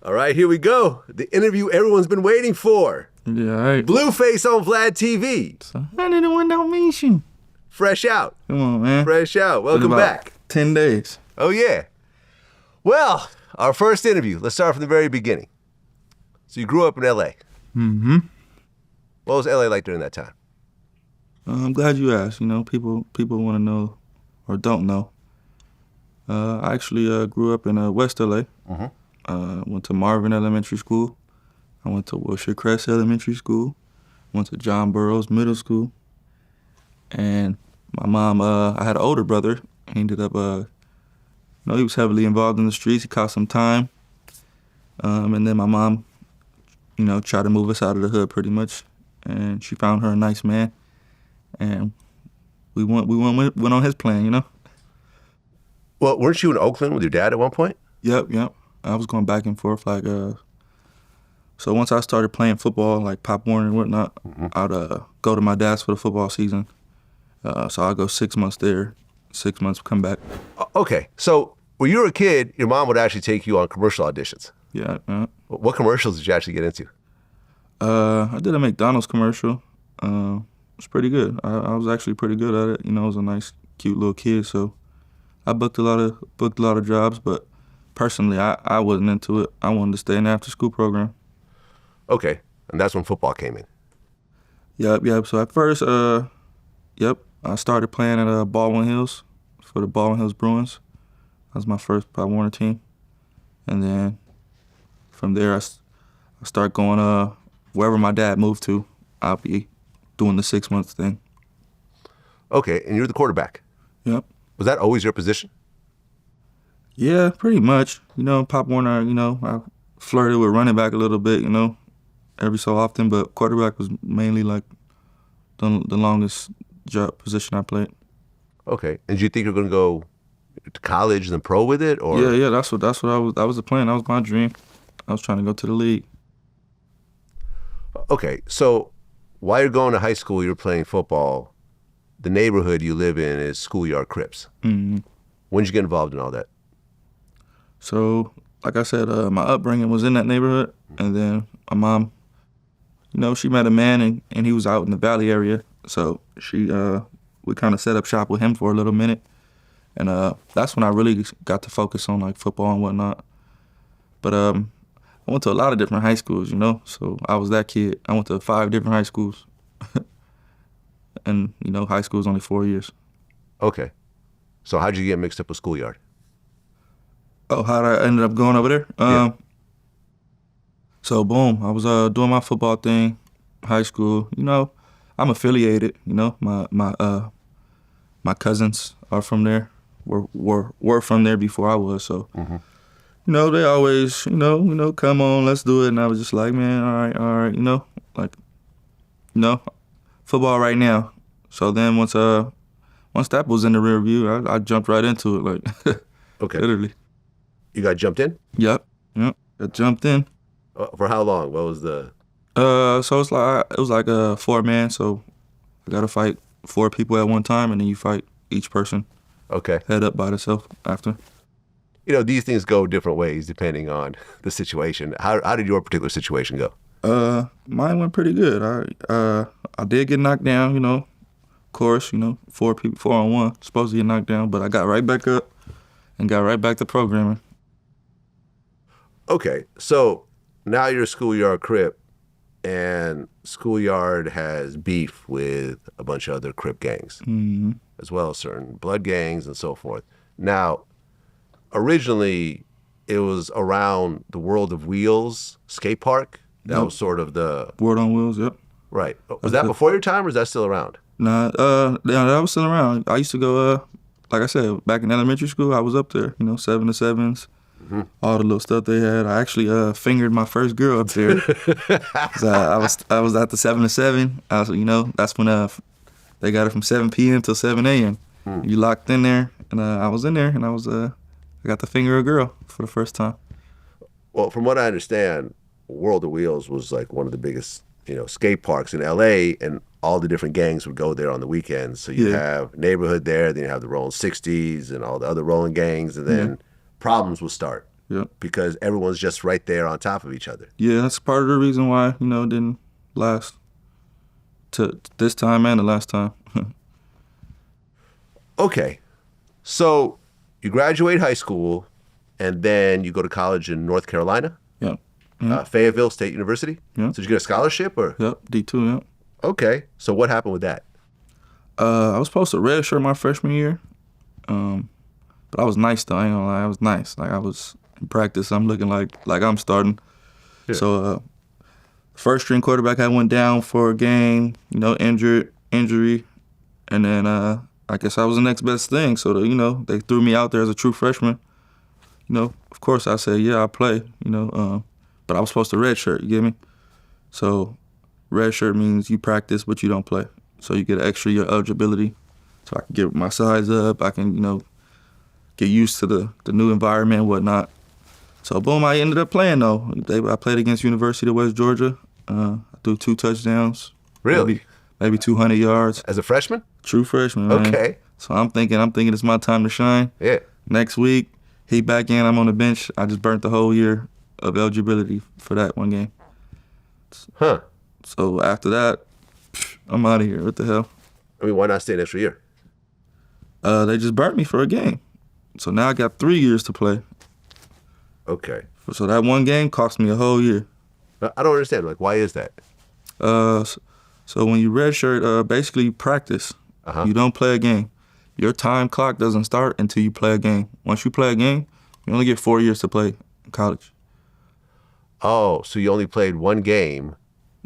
All right, here we go. The interview everyone's been waiting for. Yeah, all right. Blueface on VladTV. So, 101 Dalmatian. Fresh out. Come on, man. Fresh out. Welcome back. 10 days. Oh, yeah. Well, our first interview. Let's start from the very beginning. So you grew up in L.A. Mm-hmm. What was L.A. like during that time? I'm glad you asked. You know, people want to know or don't know. I actually grew up in West L.A. Mm-hmm. Went to Marvin Elementary School. I went to Wilshire Crest Elementary School. Went to John Burroughs Middle School. And my mom, I had an older brother. He ended up, he was heavily involved in the streets. He caught some time. And then my mom, tried to move us out of the hood pretty much. And she found her a nice man. And we went on his plan, Well, weren't you in Oakland with your dad at one point? Yep. I was going back and forth so once I started playing football, like Pop Warner and whatnot, I'd go to my dad's for the football season. So I'd go 6 months there, 6 months come back. Okay, so when you were a kid, your mom would actually take you on commercial auditions. Yeah. What commercials did you actually get into? I did a McDonald's commercial. It was pretty good. I was actually pretty good at it. I was a nice, cute little kid, so I booked a lot of jobs, but personally, I wasn't into it. I wanted to stay in the after-school program. Okay, and that's when football came in. Yep. So at first, I started playing at Baldwin Hills for the Baldwin Hills Bruins. That was my first Pop Warner team. And then from there, I started going wherever my dad moved to, I'll be doing the 6 months thing. Okay, and you're the quarterback. Yep. Was that always your position? Yeah, pretty much. Pop Warner, I flirted with running back a little bit, every so often, but quarterback was mainly like the longest job position I played. Okay, and did you think you were going to go to college and then pro with it, or? Yeah, that was the plan. That was my dream. I was trying to go to the league. Okay, so while you're going to high school, you're playing football. The neighborhood you live in is Schoolyard Crips. Mm-hmm. When did you get involved in all that? So, like I said, my upbringing was in that neighborhood, and then my mom, she met a man, and he was out in the Valley area, so we kind of set up shop with him for a little minute, and that's when I really got to focus on like football and whatnot. But I went to a lot of different high schools, so I was that kid. I went to 5 different high schools, and high school is only 4 years. Okay, so how'd you get mixed up with Schoolyard? Oh, how'd I ended up going over there? Yeah. So boom, I was doing my football thing, high school. I'm affiliated. My cousins are from there. Were from there before I was. So, they always, come on, let's do it. And I was just like, man, all right, football right now. So then once that was in the rear view, I jumped right into it, like, okay, literally. You got jumped in? Yep. Got jumped in. For how long? What was the? So it was like a 4-man. So I got to fight 4 people at one time, and then you fight each person. Okay. Head up by themselves after. These things go different ways depending on the situation. How did your particular situation go? Mine went pretty good. I did get knocked down. Of course. 4 people, 4 on 1, supposed to get knocked down, but I got right back up and got right back to programming. Okay, so now you're a Schoolyard Crip, and Schoolyard has beef with a bunch of other Crip gangs, as well as certain blood gangs and so forth. Now, originally, it was around the World of Wheels skate park. That was sort of the... World on Wheels, yep. Right. Was that before your time, or is that still around? Nah, that was still around. I used to go, like I said, back in elementary school, I was up there, 7 to 7s. All the little stuff they had. I actually fingered my first girl up there. I was at the 7 to 7. I was, that's when they got it from 7 p.m. till 7 a.m. You locked in there, and I was in there, and I got to finger a girl for the first time. Well, from what I understand, World of Wheels was like one of the biggest, skate parks in L.A., and all the different gangs would go there on the weekends. So you have neighborhood there, then you have the Rolling 60s and all the other rolling gangs, and then problems would start. Yep. Because everyone's just right there on top of each other. Yeah, that's part of the reason why, you know, it didn't last to this time and the last time. Okay. So you graduate high school and then you go to college in North Carolina? Yeah. Fayetteville State University? Yeah. So did you get a scholarship or? Yep, D2, yep. Okay. So what happened with that? I was supposed to redshirt my freshman year, but I was nice though. I ain't gonna lie, I was nice. Like I was in practice, I'm looking like I'm starting. Yeah. So first string quarterback, I went down for a game, you know, injury, and then I guess I was the next best thing. So you know, they threw me out there as a true freshman. You know, of course I said, yeah, I'll play. You know, but I was supposed to redshirt. You get me? So redshirt means you practice but you don't play. So you get an extra year eligibility. So I can get my size up. I can, you know, get used to the new environment and whatnot. So boom, I ended up playing though. I played against University of West Georgia. I threw 2 touchdowns. Really? Maybe 200 yards. As a freshman? True freshman, man. Okay. So I'm thinking it's my time to shine. Yeah. Next week, he back in, I'm on the bench. I just burnt the whole year of eligibility for that one game. Huh. So after that, I'm out of here. What the hell? I mean, why not stay an extra year? They just burnt me for a game. So now I got 3 years to play. Okay. So that one game cost me a whole year. I don't understand. Like, why is that? So when you redshirt, basically you practice. You don't play a game. Your time clock doesn't start until you play a game. Once you play a game, you only get 4 years to play in college. Oh, so you only played one game.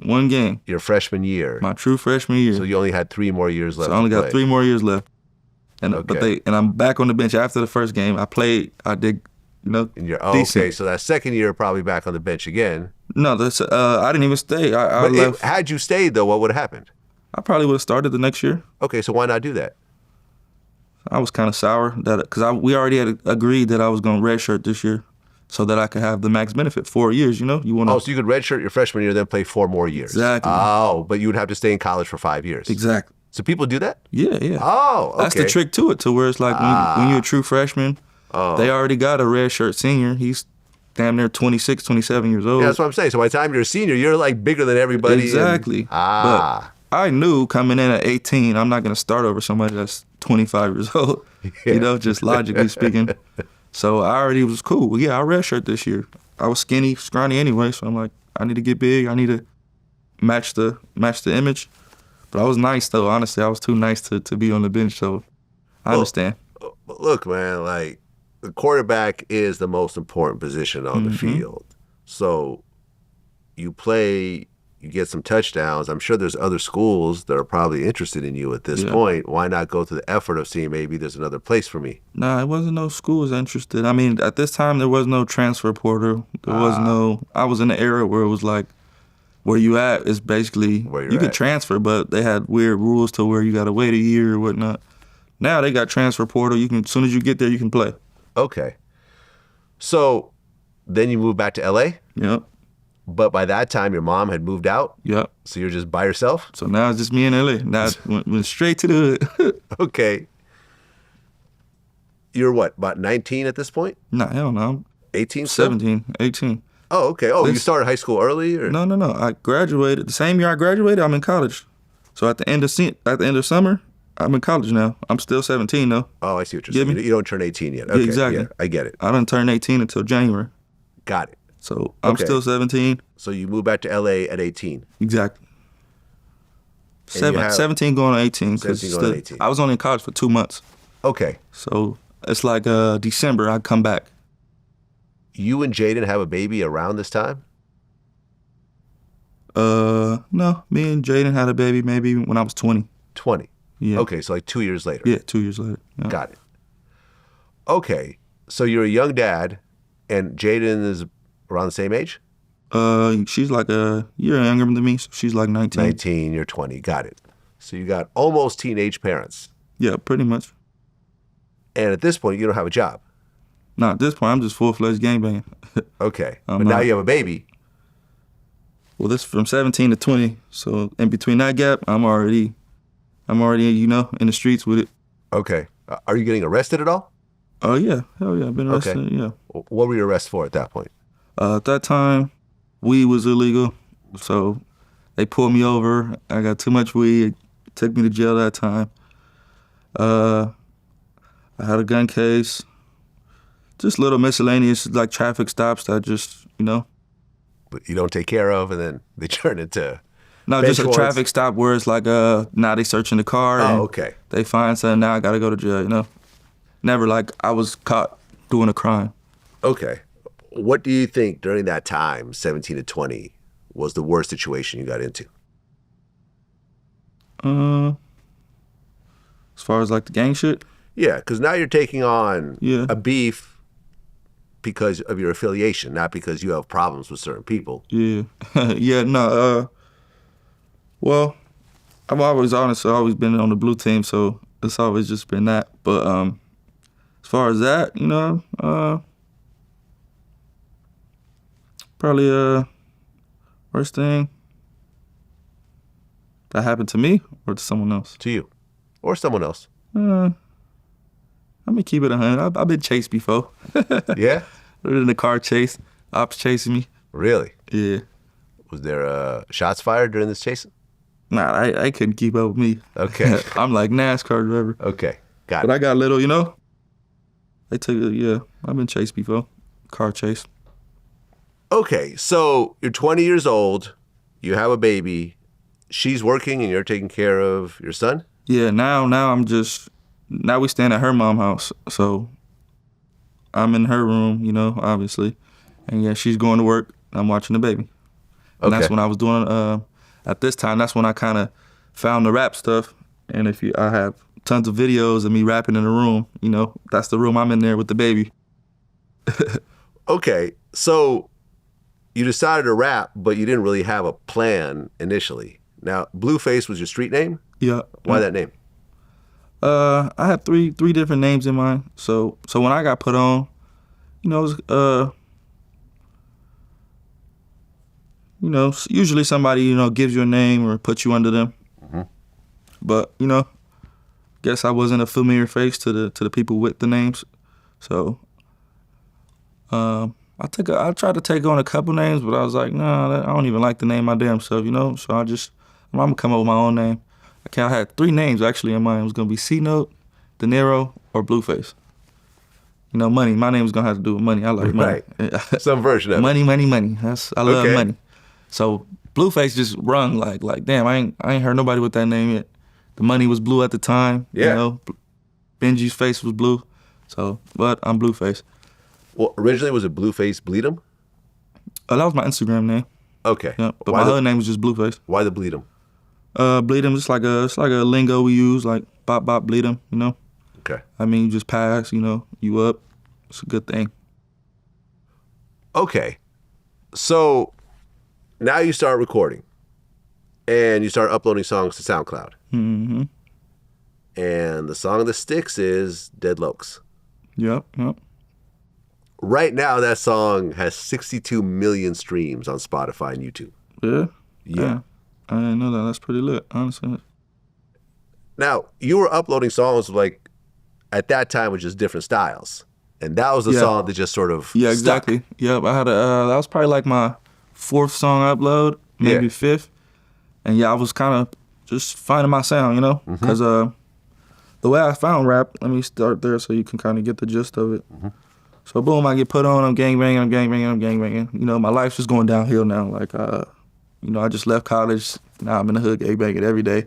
One game. Your freshman year. My true freshman year. So you only had 3 more years left. So I only got 3 more years left. And okay. and I'm back on the bench after the first game. I did, you know, decent. Okay, so that second year probably back on the bench again. No, I didn't even stay. I left. Had you stayed though, what would have happened? I probably would have started the next year. Okay, so why not do that? I was kind of sour because we already had agreed that I was going to redshirt this year, so that I could have the max benefit 4 years. You know, so you could redshirt your freshman year, then play 4 more years. Exactly. Oh, but you would have to stay in college for 5 years. Exactly. So people do that? Yeah, yeah. Oh, okay. That's the trick to it, to where it's like when you're a true freshman, they already got a redshirt senior. He's damn near 26, 27 years old. Yeah, that's what I'm saying. So by the time you're a senior, you're like bigger than everybody. Exactly. But I knew coming in at 18, I'm not going to start over somebody that's 25 years old, you know, just logically speaking. So I already was cool. Well, yeah, I redshirt this year. I was skinny, scrawny anyway, so I'm like, I need to get big. I need to match the image. But I was nice, though. Honestly, I was too nice to be on the bench, so I understand. Look, man, like, the quarterback is the most important position on the field. So you play, you get some touchdowns. I'm sure there's other schools that are probably interested in you at this point. Why not go to the effort of seeing maybe there's another place for me? Nah, it wasn't no schools interested. I mean, at this time, there was no transfer portal. There was no, I was in the era where it was like, where you at is basically, you could transfer, but they had weird rules to where you got to wait a year or whatnot. Now they got transfer portal. You can, as soon as you get there, you can play. Okay. So then you moved back to LA? Yep. But by that time, your mom had moved out? Yep. So you're just by yourself? So now it's just me in LA. Now I went straight to the hood. Okay. You're what, about 19 at this point? Nah, hell no. 18? 17, 18. Oh, okay. Oh, you started high school early? Or? No. I graduated. The same year I graduated, I'm in college. So at the end of summer, I'm in college now. I'm still 17 though. Oh, I see what you're saying. You don't turn 18 yet. Okay, yeah, exactly. Yeah, I get it. I didn't turn 18 until January. Got it. So I'm still 17. So you moved back to LA at 18. Exactly. 17 going on 18. 17 going on 18. I was only in college for 2 months. Okay. So it's like December, I come back. You and Jaden have a baby around this time? No. Me and Jaden had a baby maybe when I was 20. 20? Yeah. Okay, so like 2 years later. Yeah, 2 years later. Yeah. Got it. Okay, so you're a young dad, and Jaden is around the same age? She's like a year younger than me, so she's like 19. 19, you're 20. Got it. So you got almost teenage parents. Yeah, pretty much. And at this point, you don't have a job? No, at this point, I'm just full-fledged gangbanging. Okay, but now you have a baby. Well, this is from 17 to 20, so in between that gap, I'm already, you know, in the streets with it. Okay. Are you getting arrested at all? Oh, yeah. Hell yeah. I've been arrested, Okay. yeah. What were you arrested for at that point? At that time, weed was illegal, so they pulled me over. I got too much weed, took me to jail that time. I had a gun case, just little miscellaneous like traffic stops that just, But you don't take care of, and then they turn into No, bench just a warrants? traffic stop where it's like now they searching the car. Oh, and okay. They find something, now I gotta go to jail, Never like I was caught doing a crime. Okay. What do you think during that time, 17 to 20, was the worst situation you got into? As far as like the gang shit? Yeah, because now you're taking on Yeah. a beef because of your affiliation, not because you have problems with certain people. Yeah. Yeah, no, well, I've always been on the blue team, so it's always just been that. But as far as that, probably worst thing that happened to me or to someone else. To you. Or someone else. I'm gonna keep it 100. I've been chased before. Yeah? In the car chase, ops chasing me. Really? Yeah. Was there shots fired during this chasing? Nah, I couldn't keep up with me. Okay. I'm like NASCAR driver. Okay. Got But it. I got little, They took it, yeah. I've been chased before. Car chase. Okay, so you're 20 years old, you have a baby, she's working and you're taking care of your son? Yeah, now we stand at her mom's house. So I'm in her room, obviously. And yeah, she's going to work. I'm watching the baby. And that's Okay. when I was doing, at this time, that's when I kind of found the rap stuff. And I have tons of videos of me rapping in the room, that's the room I'm in there with the baby. Okay, so you decided to rap, but you didn't really have a plan initially. Now, Blueface was your street name? Yeah. Why that name? I had three different names in mind. So when I got put on, it was, usually somebody, gives you a name or puts you under them. Mm-hmm. But, guess I wasn't a familiar face to the people with the names. So I tried to take on a couple names, but I was like, nah, I don't even like the name my damn self, So I'm gonna come up with my own name. I had 3 names actually in mind. It was gonna be C-Note, De Niro, or Blueface. Money. My name was gonna have to do with money. I like money. Right. Some version of it. Money. I love Okay. money. So Blueface just rung like damn. I ain't heard nobody with that name yet. The money was blue at the time. Yeah. Benji's face was blue. So, but I'm Blueface. Well, originally was it Blueface Bleed 'em? That was my Instagram name. Okay. Yeah, but Why my the, other name was just Blueface. Why the Bleed 'em? Bleed 'em, it's like a lingo we use, like bop bop bleed 'em, Okay. I mean, you just pass, you up. It's a good thing. Okay. So now you start recording and you start uploading songs to SoundCloud. Mm-hmm. And the song that sticks is Deadlocs. Yep. Right now, that song has 62 million streams on Spotify and YouTube. Yeah? Yeah. I didn't know that. That's pretty lit, honestly. Now, you were uploading songs like at that time with just different styles. And that was the Yeah. song that just sort of Yeah, stuck. exactly. Yep, I had that was probably like my 4th song upload, maybe Yeah. 5th. And yeah, I was kind of just finding my sound, because the way I found rap, let me start there so you can kind of get the gist of it. Mm-hmm. So boom, I get put on, I'm gangbanging. My life's just going downhill now. Like, I just left college. Now I'm in the hood gangbanging every day.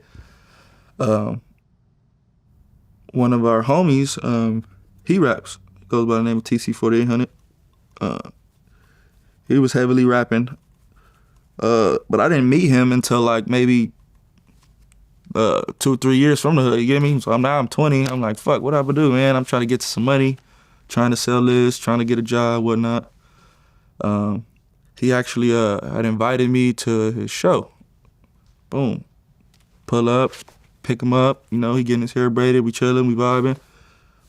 One of our homies, he raps. Goes by the name of TC4800. He was heavily rapping. But I didn't meet him until like maybe 2 or 3 years from the hood, you get me? So now I'm 20. I'm like, fuck, what do I do, man? I'm trying to get to some money, trying to sell this, trying to get a job, whatnot. He actually had invited me to his show. Boom. Pull up, pick him up, he getting his hair braided, we chilling, we vibing.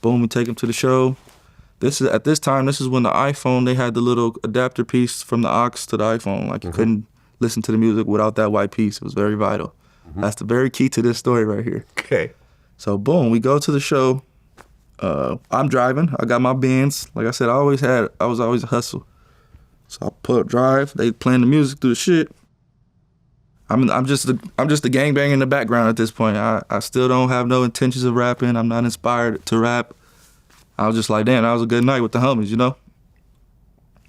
Boom, we take him to the show. At this time, this is when the iPhone, they had the little adapter piece from the aux to the iPhone. Like you couldn't listen to the music without that white piece. It was very vital. That's the very key to this story right here. Okay. So boom, we go to the show. I'm driving. I got my Benz. Like I said, I was always a hustle. So I pull up, drive. They playing the music through the shit. I'm just a gangbanger in the background at this point. I still don't have no intentions of rapping. I'm not inspired to rap. I was just like, damn, that was a good night with the homies, you know?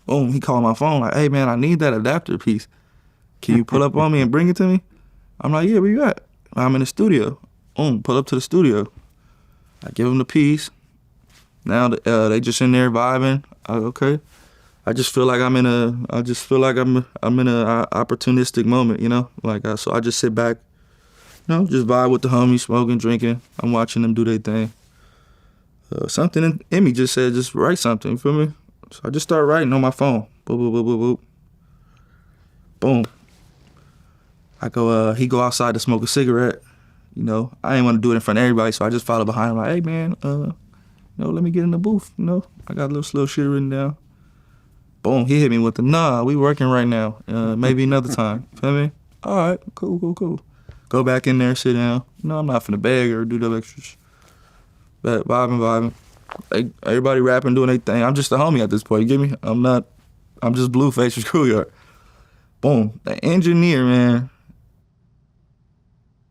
Boom, he called my phone like, hey man, I need that adapter piece. Can you pull up on me and bring it to me? I'm like, yeah, where you at? I'm in the studio. Boom, pull up to the studio. I give them the piece. Now they just in there vibing. Okay. I just feel like I'm in a opportunistic moment, you know? Like, so I just sit back, you know, just vibe with the homies, smoking, drinking. I'm watching them do their thing. Something in me just said, just write something, you feel me? So I just start writing on my phone. Boop, boop, boop, boop, boop. Boom. He go outside to smoke a cigarette. You know, I didn't want to do it in front of everybody, so I just follow behind him like, hey man, you know, let me get in the booth, you know? I got a little slow shit written down. Boom, he hit me with the, nah, we working right now. Maybe another time. Feel me? All right, cool. Go back in there, sit down. No, I'm not finna beg or do the extras. But vibing. Everybody rapping, doing their thing. I'm just a homie at this point, you get me? I'm just Blueface for Schoolyard. Boom, the engineer, man.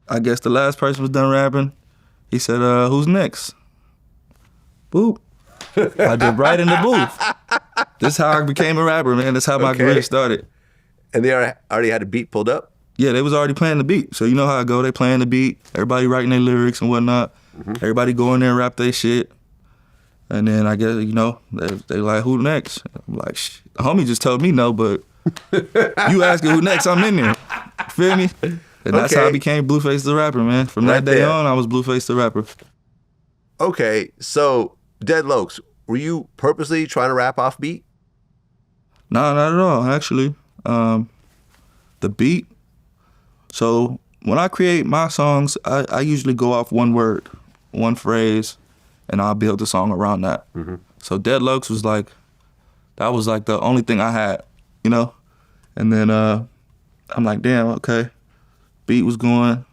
I guess the last person was done rapping. He said, who's next? Boop. I did right in the booth. This is how I became a rapper, man. That's how my career started. And they already had a beat pulled up? Yeah, they was already playing the beat. So you know how I go. They playing the beat. Everybody writing their lyrics and whatnot. Mm-hmm. Everybody go in there and rap their shit. And then I guess, you know, they like, who next? I'm like, shit. The homie just told me no, but you asking who next, I'm in there. Feel me? And that's how I became Blueface the rapper, man. From that day on, I was Blueface the rapper. Okay, so Deadlocs, were you purposely trying to rap off beat? No, not at all, actually. The beat. So when I create my songs, I usually go off one word, one phrase, and I'll build the song around that. Mm-hmm. So Deadlocs was like, that was like the only thing I had, you know? And then I'm like, damn, okay. Beat was going,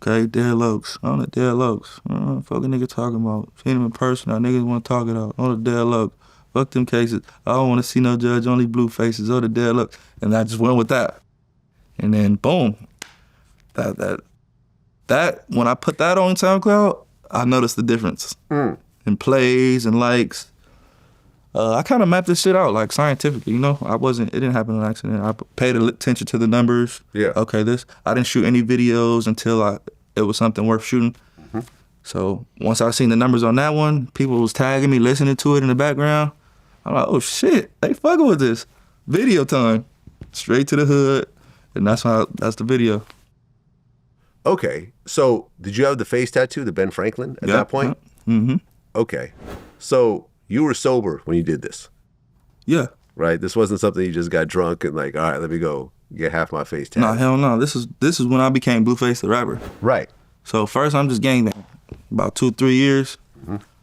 okay, Deadlocs, on the Deadlocs. Fuck a nigga talking about. Seen him in person, now niggas want to talk it out. On the Deadlocs. Fuck them cases. I don't want to see no judge, only blue faces. Oh, the Deadlocs. And I just went with that. And then boom. That when I put that on SoundCloud, I noticed the difference in plays and likes. I kind of mapped this shit out like scientifically, you know? It didn't happen on accident. I paid attention to the numbers. Yeah. Okay, I didn't shoot any videos until it was something worth shooting. Mm-hmm. So once I seen the numbers on that one, people was tagging me, listening to it in the background. I'm like, oh shit, they fucking with this. Video time. Straight to the hood. And that's the video. Okay, so did you have the face tattoo, the Ben Franklin, at that point? Mm-hmm. Okay, so you were sober when you did this? Yeah. Right? This wasn't something you just got drunk and like, all right, let me go get half my face tattooed. No, hell no. This is when I became Blueface the rapper. Right. So first I'm just gangbang. About 2-3 years,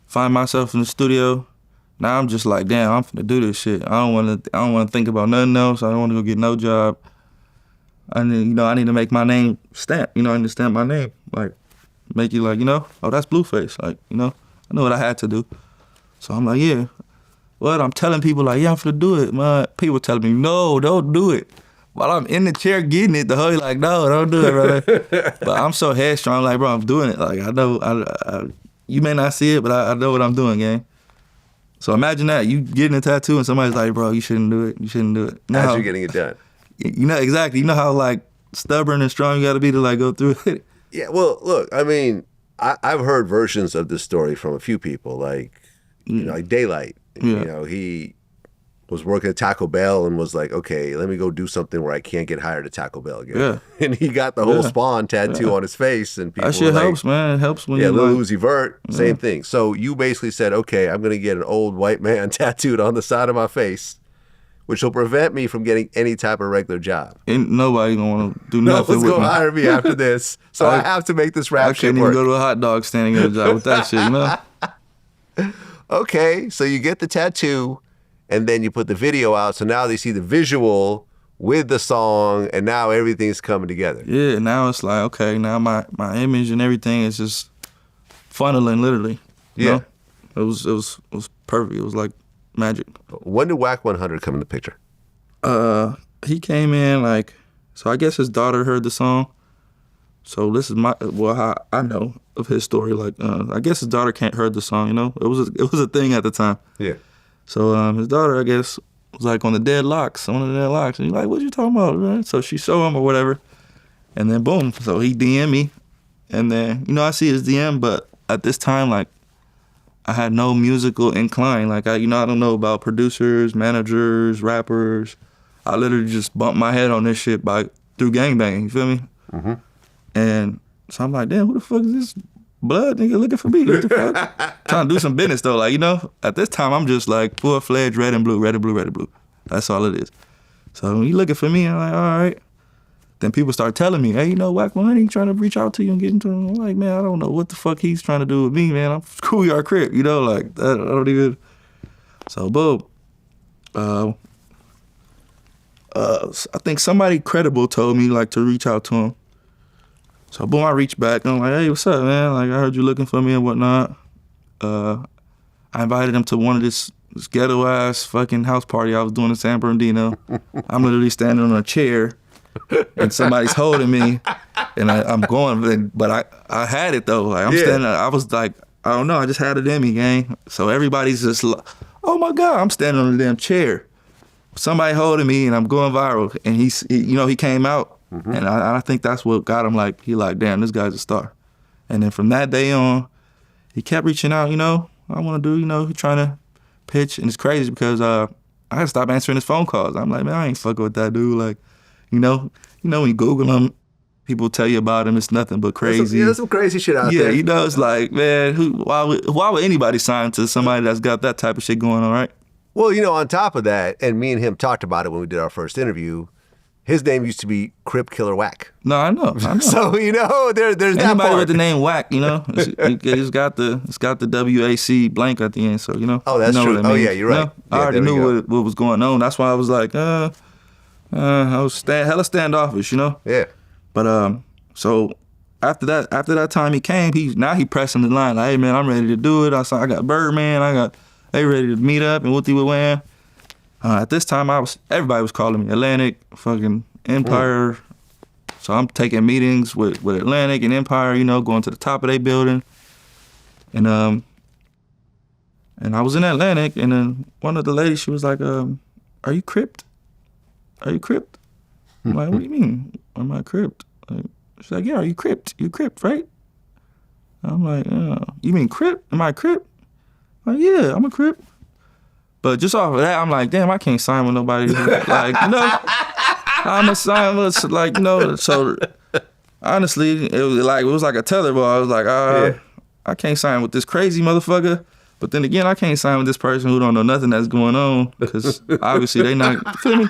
find myself in the studio. Now I'm just like, damn, I'm finna do this shit. I don't wanna think about nothing else. I don't wanna go get no job. I need to make my name stamp. I need to stamp my name. Like, make you like, oh, that's Blueface. Like, I know what I had to do. So I'm like, yeah. Well, I'm telling people like, yeah, I'm finna do it. Man, people telling me, no, don't do it. While I'm in the chair getting it, the homie like, no, don't do it, brother. But I'm so headstrong, like, bro, I'm doing it. Like, I know, you may not see it, but I know what I'm doing, gang. So imagine that, you getting a tattoo and somebody's like, bro, you shouldn't do it. You shouldn't do it. As you're getting it done. Exactly. You know how, like, stubborn and strong you got to be to, like, go through it? Yeah, well, look, I mean, I've heard versions of this story from a few people, like, like Daylight. Yeah. He was working at Taco Bell and was like, okay, let me go do something where I can't get hired at Taco Bell again. Yeah. And he got the whole Spawn tattoo on his face. And people that shit helps, man. It helps when you Lil Uzi Vert, same thing. So you basically said, okay, I'm going to get an old white man tattooed on the side of my face, which will prevent me from getting any type of regular job. Ain't nobody gonna want to do nothing with me. No one's gonna hire me after this, so I have to make this rap shit work. I can't even go to a hot dog stand and get a job with that shit, Okay, so you get the tattoo, and then you put the video out, so now they see the visual with the song, and now everything's coming together. Yeah, now it's like, okay, now my image and everything is just funneling, literally. You know? It was perfect. It was like magic. When did Wack 100 come in the picture? He came in like, so I guess his daughter heard the song. So this is how I know of his story. Like, I guess his daughter can't heard the song. You know, it was a thing at the time. Yeah. So his daughter, I guess, was like on the Deadlocs, and he's like, "What you talking about?" Right? So she showed him or whatever, and then boom. So he DM me, and then I see his DM, but at this time, like, I had no musical incline. Like, I don't know about producers, managers, rappers. I literally just bumped my head on this shit through gangbang. You feel me? Mm-hmm. And so I'm like, damn, who the fuck is this blood nigga looking for me? What the fuck? Trying to do some business though. Like, at this time I'm just like full-fledged red and blue, red and blue, red and blue. That's all it is. So when he looking for me, I'm like, all right. Then people start telling me, hey, Wack 100, he trying to reach out to you and get into him. I'm like, man, I don't know what the fuck he's trying to do with me, man. I'm Schoolyard Crip, like, I don't even. So boom. I think somebody credible told me like to reach out to him. So boom, I reached back and I'm like, hey, what's up, man? Like, I heard you looking for me and whatnot. I invited him to one of this ghetto ass fucking house party I was doing in San Bernardino. I'm literally standing on a chair and somebody's holding me and I'm going, but I had it though. Like, I'm standing, I was like, I don't know, I just had it in me, gang. So everybody's just like, oh my God, I'm standing on the damn chair. Somebody holding me and I'm going viral. And he came out. Mm-hmm. And I think that's what got him like, damn, this guy's a star. And then from that day on, he kept reaching out, I want to do, he trying to pitch. And it's crazy because I had to stop answering his phone calls. I'm like, man, I ain't fucking with that dude. Like, when you Google him, people tell you about him, it's nothing but crazy. There's some crazy shit out there. Yeah, it's like, man, why would anybody sign to somebody that's got that type of shit going on, right? Well, on top of that, and me and him talked about it when we did our first interview, his name used to be Crip Killer Wack. No, I know. So, there's anybody that part. with the name Wack, it's got the WAC blank at the end, so, Oh, that's true. I mean. Oh, yeah, you're right. I already knew what was going on. That's why I was like, I was hella standoffish, Yeah. But, so after that time he came, he pressing the line, like, hey, man, I'm ready to do it. I got Birdman, they ready to meet up and what they were wearing. At this time, everybody was calling me Atlantic, fucking Empire. So I'm taking meetings with Atlantic and Empire, going to the top of their building. And I was in Atlantic, and then one of the ladies, she was like, are you Cripped? Are you Cripped? I'm like, what do you mean? Am I Cripped? She's like, yeah, are you Cripped? You Cripped, right? I'm like, you mean Crip? Am I Crip? I'm like, yeah, I'm a Crip. But just off of that, I'm like, damn, I can't sign with nobody. Like, I'm a sign with, like, so honestly, it was like a tetherball. I was like, I can't sign with this crazy motherfucker. But then again, I can't sign with this person who don't know nothing that's going on because obviously they not, you feel me?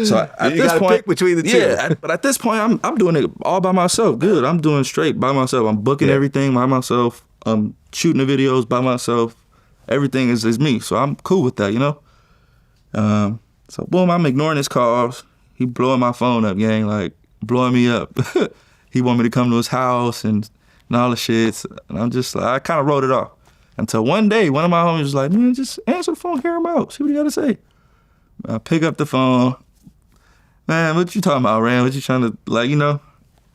So at this point, pick between the two. Yeah, but at this point, I'm doing it all by myself. Good, I'm doing straight by myself. I'm booking everything by myself. I'm shooting the videos by myself. Everything is me, so I'm cool with that, So boom, I'm ignoring his calls. He blowing my phone up, gang, like blowing me up. He want me to come to his house and all the shit. And I'm just like, I kind of wrote it off. Until one day, one of my homies was like, man, just answer the phone, hear him out, see what he got to say. I pick up the phone. Man, what you talking about, Ran? What you trying to,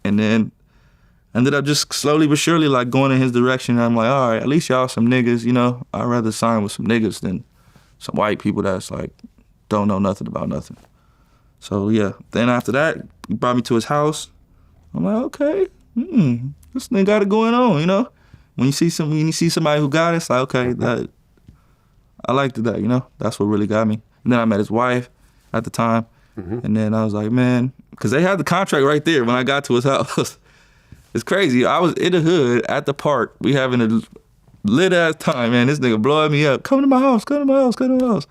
And then ended up just slowly but surely like going in his direction. And I'm like, all right, at least y'all some niggas, I'd rather sign with some niggas than some white people that's like, don't know nothing about nothing. So yeah, then after that, he brought me to his house. I'm like, okay, this thing got it going on, When you see somebody who got it, it's like, okay, that I liked that, That's what really got me. And then I met his wife at the time. Mm-hmm. And then I was like, man, because they had the contract right there when I got to his house. It's crazy. I was in the hood at the park. We having a lit ass time, man. This nigga blowing me up. Come to my house, come to my house, come to my house.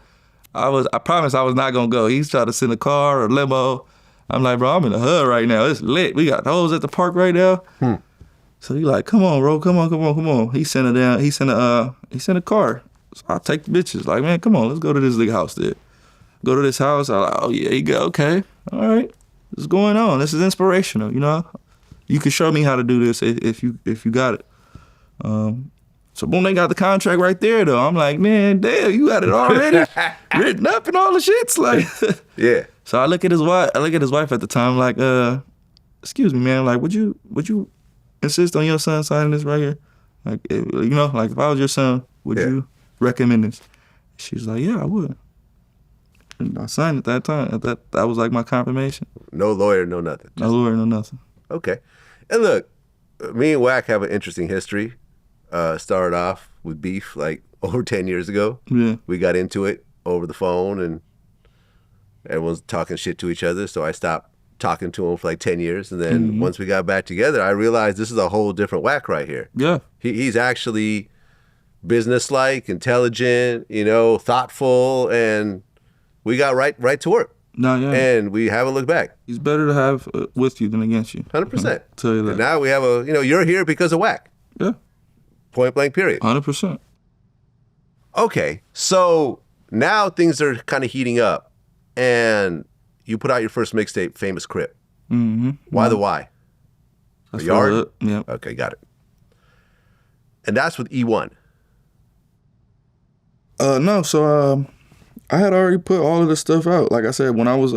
I promised I was not gonna go. He's trying to send a car or a limo. I'm like, bro, I'm in the hood right now. It's lit. We got hoes at the park right now. So he like, come on, bro, come on. He sent a car. So I take the bitches. Like, man, come on, let's go to this nigga house there. Go to this house. I'm like, oh yeah, you go. Okay, all right. What's going on? This is inspirational, You can show me how to do this if you got it. So boom, they got the contract right there though. I'm like, man, damn, you got it already written up and all the shits. Like, Yeah. So I look at his wife at the time, like, excuse me, man, like, would you insist on your son signing this right here? Like, you know, like if I was your son, would you recommend this? She's like, yeah, I would. And I signed at that time. That was like my confirmation. No lawyer, no nothing. No lawyer, no nothing. Okay. And look, me and Wack have an interesting history. Started off with beef like over 10 years ago. Yeah. We got into it over the phone and everyone's talking shit to each other. So I stopped talking to him for like 10 years. And then once we got back together, I realized this is a whole different Wack right here. Yeah. He's actually businesslike, intelligent, you know, thoughtful, and we got right to work. No, yeah. And we haven't looked back. He's better to have with you than against you. 100%. Tell you that. And now we have you're here because of Wack. Yeah. Point blank period. 100%. Okay, so now things are kind of heating up, and you put out your first mixtape, Famous Crip. Mm-hmm. Why the why? That's A yard? right. Yeah. Okay, got it. And that's with E1. No, so I had already put all of this stuff out. Like I said, when I was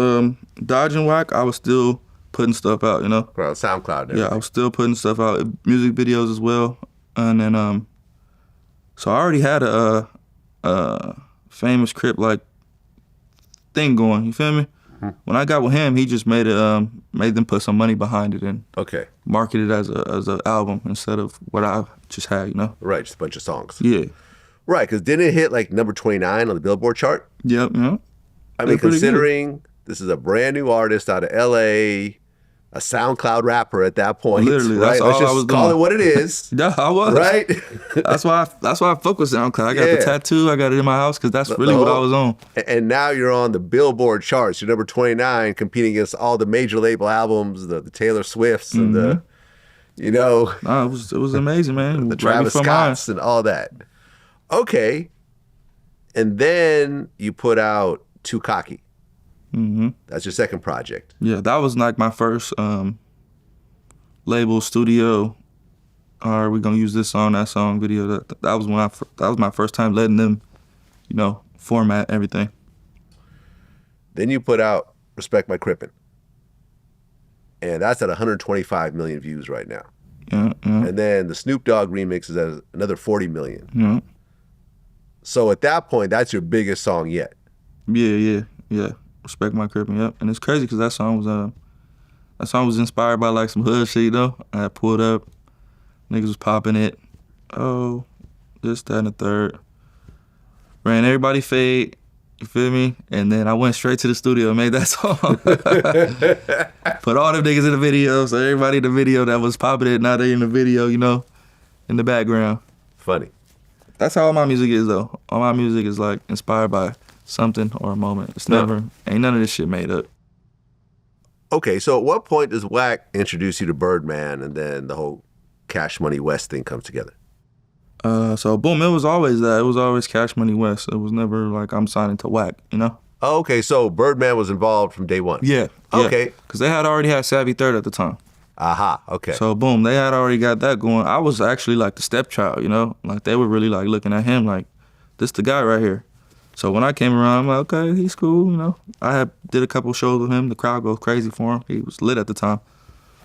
dodging Wack, I was still putting stuff out, you know? Well, SoundCloud. Yeah, I was still putting stuff out, music videos as well. And then, so I already had a Famous Crip like thing going. You feel me? Mm-hmm. When I got with him, he just made them put some money behind it and market it as a album instead of what I just had. You know? Right, just a bunch of songs. Yeah. Right, because didn't it hit like number 29 on the Billboard chart? Yep. Yeah. I mean, considering this is a brand new artist out of L.A., a SoundCloud rapper at that point. Literally, right? that's Let's all I was just call doing. it what it is. Yeah, I was. Right? That's why I fuck with SoundCloud. I got the tattoo. I got it in my house because that's really what I was on. And now you're on the Billboard charts. You're number 29, competing against all the major label albums, the Taylor Swifts and the, you know. Nah, it was amazing, man. The Travis Scotts and all that. Okay. And then you put out Too Cocky. Mm-hmm. That's your second project. Yeah, that was like my first label studio. All right, we're gonna use this song, that song, video. That was that was my first time letting them, you know, format everything. Then you put out Respect My Crippin', and that's at 125 million views right now. Yeah, yeah. And then the Snoop Dogg remix is at another 40 million. Yeah. So at that point, that's your biggest song yet. Yeah. Respect My Crippin', yep. And it's crazy because that song was inspired by like some hood shit, you know. I had pulled up, niggas was popping it. Oh, this, that, and the third. Ran everybody fade, you feel me? And then I went straight to the studio and made that song. Put all them niggas in the video, so everybody in the video that was popping it, now they in the video, you know, in the background. Funny. That's how all my music is, though. All my music is like inspired by something or a moment. It's never, ain't none of this shit made up. Okay, so at what point does Wack introduce you to Birdman and then the whole Cash Money West thing comes together? So boom, it was always that. It was always Cash Money West. It was never like I'm signing to Wack, you know? Oh, okay, so Birdman was involved from day one. Yeah. Okay. Because they had already had Savvy Third at the time. Aha, okay. So boom, they had already got that going. I was actually like the stepchild, you know? Like they were really like looking at him like, this the guy right here. So when I came around, I'm like, okay, he's cool, you know? I did a couple shows with him. The crowd goes crazy for him. He was lit at the time.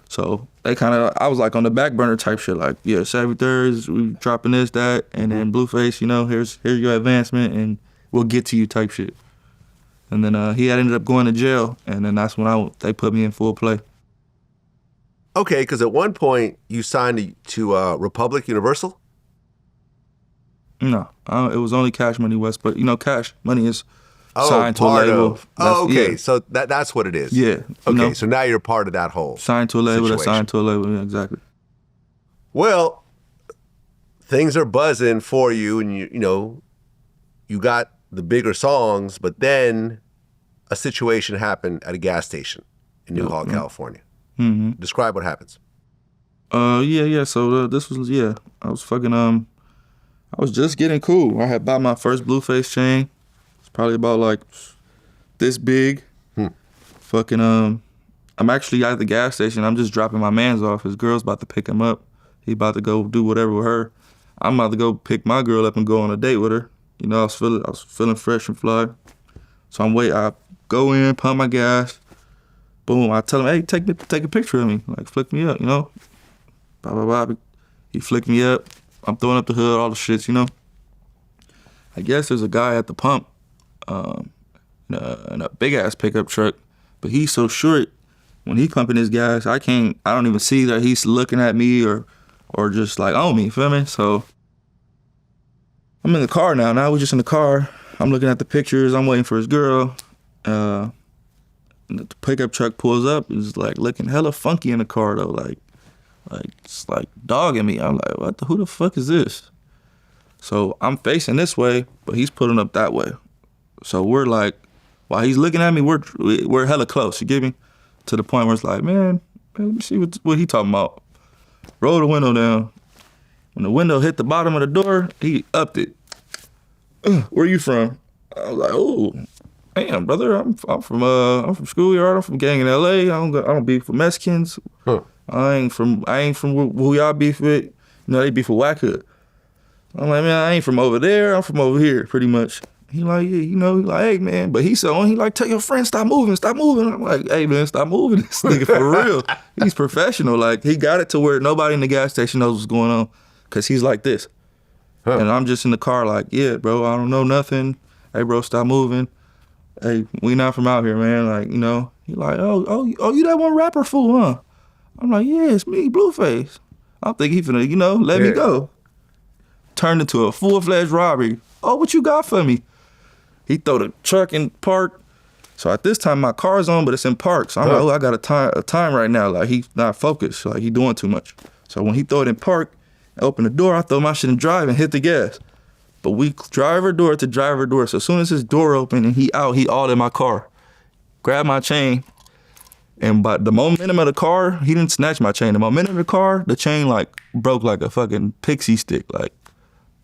So they I was like on the back burner type shit, like, yeah, Savvy Thirds, we dropping this, that, and then Blueface, you know, here's your advancement and we'll get to you type shit. And then he had ended up going to jail, and then that's when they put me in full play. Okay, because at one point you signed to Republic Universal? No, it was only Cash Money West, but you know, Cash Money is signed to a label. Okay, yeah. So that's what it is. Yeah. Okay, so now you're part of that whole signed to a label. situation. That's signed to a label. Yeah, exactly. Well, things are buzzing for you, and you know, you got the bigger songs, but then a situation happened at a gas station in New Hall, California. Mm-hmm. Describe what happens. Yeah. So this was I was fucking I was just getting cool. I had bought my first Blueface chain. It's probably about like this big. Fucking I'm actually at the gas station. I'm just dropping my mans off. His girl's about to pick him up. He about to go do whatever with her. I'm about to go pick my girl up and go on a date with her. You know, I was feeling fresh and fly. So I go in, pump my gas. Boom, I tell him, hey, take a picture of me. Like, flick me up, you know? Blah, blah, blah. He flicked me up. I'm throwing up the hood, all the shits, you know? I guess there's a guy at the pump in a big-ass pickup truck, but he's so short, when he pumping his gas, I don't even see that he's looking at me or just like on me, feel me? So I'm in the car now. Now we're just in the car. I'm looking at the pictures. I'm waiting for his girl. And the pickup truck pulls up. It's like looking hella funky in the car though. Like it's like dogging me. I'm like, who the fuck is this? So I'm facing this way, but he's pulling up that way. So we're like, while he's looking at me, we're hella close. You get me? To the point where it's like, man, let me see what he talking about. Roll the window down. When the window hit the bottom of the door, he upped it. Where you from? I was like, oh, damn, brother, I'm from Schoolyard. I'm from gang in LA. I don't beef with Mexicans. Huh. I ain't from who y'all beef with. You know, they beef with Wack. I'm like, man, I ain't from over there. I'm from over here, pretty much. He like, yeah, you know, he like, hey, man. But he like, tell your friend, stop moving. I'm like, hey, man, stop moving. This nigga for real. He's professional. Like, he got it to where nobody in the gas station knows what's going on because he's like this. Huh. And I'm just in the car like, yeah, bro, I don't know nothing. Hey, bro, stop moving. Hey, we not from out here, man. Like, you know, he like, oh, you that one rapper fool, huh? I'm like, yeah, it's me, Blueface. I'm thinking he finna, you know, let me go. Turned into a full-fledged robbery. Oh, what you got for me? He throw the truck in park. So at this time, my car's on, but it's in park. So I'm like, oh, I got a time right now. Like, he's not focused. Like, he doing too much. So when he throw it in park, open the door, I throw my shit in drive and hit the gas. But we driver door to driver door. So as soon as his door open and he all in my car. Grab my chain. And by the momentum of the car, he didn't snatch my chain. The momentum of the car, the chain like broke like a fucking pixie stick. Like,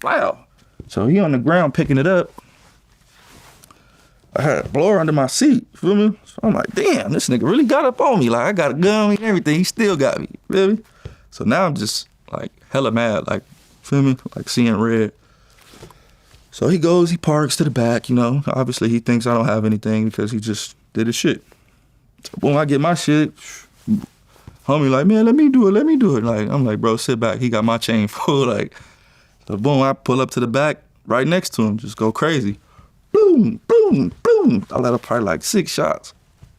wow. So he on the ground picking it up. I had a blower under my seat, feel me? So I'm like, damn, this nigga really got up on me. Like, I got a gun on me and everything. He still got me, feel me? So now I'm just like hella mad, like, feel me? Like seeing red. So he parks to the back, you know. Obviously he thinks I don't have anything because he just did his shit. So boom, I get my shit. Homie like, man, let me do it. Like, I'm like, bro, sit back. He got my chain full, like. So boom, I pull up to the back, right next to him, just go crazy. Boom, boom, boom. I let up probably like 6 shots.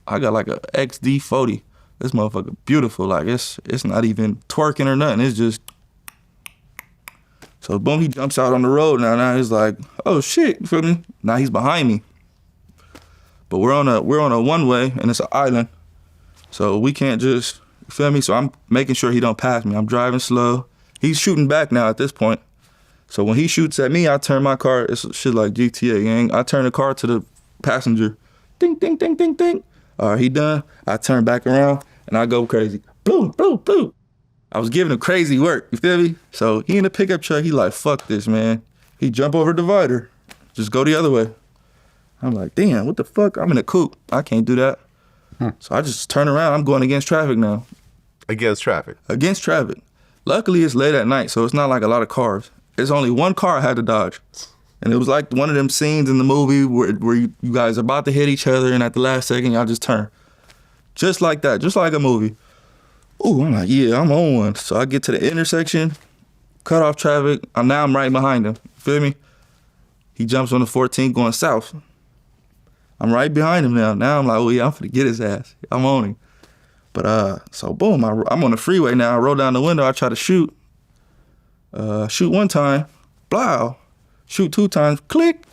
I got like a XD40. This motherfucker beautiful. Like it's not even twerking or nothing. It's just. So boom, he jumps out on the road now. Now he's like, oh shit, you feel me? Now he's behind me. But we're on a one-way and it's an island. So we can't just, you feel me? So I'm making sure he don't pass me. I'm driving slow. He's shooting back now at this point. So when he shoots at me, I turn my car, it's shit like GTA, gang. I turn the car to the passenger. Ding, ding, ding, ding, ding. All right, he done. I turn back around and I go crazy. Boom, boom, boom. I was giving him crazy work, you feel me? So he in the pickup truck, he like, fuck this, man. He jump over the divider. Just go the other way. I'm like, damn, what the fuck? I'm in a coupe. I can't do that. So I just turn around. I'm going against traffic now. Against traffic? Against traffic. Luckily, it's late at night, so it's not like a lot of cars. There's only one car I had to dodge. And it was like one of them scenes in the movie where you guys are about to hit each other and at the last second, y'all just turn. Just like that, just like a movie. Ooh, I'm like, yeah, I'm on one. So I get to the intersection, cut off traffic. Now I'm right behind him. Feel me? He jumps on the 14 going south. I'm right behind him now. Now I'm like, oh yeah, I'm finna get his ass. I'm on him. But so boom, I'm on the freeway now. I roll down the window. I try to shoot. Shoot one time, blow. Shoot 2 times, click.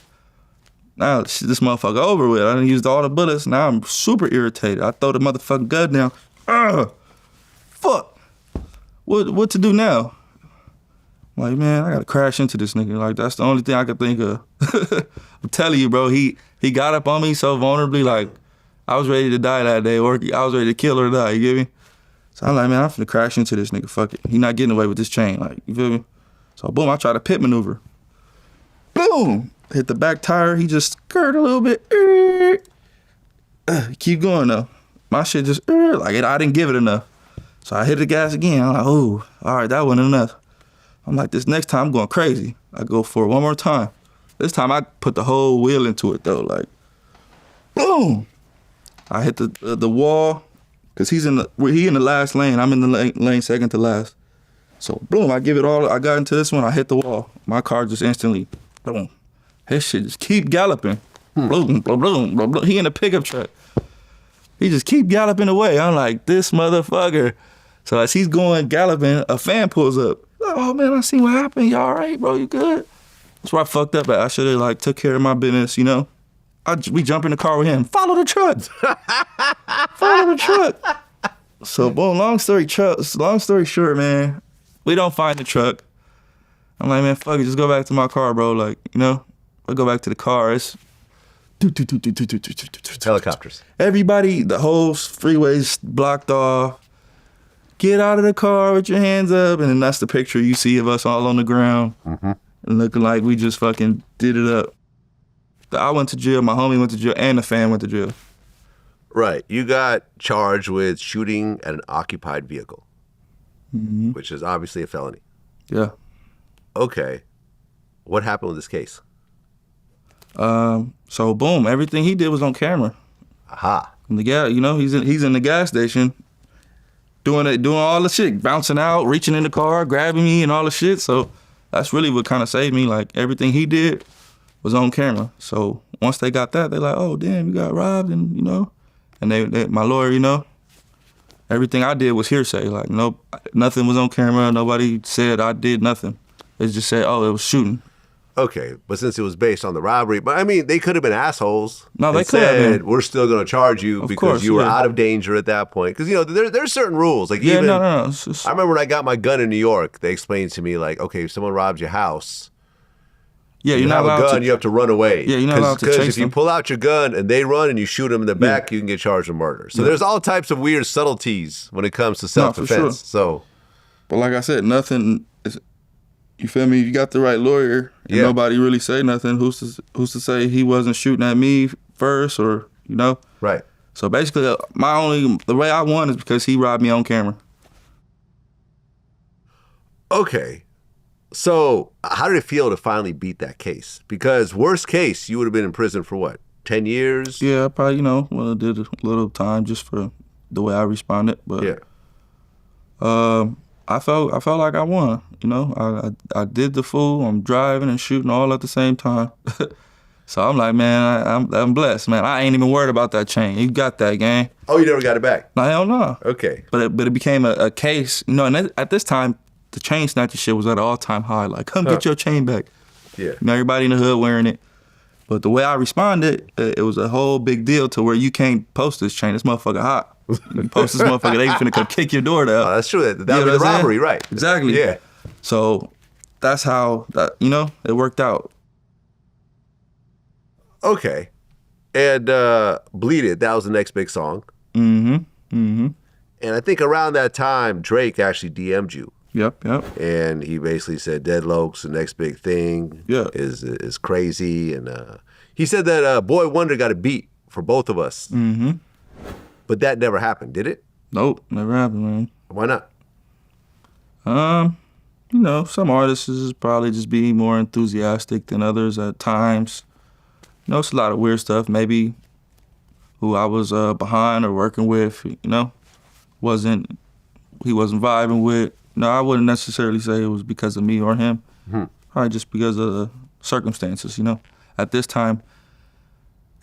Now this motherfucker over with. I done used all the bullets. Now I'm super irritated. I throw the motherfucking gun down. Fuck. What to do now? I'm like, man, I gotta crash into this nigga. Like, that's the only thing I could think of. I'm telling you, bro, he got up on me so vulnerably, like, I was ready to die that day, or I was ready to kill or die, you get me? So I'm like, man, I'm finna crash into this nigga, fuck it. He not getting away with this chain, like, you feel me? So boom, I try to pit maneuver. Boom! Hit the back tire, he just skirt a little bit. Keep going though. My shit just, I didn't give it enough. So I hit the gas again. I'm like, oh, all right, that wasn't enough. I'm like, this next time I'm going crazy. I go for it one more time. This time I put the whole wheel into it though, like, boom. I hit the wall, cause he in the last lane. I'm in the lane second to last. So boom, I give it all. I got into this one. I hit the wall. My car just instantly, boom. His shit just keep galloping. Boom, boom, boom, boom, boom. He in the pickup truck. He just keep galloping away. I'm like, this motherfucker. So as he's going galloping, a fan pulls up. Oh man, I seen what happened. You all right, bro? You good? That's where I fucked up at. I should have like took care of my business, you know. We jump in the car with him. Follow the truck. Follow the truck. So boom. Long story short, man. We don't find the truck. I'm like, man, fuck it. Just go back to my car, bro. Like, you know, I go back to the car. It's helicopters. Everybody, the whole freeway's blocked off. Get out of the car with your hands up. And then that's the picture you see of us all on the ground. Mm-hmm. And looking like we just fucking did it up. I went to jail, my homie went to jail, and the fan went to jail. Right. You got charged with shooting at an occupied vehicle, which is obviously a felony. Yeah. Okay. What happened with this case? So boom, everything he did was on camera. Aha. And the guy, you know, he's in the gas station doing all the shit, bouncing out, reaching in the car, grabbing me and all the shit. So that's really what kind of saved me. Like everything he did was on camera. So once they got that, they're like, oh damn, you got robbed, and you know, and they my lawyer, you know, everything I did was hearsay. Like nothing was on camera. Nobody said I did nothing. They just said, oh, it was shooting. Okay, but since it was based on the robbery, but I mean, they could have been assholes. No, they could have been. We're still going to charge you because you were out of danger at that point. Because, you know, there's certain rules. Like even, no. I remember when I got my gun in New York, they explained to me, like, okay, if someone robs your house, you're not allowed a gun, you have to run away. Yeah, you're not allowed to chase them. Because if you pull out your gun and they run and you shoot them in the back, you can get charged with murder. So there's all types of weird subtleties when it comes to self-defense. No, for sure. So, but like I said, nothing is. You feel me? You got the right lawyer, and nobody really say nothing. Who's to say he wasn't shooting at me first, or you know? Right. So basically, the way I won is because he robbed me on camera. Okay. So how did it feel to finally beat that case? Because worst case, you would have been in prison for what, 10 years? Yeah, I probably, you know, well, I did a little time just for the way I responded, but I felt like I won. You know, I did the fool. I'm driving and shooting all at the same time. So I'm like, man, I'm blessed, man. I ain't even worried about that chain. You got that, gang. Oh, you never got it back? No, hell no. Okay. But it became a case, you know, and at this time, the chain snatcher shit was at an all-time high. Like, come get your chain back. Yeah. You know, everybody in the hood wearing it. But the way I responded, it was a whole big deal to where you can't post this chain. This motherfucker hot. You post this motherfucker, they finna come kick your door down. Oh, that's true. That was the robbery, right? Exactly. Yeah. So that's how you know, it worked out. Okay. And Bleed It, that was the next big song. Mm-hmm. Mm-hmm. And I think around that time, Drake actually DM'd you. Yep. And he basically said Deadlocs, the next big thing, is crazy. And he said that Boy Wonder got a beat for both of us. Mm-hmm. But that never happened, did it? Nope, never happened, man. Why not? You know, some artists is probably just be more enthusiastic than others at times. You know, it's a lot of weird stuff. Maybe who I was behind or working with, you know, he wasn't vibing with. No, I wouldn't necessarily say it was because of me or him. Mm-hmm. Probably just because of the circumstances, you know. At this time,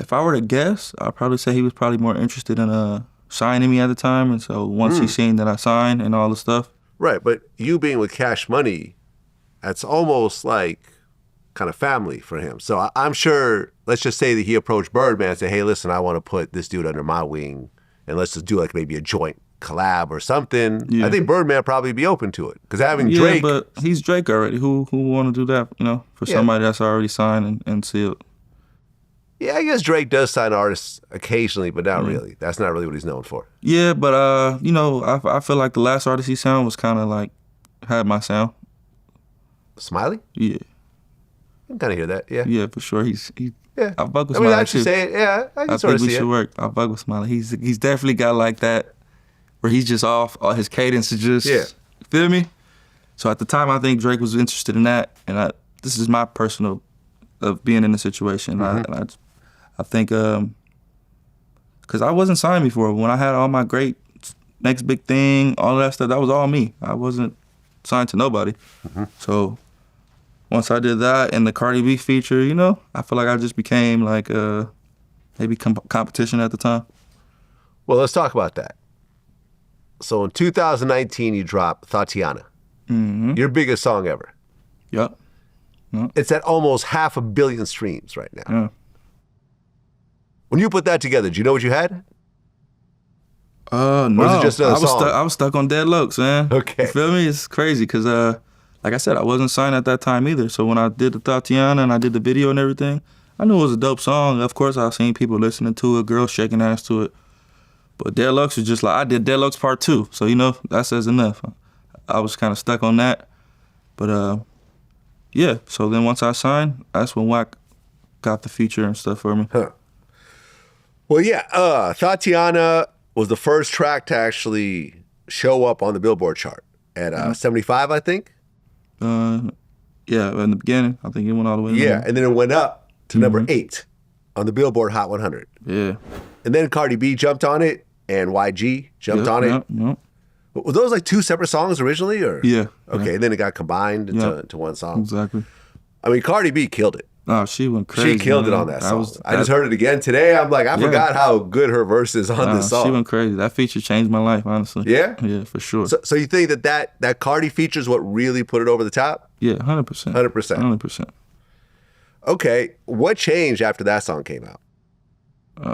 if I were to guess, I'd probably say he was probably more interested in signing me at the time. And so once he seen that I signed and all the stuff. Right, but you being with Cash Money, that's almost like kind of family for him. So I'm sure, let's just say that he approached Birdman and said, hey, listen, I want to put this dude under my wing and let's just do like maybe a joint collab or something. Yeah. I think Birdman probably be open to it. Because having Drake... Yeah, but he's Drake already. Who want to do that, you know, for somebody that's already signed and sealed? Yeah, I guess Drake does sign artists occasionally, but not really. That's not really what he's known for. Yeah, but, you know, I feel like the last artist he signed was kind of like, had my sound. Smiley? Yeah. I can kind of hear that, yeah. Yeah, for sure. I fuck with Smiley, I should say it, yeah. I can sort of see it. I think we should work. I fuck with Smiley. He's definitely got like that, where he's just off, all his cadence is just, feel me? So at the time, I think Drake was interested in that, and this is my personal of being in the situation. I think because I wasn't signed before. When I had all my great next big thing, all of that stuff, that was all me. I wasn't signed to nobody. So once I did that and the Cardi B feature, you know, I feel like I just became like maybe competition at the time. Well, let's talk about that. So in 2019, you dropped Thotiana, your biggest song ever. Yep. It's at almost 500 million streams right now. Yeah. When you put that together, do you know what you had? No. Or is it just another song? I was stuck on Deadlocs, man. Okay. You feel me? It's crazy because, like I said, I wasn't signed at that time either. So when I did the Thotiana and I did the video and everything, I knew it was a dope song. Of course, I've seen people listening to it, girls shaking ass to it. But Deadlocs was just like, I did Deadlocs Part 2. So, you know, that says enough. I was kind of stuck on that. But, yeah. So then once I signed, that's when Wack got the feature and stuff for me. Huh. Well, yeah, Thotiana was the first track to actually show up on the Billboard chart at 75, I think. Yeah, in the beginning, I think it went all the way. Yeah, and then it went up to number 8 on the Billboard Hot 100. Yeah. And then Cardi B jumped on it, and YG jumped on it. Yep. Were those like 2 separate songs originally, or? Yeah. Okay, and then it got combined into one song. Exactly. I mean, Cardi B killed it. Oh, she went crazy. She killed it on that song. I just heard it again today. I'm like, I forgot how good her verse is on this song. She went crazy. That feature changed my life, honestly. Yeah? Yeah, for sure. So you think that Cardi feature is what really put it over the top? Yeah, 100%. 100%. 100%. Okay, what changed after that song came out?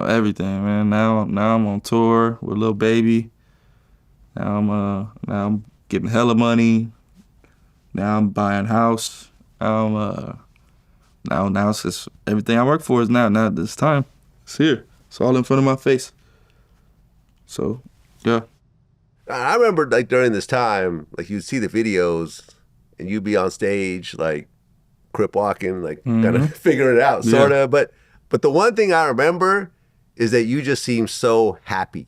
Everything, man. Now I'm on tour with Lil Baby. Now I'm getting hella money. Now I'm buying house. Now it's just everything I work for is now this time. It's here. It's all in front of my face. So, yeah. I remember like during this time, like you'd see the videos and you'd be on stage like crip walking, like kind of figuring it out, sort of. But the one thing I remember is that you just seemed so happy.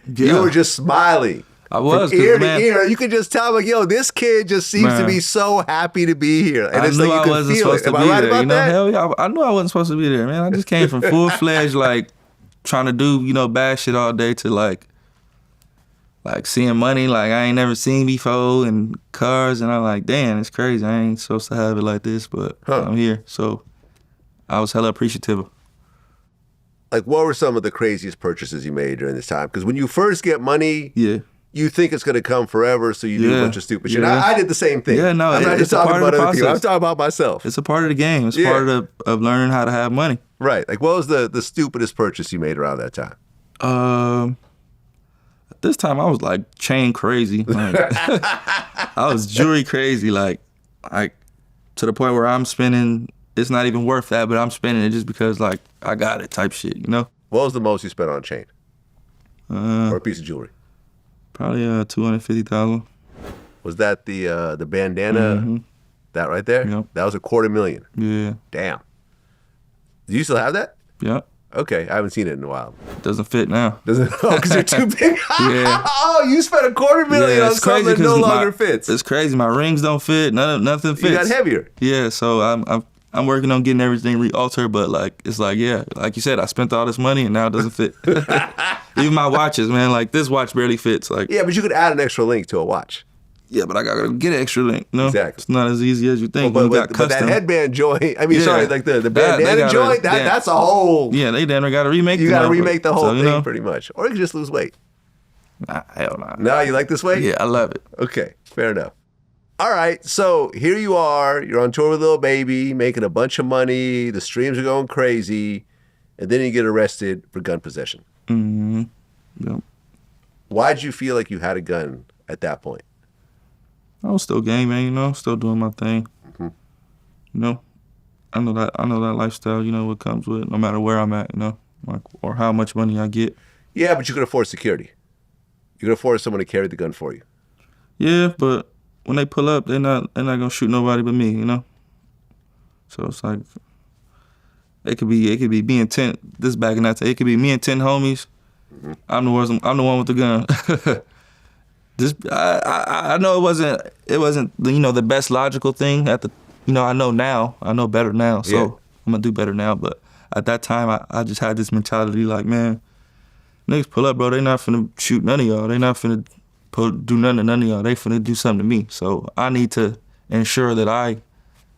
Yeah. You were just smiling. I was. From ear to man, ear. You could just tell, like, yo, this kid just seems to be so happy to be here. And it's I knew like you I could wasn't feel supposed it. to Am be I right there. about You know, that? hell yeah, I knew I wasn't supposed to be there, man. I just came from full-fledged, like, trying to do, you know, bad shit all day to, like seeing money like I ain't never seen before and cars. And I'm like, damn, it's crazy. I ain't supposed to have it like this, but I'm here. So I was hella appreciative. Like, what were some of the craziest purchases you made during this time? Because when you first get money, you think it's going to come forever, so you do a bunch of stupid shit. I did the same thing. Yeah, no, I'm not just talking about other people. I'm talking about myself. It's a part of the game. It's part of learning how to have money. Right. Like, what was the stupidest purchase you made around that time? This time I was like chain crazy. Like, I was jewelry crazy. Like to the point where I'm spending. It's not even worth that, but I'm spending it just because like I got it type shit. You know. What was the most you spent on a chain? Or a piece of jewelry? Probably $250,000. Was that the bandana? That right there? Yep. That was $250,000. Yeah. Damn. Do you still have that? Yep. Okay, I haven't seen it in a while. Doesn't fit now. Doesn't? Oh, because you're too big. Yeah. Oh, you spent $250,000 on something that no longer fits. It's crazy. My rings don't fit. Nothing fits. You got heavier. Yeah. So I'm working on getting everything re-altered, but like it's like like you said, I spent all this money and now it doesn't fit. Even my watches, man. Like this watch barely fits. Like yeah, but you could add an extra link to a watch. Yeah, but I gotta get an extra link. No, exactly. It's not as easy as you think. But that headband joint. I mean, sorry, like the bandana joint. That's a whole. Yeah, they damn got to remake. You got to remake the whole thing, pretty much, or you can just lose weight. Nah, hell no. No, you like this weight? Yeah, I love it. Okay, fair enough. All right, so here you are. You're on tour with Lil Baby, making a bunch of money. The streams are going crazy, and then you get arrested for gun possession. Yep. Why'd you feel like you had a gun at that point? I was still gang, man, you know, still doing my thing. You know, I know that lifestyle, you know, what comes with it, no matter where I'm at, you know, like, or how much money I get. Yeah, but you could afford security. You could afford someone to carry the gun for you. Yeah, but when they pull up, they're not gonna shoot nobody but me, you know. So it's like it could be me and 10. This back in that day, it could be me and 10 homies. I'm the one with the gun. Just I know it wasn't the best logical thing at the I know now. I know better now. So I'm gonna do better now. But at that time I just had this mentality like, man, niggas pull up, bro. They not finna shoot none of y'all. They not finna do nothing to none of y'all. They finna do something to me. So I need to ensure that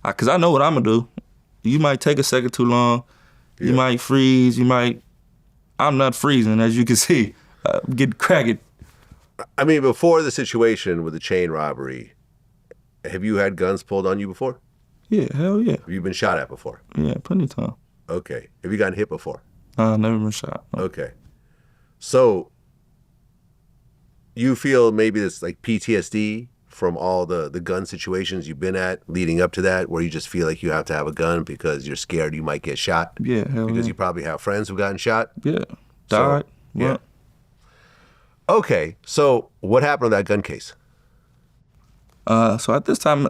cause I know what I'm gonna do. You might take a second too long. You might freeze. I'm not freezing, as you can see. Get cracking. I mean, before the situation with the chain robbery, have you had guns pulled on you before? Yeah, hell yeah. Have you been shot at before? Yeah, plenty of time. Okay. Have you gotten hit before? Never been shot. No. Okay. So you feel maybe it's like PTSD from all the gun situations you've been at leading up to that, where you just feel like you have to have a gun because you're scared you might get shot? Yeah, hell because yeah. you probably have friends who've gotten shot? Yeah. Died. Yeah. Okay, so what happened on that gun case? So at this time,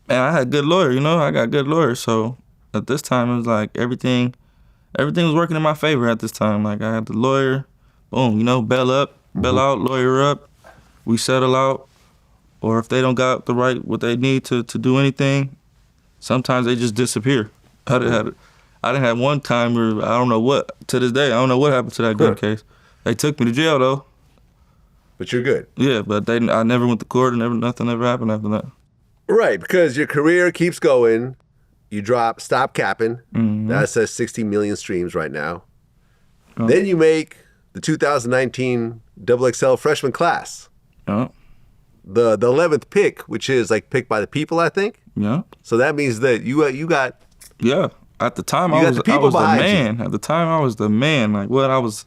man, I had a good lawyer, I got good lawyers. So at this time, it was like everything was working in my favor at this time. Like I had the lawyer, boom, bail up, bail out, lawyer up, we settle out. Or if they don't got what they need to do anything, sometimes they just disappear. I didn't have one time where to this day, I don't know what happened to that gun case. They took me to jail though. But you're good. Yeah, but I never went to court and nothing ever happened after that. Right, because your career keeps going. You drop Stop Capping. Mm-hmm. That says 60 million streams right now. Oh. Then you make the 2019 XXL freshman class. Yeah. The 11th pick, which is like picked by the people, I think. Yeah. So that means that you got. Yeah. At the time, I was the man. At the time, I was the man. Like what I was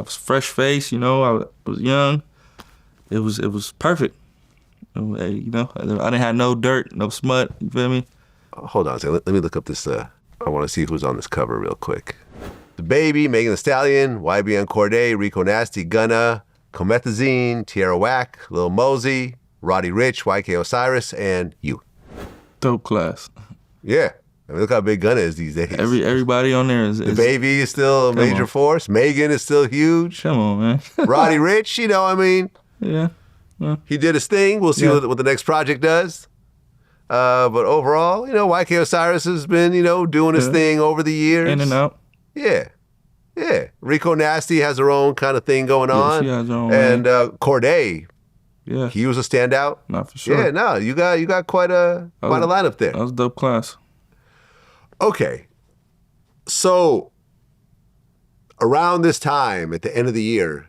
fresh faced. I was young. It was perfect. I didn't have no dirt, no smut. You feel me? Hold on a second. Let me look up this. I want to see who's on this cover real quick. The Baby, Megan Thee Stallion, YBN Cordae, Rico Nasty, Gunna, Comethazine, Tierra Wack, Lil Mosey, Roddy Ricch, YK Osiris, and you. Dope class. Yeah. I mean, look how big Gunna is these days. Everybody on there is... The Baby is still a major force. Megan is still huge. Come on, man. Roddy Ricch, Yeah. He did his thing. We'll see what the next project does. But overall, YK Osiris has been, doing his thing over the years. In and out. Yeah. Yeah. Rico Nasty has her own kind of thing going on. She has her own and Cordae, yeah, he was a standout. Not for sure. Yeah, no, you got quite a lineup there. That was a dope class. Okay. So around this time, at the end of the year,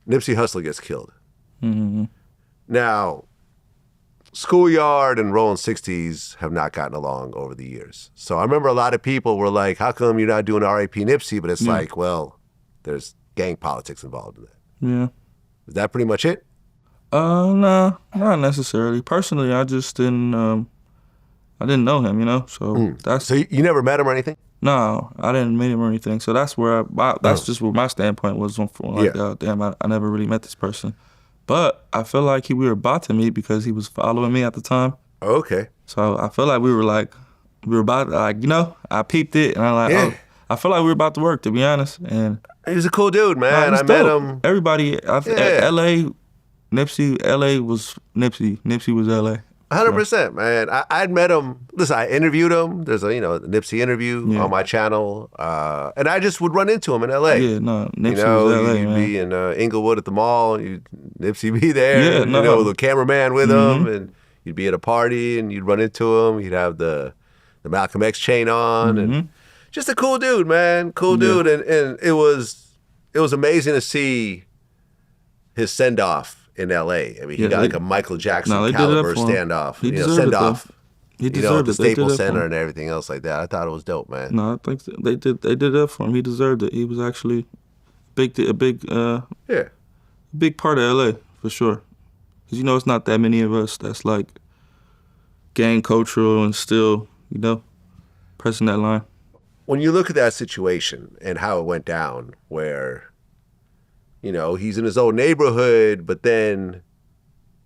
Nipsey Hussle gets killed. Mm-hmm. Now, Schoolyard and Rollin' 60s have not gotten along over the years. So I remember a lot of people were like, how come you're not doing R.I.P. Nipsey? But it's like, well, there's gang politics involved in that. Yeah. Is that pretty much it? No, not necessarily. Personally, I just didn't know him, so that's... So you never met him or anything? No, I didn't meet him or anything. So that's where just what my standpoint was on damn, I never really met this person. But I feel like we were about to meet because he was following me at the time. Okay. So I feel like we were about I peeped it and I feel like we were about to work, to be honest. And he was a cool dude, man. I met him. Everybody, LA, Nipsey, LA was Nipsey. Nipsey was LA. 100%, man. I'd met him. Listen, I interviewed him. There's a Nipsey interview on my channel, and I just would run into him in LA. Yeah, no, Nipsey was LA, you'd man. be in Inglewood at the mall. Nipsey be there. Yeah, the cameraman with him, and you'd be at a party and you'd run into him. He'd have the Malcolm X chain on, and just a cool dude, man. Cool dude, and it was amazing to see his send off in L.A. I mean, he got like a Michael Jackson caliber standoff, send off. He deserved the it. Staples Center and everything else like that. I thought it was dope, man. No, I think they did that for him. He deserved it. He was actually a big part of L.A. for sure. Because it's not that many of us that's like gang cultural and still pressing that line. When you look at that situation and how it went down, where he's in his own neighborhood, but then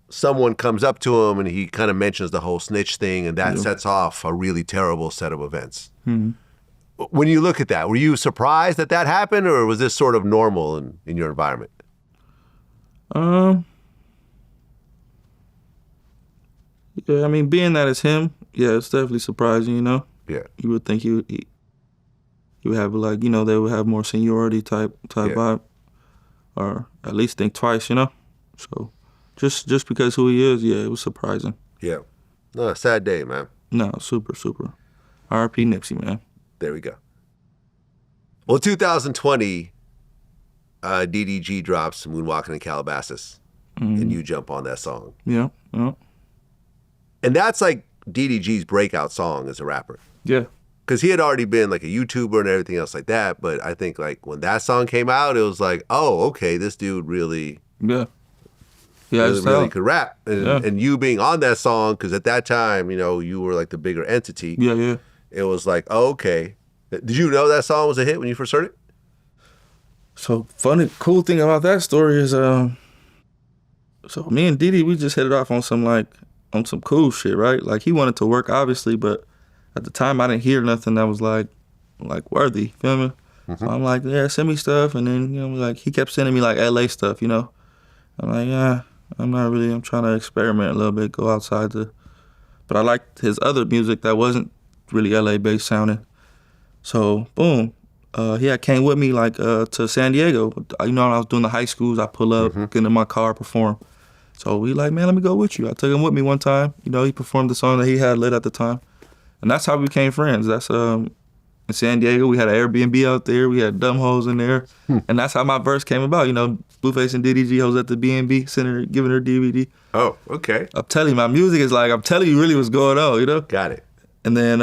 someone comes up to him and he kind of mentions the whole snitch thing, and that sets off a really terrible set of events. Mm-hmm. When you look at that, were you surprised that happened, or was this sort of normal in your environment? Yeah, I mean, being that it's him, yeah, it's definitely surprising, you know? Yeah. You would think he would have, like, you know, they would have more seniority type vibe. Or at least think twice, you know? So, just because who he is, yeah, it was surprising. Yeah. No, sad day, man. No, super. R.I.P. Nipsey, man. There we go. Well, 2020, DDG drops Moonwalking in Calabasas, and you jump on that song. Yeah. And that's like DDG's breakout song as a rapper. Yeah. Because he had already been like a YouTuber and everything else like that. But I think like when that song came out, it was like, oh, okay, this dude really, really could rap. And you being on that song, because at that time, you know, you were like the bigger entity. Yeah. It was like, oh, okay. Did you know that song was a hit when you first heard it? So cool thing about that story is, so me and Didi, we just hit it off on some cool shit, right? Like he wanted to work, obviously, but at the time I didn't hear nothing that was like worthy, feel me? So I'm like, yeah, send me stuff, and then, you know, like he kept sending me like LA stuff, you know? I'm like, yeah, I'm trying to experiment a little bit, go outside but I liked his other music that wasn't really LA based sounding. So boom, he had came with me like to San Diego. You know, when I was doing the high schools, I pull up, get in my car, perform. So he like, man, let me go with you. I took him with me one time. You know, he performed the song that he had lit at the time. And that's how we became friends. That's in San Diego, we had an Airbnb out there. We had dumb hoes in there. And that's how my verse came about. You know, Blueface and DDG hoes at the B&B Center giving her DVD. Oh, okay. I'm telling you, my music is like, I'm telling you really what's going on, you know? Got it. And then,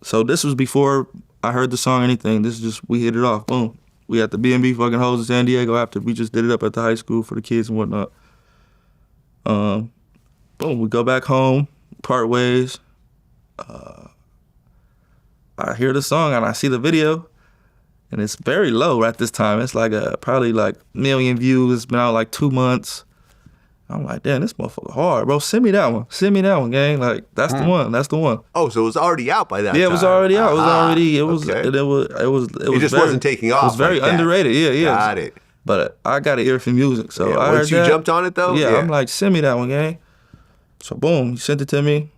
so this was before I heard the song or anything. This is just, we hit it off. Boom. We had the B&B fucking hoes in San Diego after we just did it up at the high school for the kids and whatnot. Boom, we go back home, part ways. I hear the song and I see the video, and it's very low at this time. It's like probably like 1 million views. It's been out like 2 months. I'm like, damn, this motherfucker hard, bro. Send me that one. Send me that one, gang. Like, that's the one. That's the one. Oh, so it was already out by that time. Yeah, it was already out. It just wasn't taking off. It was very like underrated. Yeah. Got it. But I got an ear for music, so I once you jumped on it though. Yeah, I'm like, send me that one, gang. So boom, he sent it to me.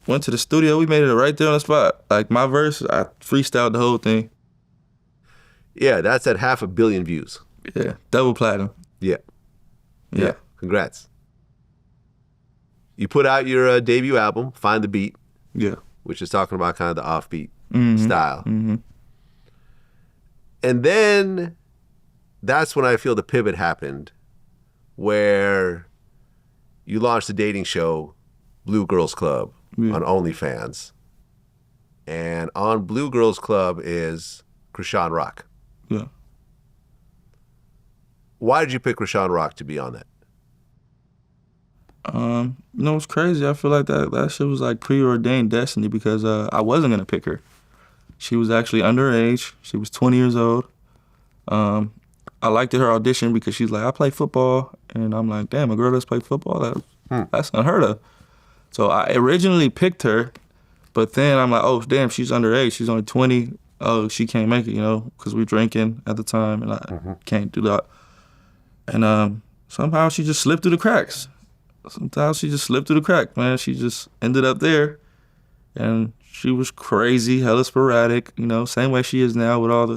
Went to the studio. We made it right there on the spot. Like my verse, I freestyled the whole thing. Yeah, that's at 500 million views. Yeah, double platinum. Yeah. Congrats. You put out your debut album, Find the Beat. Yeah. Which is talking about kind of the offbeat style. Mm-hmm. And then that's when I feel the pivot happened, where you launched the dating show, Blue Girls Club, on OnlyFans. And on Blue Girls Club is Chrisean Rock. Yeah. Why did you pick Chrisean Rock to be on that? You know, it's crazy. I feel like that shit was like preordained destiny, because I wasn't gonna pick her. She was actually underage. She was 20 years old. I liked her audition because she's like, I play football, and I'm like, damn, a girl that's played football, that's unheard of. So I originally picked her, but then I'm like, oh damn, she's underage. She's only 20. Oh, she can't make it, you know, because we were drinking at the time, and I can't do that. And somehow she just slipped through the cracks. Man. She just ended up there, and she was crazy, hella sporadic, you know, same way she is now with all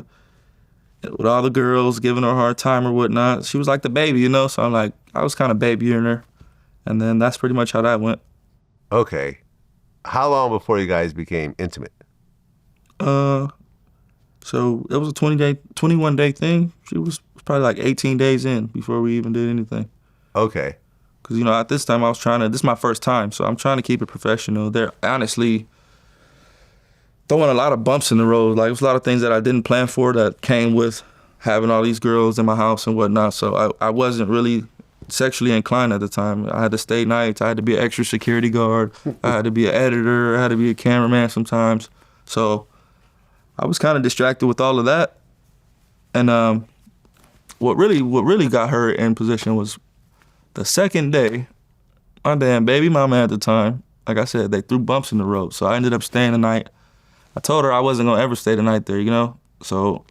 the girls giving her a hard time or whatnot. She was like the baby, you know, so I'm like, I was kind of babying her, and then that's pretty much how that went. Okay. How long before you guys became intimate? So it was a 21-day thing. She was probably like 18 days in before we even did anything. Okay. Because, you know, at this time this is my first time, so I'm trying to keep it professional. They're honestly throwing a lot of bumps in the road. Like, there's a lot of things that I didn't plan for that came with having all these girls in my house and whatnot. So I wasn't really sexually inclined at the time. I had to stay nights. I had to be an extra security guard. I had to be an editor. I had to be a cameraman sometimes. So I was kind of distracted with all of that. And what really got her in position was the second day. My damn baby mama at the time, like I said, they threw bumps in the road. So I ended up staying the night. I told her I wasn't gonna ever stay the night there, you know? So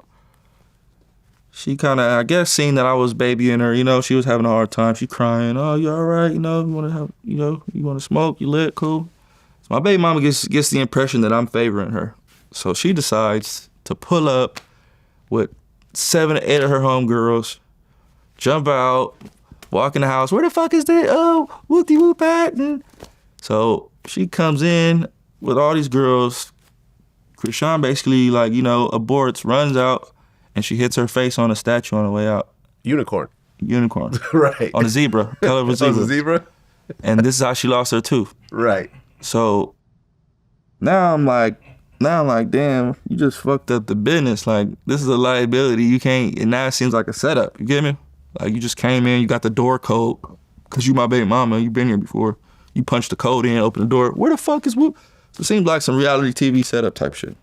she kind of, I guess, seen that I was babying her. You know, she was having a hard time. She crying. Oh, you all right? You know, you want to have, you know, you want to smoke? You lit? Cool. So my baby mama gets the impression that I'm favoring her. So she decides to pull up with 7 or 8 of her homegirls, jump out, walk in the house. Where the fuck is that? Oh, whoop-de-whoop at. So she comes in with all these girls. Chrisean basically, like, you know, aborts, runs out, and she hits her face on a statue on the way out. Unicorn. Right. On a zebra. Color of a zebra. On a zebra? And this is how she lost her tooth. Right. So now I'm like, damn, you just fucked up the business. Like, this is a liability. You can't, and now it seems like a setup. You get me? Like, you just came in, you got the door code, because you my baby mama, you been here before. You punched the code in, open the door. Where the fuck is Whoop? So it seems like some reality TV setup type shit.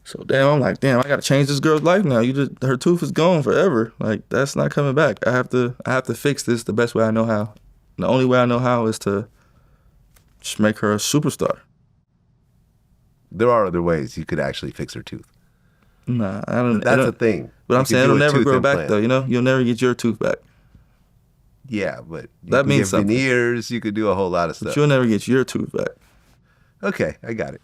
So I'm like, I gotta change this girl's life now. Her tooth is gone forever. Like, that's not coming back. I have to fix this the best way I know how. The only way I know how is to just make her a superstar. There are other ways you could actually fix her tooth. Nah, I don't. That's a thing. But I'm saying it'll never grow back though. You know, you'll never get your tooth back. Yeah, but that means something. Veneers, you could do a whole lot of stuff. But you'll never get your tooth back. Okay, I got it.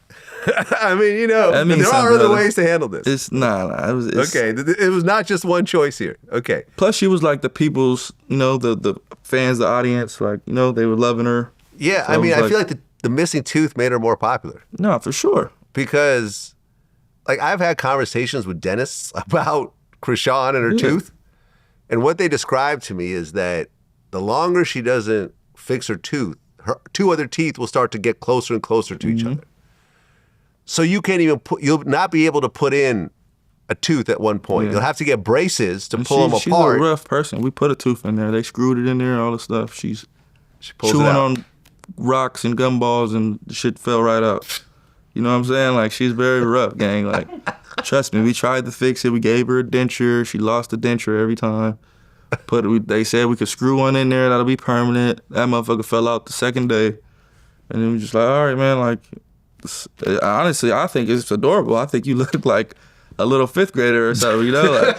I mean, you know, there are other ways to handle this. It's okay, it was not just one choice here. Okay. Plus, she was like the people's, you know, the fans, the audience, like, you know, they were loving her. Yeah, so I mean, I feel like the missing tooth made her more popular. No, for sure. Because, like, I've had conversations with dentists about Chrisean and her tooth, and what they described to me is that the longer she doesn't fix her tooth, her 2 other teeth will start to get closer and closer to each other. So you can't even you'll not be able to put in a tooth at one point. You'll have to get braces to pull them apart. She's a rough person. We put a tooth in there. They screwed it in there, all the stuff. She chewing on rocks and gumballs and the shit fell right out. You know what I'm saying? Like, she's very rough, gang. Like, trust me, we tried to fix it. We gave her a denture. She lost the denture every time. They said we could screw one in there, that'll be permanent. That motherfucker fell out the second day. And then we just like, all right, man, like, honestly, I think it's adorable. I think you look like a little 5th grader or something, you know?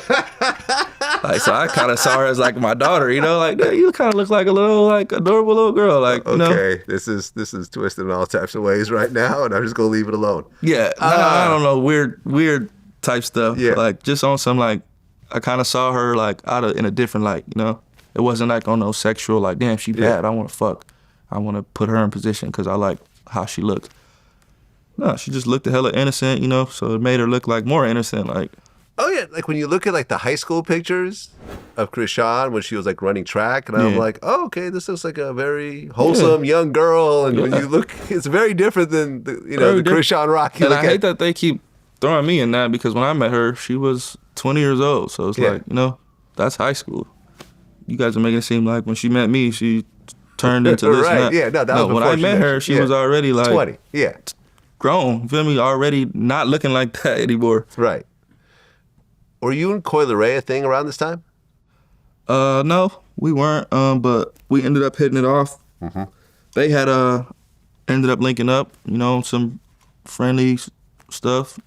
Like, so I kind of saw her as like my daughter, you know? Like, you kind of look like a little, like, adorable little girl, like, you know? Okay, this is twisted in all types of ways right now, and I'm just gonna leave it alone. Yeah, I don't know, weird type stuff. Yeah. Like, just on some, like, I kind of saw her, like, in a different light, you know? It wasn't like on no sexual, like, damn, she bad, I want to fuck. I want to put her in position because I like how she looks. No, she just looked hella innocent, you know? So it made her look like more innocent, like. Oh, yeah, like when you look at, like, the high school pictures of Chrisean when she was, like, running track, and I'm like, oh, okay, this looks like a very wholesome young girl, and when you look, it's very different than, the Chrisean Rock you and look I hate that they keep throwing me in that, because when I met her, she was 20 years old, so it's like, you know, that's high school. You guys are making it seem like when she met me, she turned into this. Right, yeah, no, that was when I met her, she was already like 20, grown, feel me, already not looking like that anymore. Right. Were you and Coi Leray a thing around this time? No, we weren't, but we ended up hitting it off. They had ended up linking up, you know, some friendly stuff,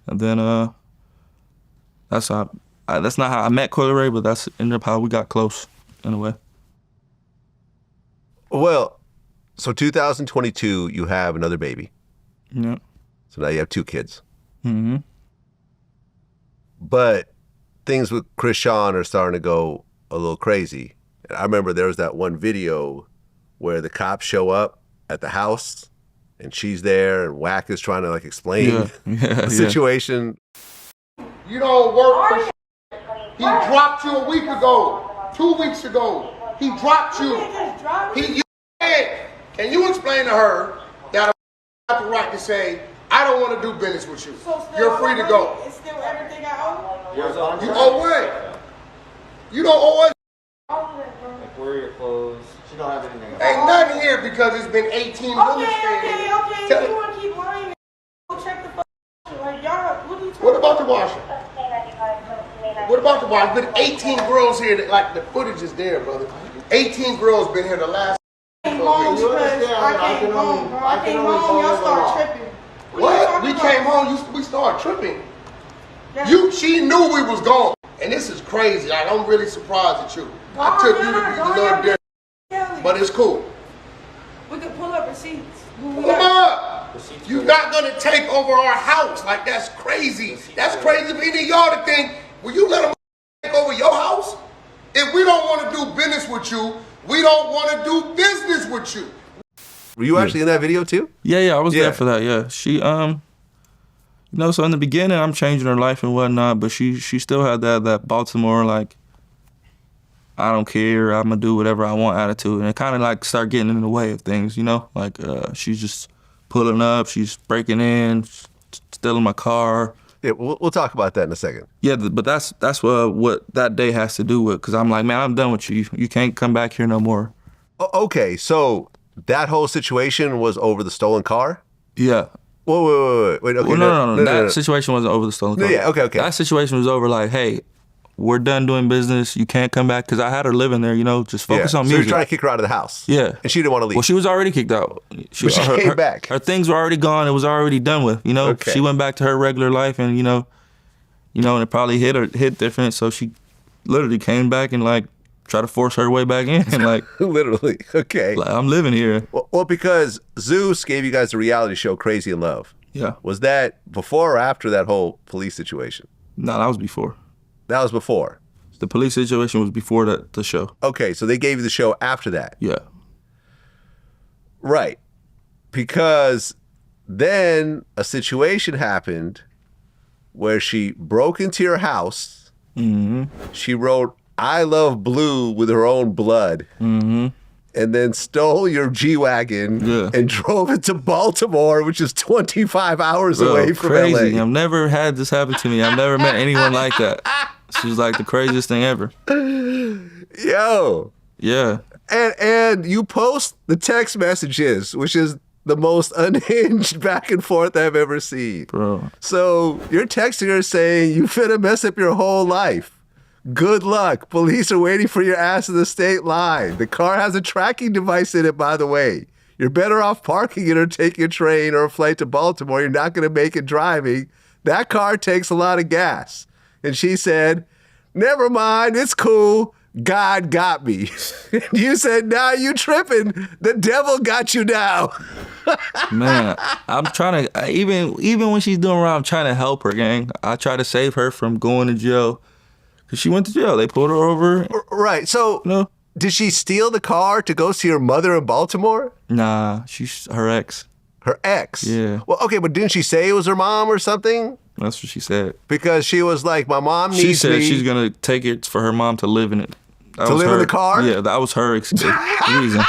and then that's not how I met Coi Leray, but that's ended up how we got close in a way. Well, so 2022, you have another baby. Yeah. So now you have 2 kids. But things with Chrisean are starting to go a little crazy. And I remember there was that one video where the cops show up at the house and she's there and Wack is trying to like explain the situation. You don't work for He dropped you a week ago, 2 weeks ago. He dropped you. Can you explain to her that I have the right to say, I don't want to do business with you. So you're free to go. It's still everything I owe? You owe what? You don't owe us. Like, where are your clothes? She don't have anything. Ain't nothing here because it's been 18 bullets. Okay. You want to keep lying? Go check the like, y'all, what are you talking What about the washer? What about the washer? Been 18 girls here that, like, the footage is there, brother. 18 girls been here the last. I came home y'all start tripping. What? We came home, we started tripping. She knew we was gone. And this is crazy. Like, I'm really surprised at you. I took you to be a little different. But it's cool. We could pull up receipts. Pull them up. You're not gonna take over our house. Like, that's crazy. That's crazy for any of y'all to think, will you let them take over your house? If we don't want to do business with you, we don't want to do business with you. Were you actually in that video too? Yeah, I was there for that. Yeah, she you know, so in the beginning, I'm changing her life and whatnot, but she still had that Baltimore, like, I don't care, I'm gonna do whatever I want attitude, and it kind of like start getting in the way of things, you know, like she's just pulling up, she's breaking in, stealing my car. Yeah, we'll talk about that in a second. Yeah, but that's what that day has to do with, because I'm like, man, I'm done with you. You can't come back here no more. Okay, so that whole situation was over the stolen car? Yeah. Wait. Okay, well, no. That situation wasn't over the stolen car. Yeah, okay. That situation was over like, hey, we're done doing business. You can't come back, because I had her living there, you know, just focus on music. So music. you're trying to kick her out of the house. Yeah. And she didn't want to leave. Well, she was already kicked out. But she came back. Her things were already gone. It was already done with, you know. Okay. She went back to her regular life, and, you know, and it probably hit different. So she literally came back and, like, tried to force her way back in. And, like, literally. Okay. Like, I'm living here. Well, because Zeus gave you guys the reality show Crazy in Love. Yeah. Was that before or after that whole police situation? No, that was before. That was before. The police situation was before the show. Okay, so they gave you the show after that. Yeah. Right. Because then a situation happened where she broke into your house. Mm-hmm. She wrote "I love blue" with her own blood. Mm-hmm. And then stole your G-Wagon and drove it to Baltimore, which is 25 hours away from crazy. LA. I've never had this happen to me. I've never met anyone like that. She was like the craziest thing ever. Yo. Yeah. And you post the text messages, which is the most unhinged back and forth I've ever seen. Bro. So you're texting her saying, you finna mess up your whole life. Good luck. Police are waiting for your ass in the state line. The car has a tracking device in it, by the way. You're better off parking it or taking a train or a flight to Baltimore. You're not going to make it driving. That car takes a lot of gas. And she said, never mind. It's cool. God got me. You said, nah, you tripping. The devil got you now. Man, I'm trying to, even when she's doing wrong, I'm trying to help her, gang. I try to save her from going to jail. Cause she went to jail. They pulled her over. Right. So, No. Did she steal the car to go see her mother in Baltimore? Nah, she's her ex. Her ex? Yeah. Well, okay, but didn't she say it was her mom or something? That's what she said. Because she was like, my mom needs me. She said she's gonna take it for her mom to live in it. To live in the car? Yeah, that was her reason. To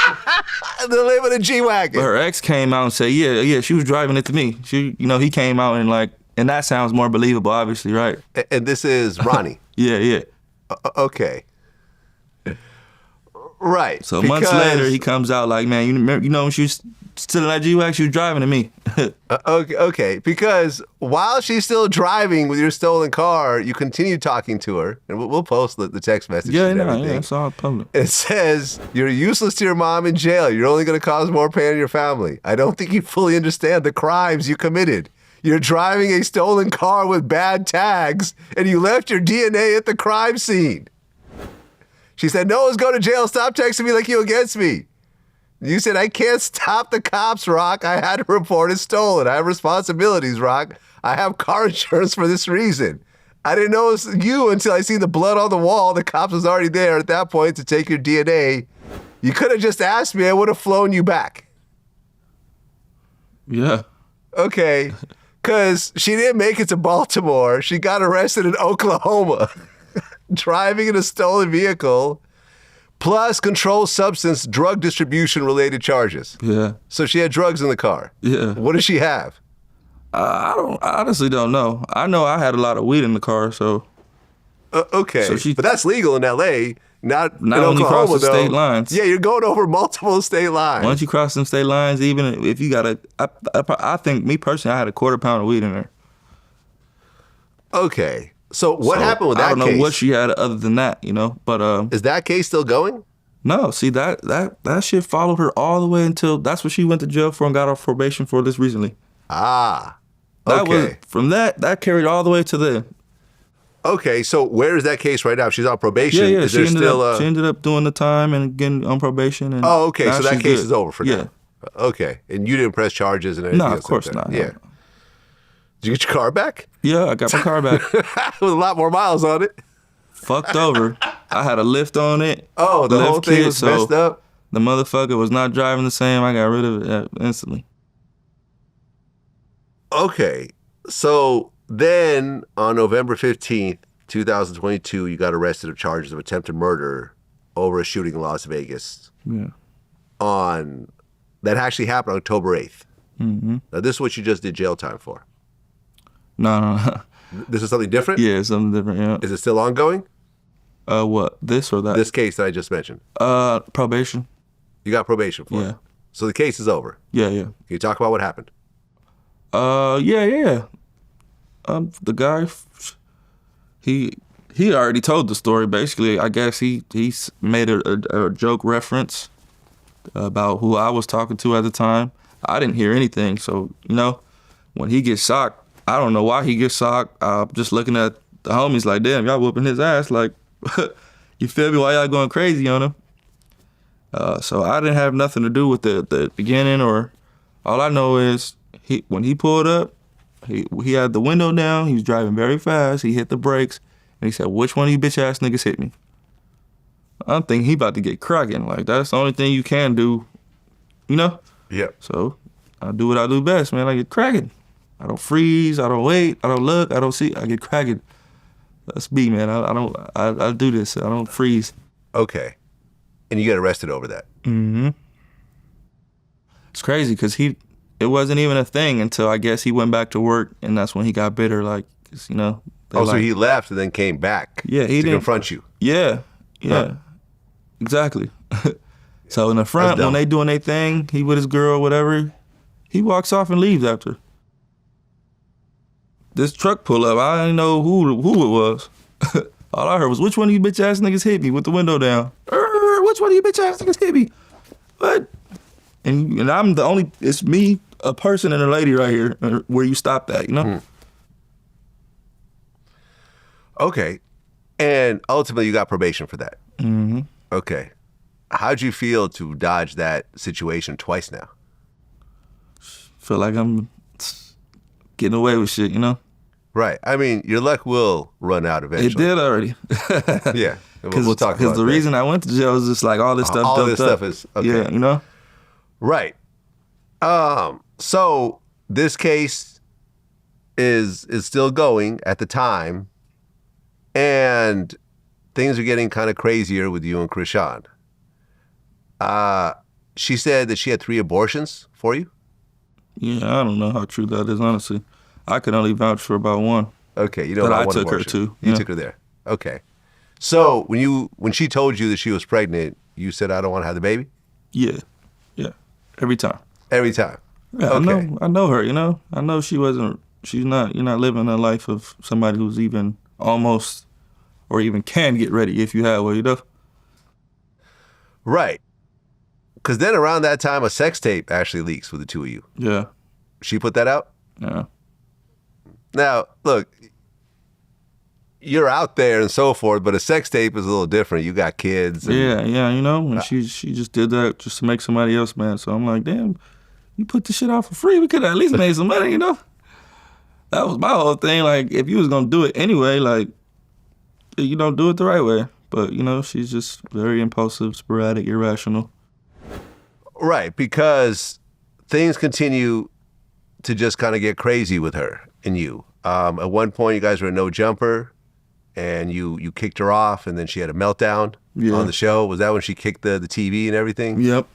live in a G-Wagon. But her ex came out and said, yeah, she was driving it to me. He came out and like, and that sounds more believable, obviously, right? And this is Ronnie. Yeah. Okay. Right. So months later, he comes out like, man, you know when she was still in that G-Wagon, she was driving to me. Okay. Because while she's still driving with your stolen car, you continue talking to her, and we'll post the text message. Yeah, and everything. it's all public. It says, you're useless to your mom in jail. You're only going to cause more pain in your family. I don't think you fully understand the crimes you committed. You're driving a stolen car with bad tags, and you left your DNA at the crime scene. She said, no one's going to jail. Stop texting me like you against me. You said, I can't stop the cops, Rock. I had to report it stolen. I have responsibilities, Rock. I have car insurance for this reason. I didn't know it was you until I see the blood on the wall. The cops was already there at that point to take your DNA. You could have just asked me. I would have flown you back. Yeah. Okay. Because she didn't make it to Baltimore. She got arrested in Oklahoma. Driving in a stolen vehicle, plus controlled substance drug distribution related charges. Yeah. So she had drugs in the car. Yeah. What does she have? I honestly don't know. I know I had a lot of weed in the car, so. Okay. So but that's legal in LA, not in when Oklahoma, you cross the though. state lines. Yeah, you're going over multiple state lines. Once you cross them state lines, even if you got I think, me personally, I had a quarter pound of weed in there. Okay. So what happened with that case? I don't know what she had other than that, but is that case still going? No, see that shit followed her all the way until that's what she went to jail for and got off probation for this recently. Ah. That Okay. was from that carried all the way to Okay, so where is that case right now? She's on probation. Yeah. Is there She ended up doing the time and getting on probation. And oh, okay. now So that she's case good. is over for now. Okay, and you didn't press charges and anything No, else of course like that? not. Yeah. Did you get your car back? Yeah, I got my car back. With a lot more miles on it. Fucked over. I had a lift on it. Oh, the whole lift thing kit, was so messed up? The motherfucker was not driving the same. I got rid of it instantly. Okay, so then on November 15th, 2022, you got arrested of charges of attempted murder over a shooting in Las Vegas. Yeah. That actually happened on October 8th. Mm-hmm. Now, this is what you just did jail time for. No. This is something different? Yeah, something different, yeah. Is it still ongoing? What? This or that? This case that I just mentioned. Probation. You got probation for it. So the case is over. Yeah. Can you talk about what happened? Yeah. The guy, he already told the story. Basically, I guess he made a joke reference about who I was talking to at the time. I didn't hear anything, so when he gets shocked, I don't know why he gets shocked. I'm just looking at the homies like, damn, y'all whooping his ass. Like, you feel me? Why y'all going crazy on him? So I didn't have nothing to do with the beginning, or all I know is when he pulled up, he had the window down. He was driving very fast. He hit the brakes, and he said, "Which one of you bitch ass niggas hit me?" I'm thinking he about to get cracking. Like, that's the only thing you can do, Yep. So I do what I do best, man. I get cracking. I don't freeze. I don't wait. I don't look. I don't see. I get cracking. That's me, man. I do this. I don't freeze. Okay. And you get arrested over that. Mm-hmm. It's crazy because it wasn't even a thing until I guess he went back to work, and that's when he got bitter, like, 'cause, so he left and then came back he didn't confront you. Yeah. Huh. Exactly. So in the front, when they doing their thing, he with his girl, whatever, he walks off and leaves after. This truck pull up, I didn't know who it was. All I heard was, "Which one of you bitch ass niggas hit me?" with the window down. Which one of you bitch ass niggas hit me? What? And I'm the only, it's me, a person, and a lady right here where you stopped at, Okay. And ultimately you got probation for that. Mm-hmm. Okay. How'd you feel to dodge that situation twice now? Feel like I'm getting away with shit, Right. I mean, your luck will run out eventually. It did already. Yeah. We'll talk about Because the reason I went to jail was just like all this stuff. All this stuff is, okay. Yeah, Right. So this case is still going at the time, and things are getting kind of crazier with you and Chrisean. She said that she had 3 abortions for you? Yeah, I don't know how true that is, honestly. I can only vouch for about one. Okay, you know that about I one took abortion. her to. You took her there. Okay. So when she told you that she was pregnant, you said, "I don't want to have the baby"? Yeah. Every time. Every time. Yeah, Okay. I know her, I know you're not living a life of somebody who's even almost or even can get ready if you have one, Right. Because then around that time, a sex tape actually leaks with the two of you. Yeah. She put that out? Yeah. Now, look, you're out there and so forth, but a sex tape is a little different. You got kids. And, Yeah, and she just did that just to make somebody else mad. So I'm like, damn, you put this shit out for free. We could have at least made some money, That was my whole thing. Like, if you was going to do it anyway, like, you don't do it the right way. But, she's just very impulsive, sporadic, irrational. Right, because things continue to just kind of get crazy with her and you. At one point, you guys were in No Jumper, and you kicked her off, and then she had a meltdown on the show. Was that when she kicked the TV and everything? Yep.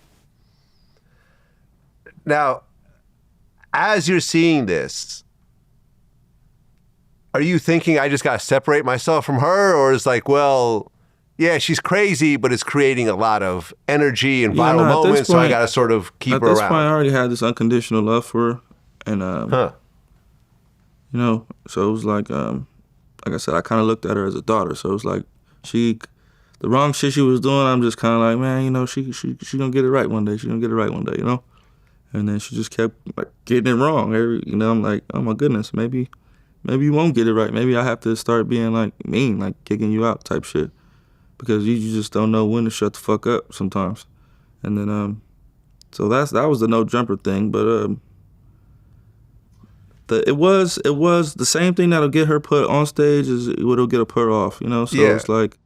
Now, as you're seeing this, are you thinking I just got to separate myself from her? Or is like, well, yeah, she's crazy, but it's creating a lot of energy and viral moments, so I got to sort of keep her around. At this point, I already had this unconditional love for her. And, so it was like I said, I kind of looked at her as a daughter. So it was like the wrong shit she was doing, I'm just kind of like, man, she gonna get it right one day. She gonna get it right one day, And then she just kept like getting it wrong. I'm like, oh my goodness, maybe maybe you won't get it right. Maybe I have to start being like mean, like kicking you out type shit, because you just don't know when to shut the fuck up sometimes. And then so that was the no jumper thing, but it was the same thing that'll get her put on stage as what'll get her put off, you know. So it's like,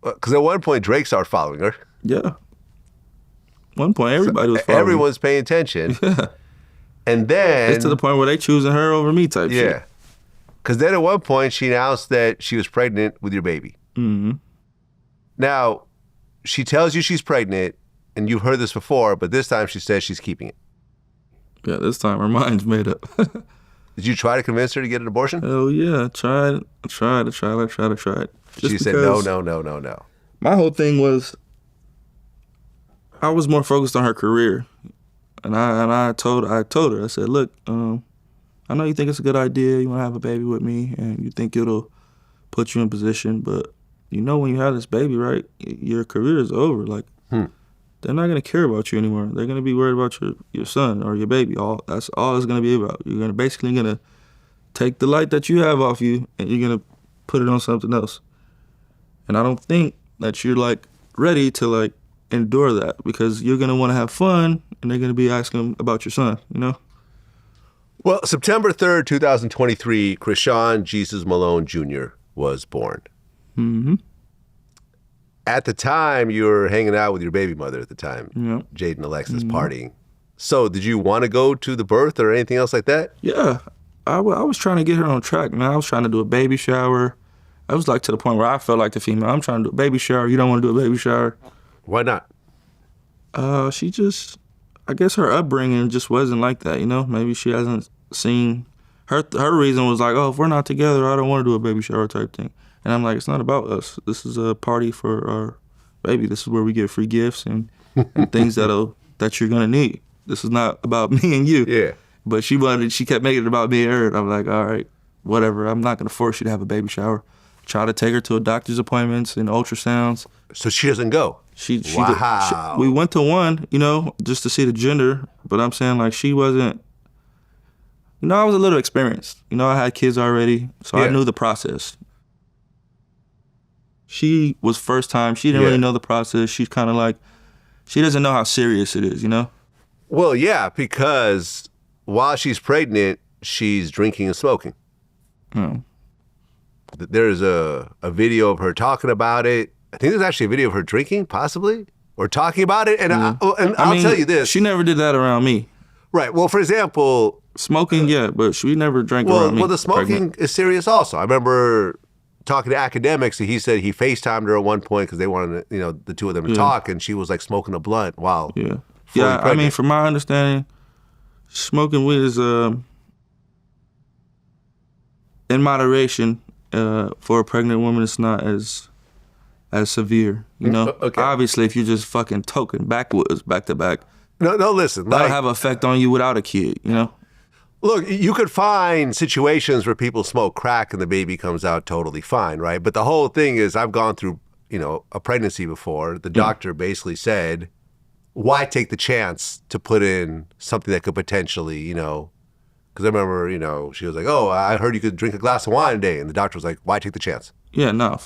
because at one point Drake started following her. Yeah. One point everybody was following. Everyone's paying attention. Yeah. And then it's to the point where they choosing her over me type shit. Yeah. Because then at one point she announced that she was pregnant with your baby. Mm-hmm. Now, she tells you she's pregnant, and you've heard this before, but this time she says she's keeping it. Yeah, this time her mind's made up. Did you try to convince her to get an abortion? Oh yeah, I tried. Just she said no. My whole thing was, I was more focused on her career, and I told her, I said, look, I know you think it's a good idea, you want to have a baby with me, and you think it'll put you in position, but you know when you have this baby, right, your career is over. Like, they're not gonna care about you anymore. They're gonna be worried about your son or your baby. That's all it's gonna be about. You're basically gonna take the light that you have off you, and you're gonna put it on something else. And I don't think that you're like ready to like endure that, because you're gonna want to have fun, and they're gonna be asking about your son, you know. Well, September 3rd, 2023, Chrisean Jesus Malone Jr. was born. Mm-hmm. At the time, you were hanging out with your baby mother at the time, Jade and Alexis, partying. So did you want to go to the birth or anything else like that? Yeah, I was trying to get her on track, man. I was trying to do a baby shower. I was like to the point where I felt like the female. I'm trying to do a baby shower. You don't want to do a baby shower. Why not? She just, I guess her upbringing just wasn't like that, you know? Maybe she hasn't seen, her reason was like, oh, if we're not together, I don't want to do a baby shower type thing. And I'm like, it's not about us. This is a party for our baby. This is where we get free gifts and things that you're gonna need. This is not about me and you. Yeah. But she kept making it about me and her. And I'm like, all right, whatever. I'm not gonna force you to have a baby shower. Try to take her to a doctor's appointments and ultrasounds. So she doesn't go? Wow. We went to one, you know, just to see the gender. But I'm saying, like, she wasn't, you know, I was a little experienced. You know, I had kids already, so I knew the process. She was first time. She didn't really know the process. She's kind of like, she doesn't know how serious it is, you know? Well, yeah, because while she's pregnant, she's drinking and smoking. There's a video of her talking about it. I think there's actually a video of her drinking, possibly, or talking about it. And I'll tell you this. She never did that around me. Right. Well, for example. Smoking, but she never drank around me. Well, the smoking is serious also. I remember talking to academics, and he said he FaceTimed her at one point because they wanted, you know, the two of them to talk, and she was like smoking a blunt while pregnant. I mean, from my understanding, smoking weed is in moderation. For a pregnant woman, it's not as severe, you know. Okay. Obviously, if you're just fucking toking backwoods back to back, no, listen, that'll have an effect on you without a kid, you know. Look, you could find situations where people smoke crack and the baby comes out totally fine, right? But the whole thing is, I've gone through, you know, a pregnancy before. The doctor basically said, why take the chance to put in something that could potentially, you know, because I remember, you know, she was like, oh, I heard you could drink a glass of wine a day. And the doctor was like, why take the chance? Yeah, no,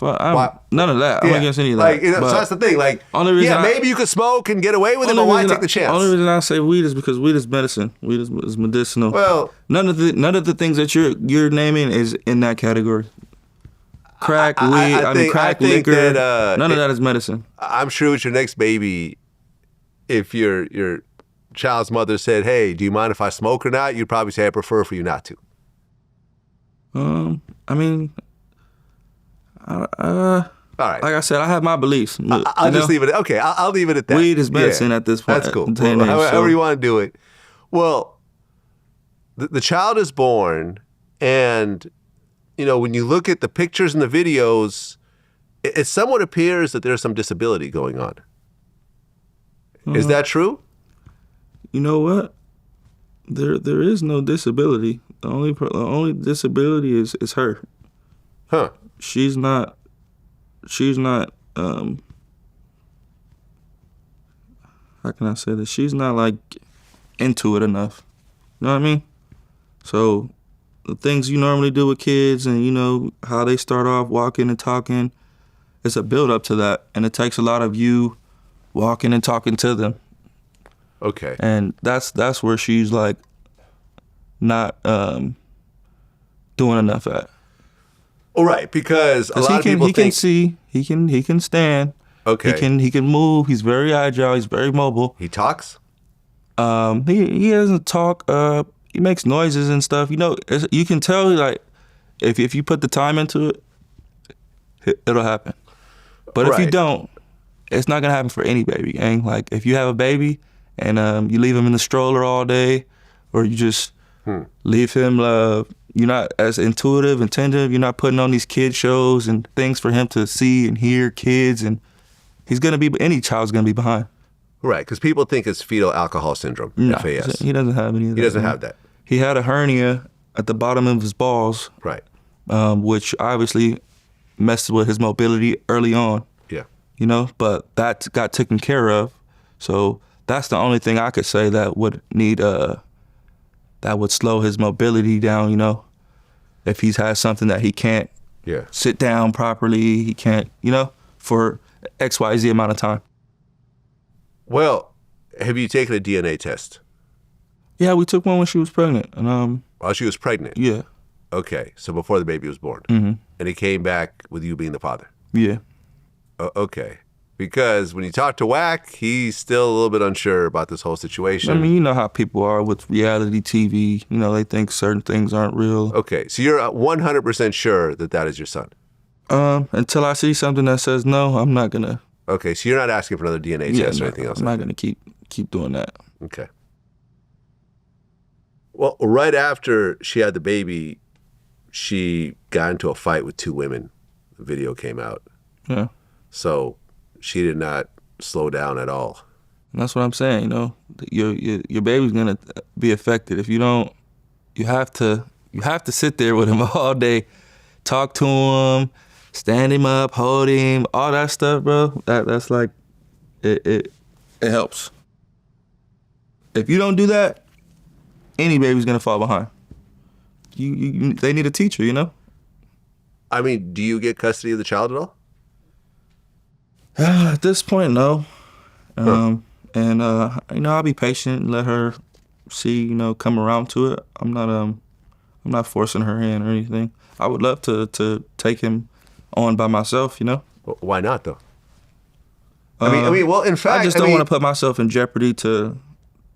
none of that. I'm against any of that. Like, you know, so that's the thing. Like, maybe you could smoke and get away with it, but why take the chance? Only reason I say weed is because weed is medicine. Weed is medicinal. Well, none of the things that you're naming is in that category. Crack, weed, crack, liquor. None of that is medicine. I'm sure with your next baby, if your child's mother said, hey, do you mind if I smoke or not? You'd probably say, I prefer for you not to. I mean, all right. Like I said, I have my beliefs. I'll just leave it. Okay, I'll leave it at that. Weed is medicine at this point. That's cool. However you want to do it. Well, the child is born, and, you know, when you look at the pictures and the videos, it somewhat appears that there's some disability going on. Is that true? You know what? There is no disability. The only disability is her. Huh. She's not how can I say this? She's not like into it enough. You know what I mean? So the things you normally do with kids and, you know, how they start off walking and talking. It's a build up to that. And it takes a lot of you walking and talking to them. Okay. And that's where she's like not doing enough at. All right, because a lot of people think he can see, he can stand. Okay. He can move. He's very agile. He's very mobile. He talks? He doesn't talk. He makes noises and stuff. You know, you can tell like if you put the time into it, it'll happen. But if you don't, it's not gonna happen for any baby, gang. Like if you have a baby and you leave him in the stroller all day, or you just leave him, you're not as intuitive, attentive. You're not putting on these kid shows and things for him to see and hear kids, and any child's gonna be behind. Right, because people think it's fetal alcohol syndrome, No, FAS. he doesn't have any of that. He doesn't have that. He had a hernia at the bottom of his balls, Right. which obviously messed with his mobility early on. Yeah. You know, but that got taken care of. So that's the only thing I could say that would need that would slow his mobility down, you know. If he's had something that he can't sit down properly, he can't, you know, for XYZ amount of time. Well, have you taken a DNA test? Yeah, we took one when she was pregnant. And While she was pregnant? Yeah. Okay, so before the baby was born. Mm-hmm. And it came back with you being the father? Yeah. Okay. Because when you talk to Wack, he's still a little bit unsure about this whole situation. I mean, you know how people are with reality TV. You know, they think certain things aren't real. Okay, so you're 100% sure that that is your son? Until I see something that says no, I'm not gonna. Okay, so you're not asking for another DNA test or anything else? I'm not gonna keep doing that. Okay. Well, right after she had the baby, she got into a fight with two women. The video came out. Yeah. So she did not slow down at all. And that's what I'm saying. You know, your baby's gonna be affected if you don't. You have to sit there with him all day, talk to him, stand him up, hold him, all that stuff, bro. That's like, it helps. If you don't do that, any baby's gonna fall behind. They need a teacher, you know? I mean, do you get custody of the child at all? At this point, no. And you know, I'll be patient and let her see, you know, come around to it. I'm not forcing her hand or anything. I would love to take him on by myself, you know? Why not, though? I mean, well, in fact, I just don't want to put myself in jeopardy to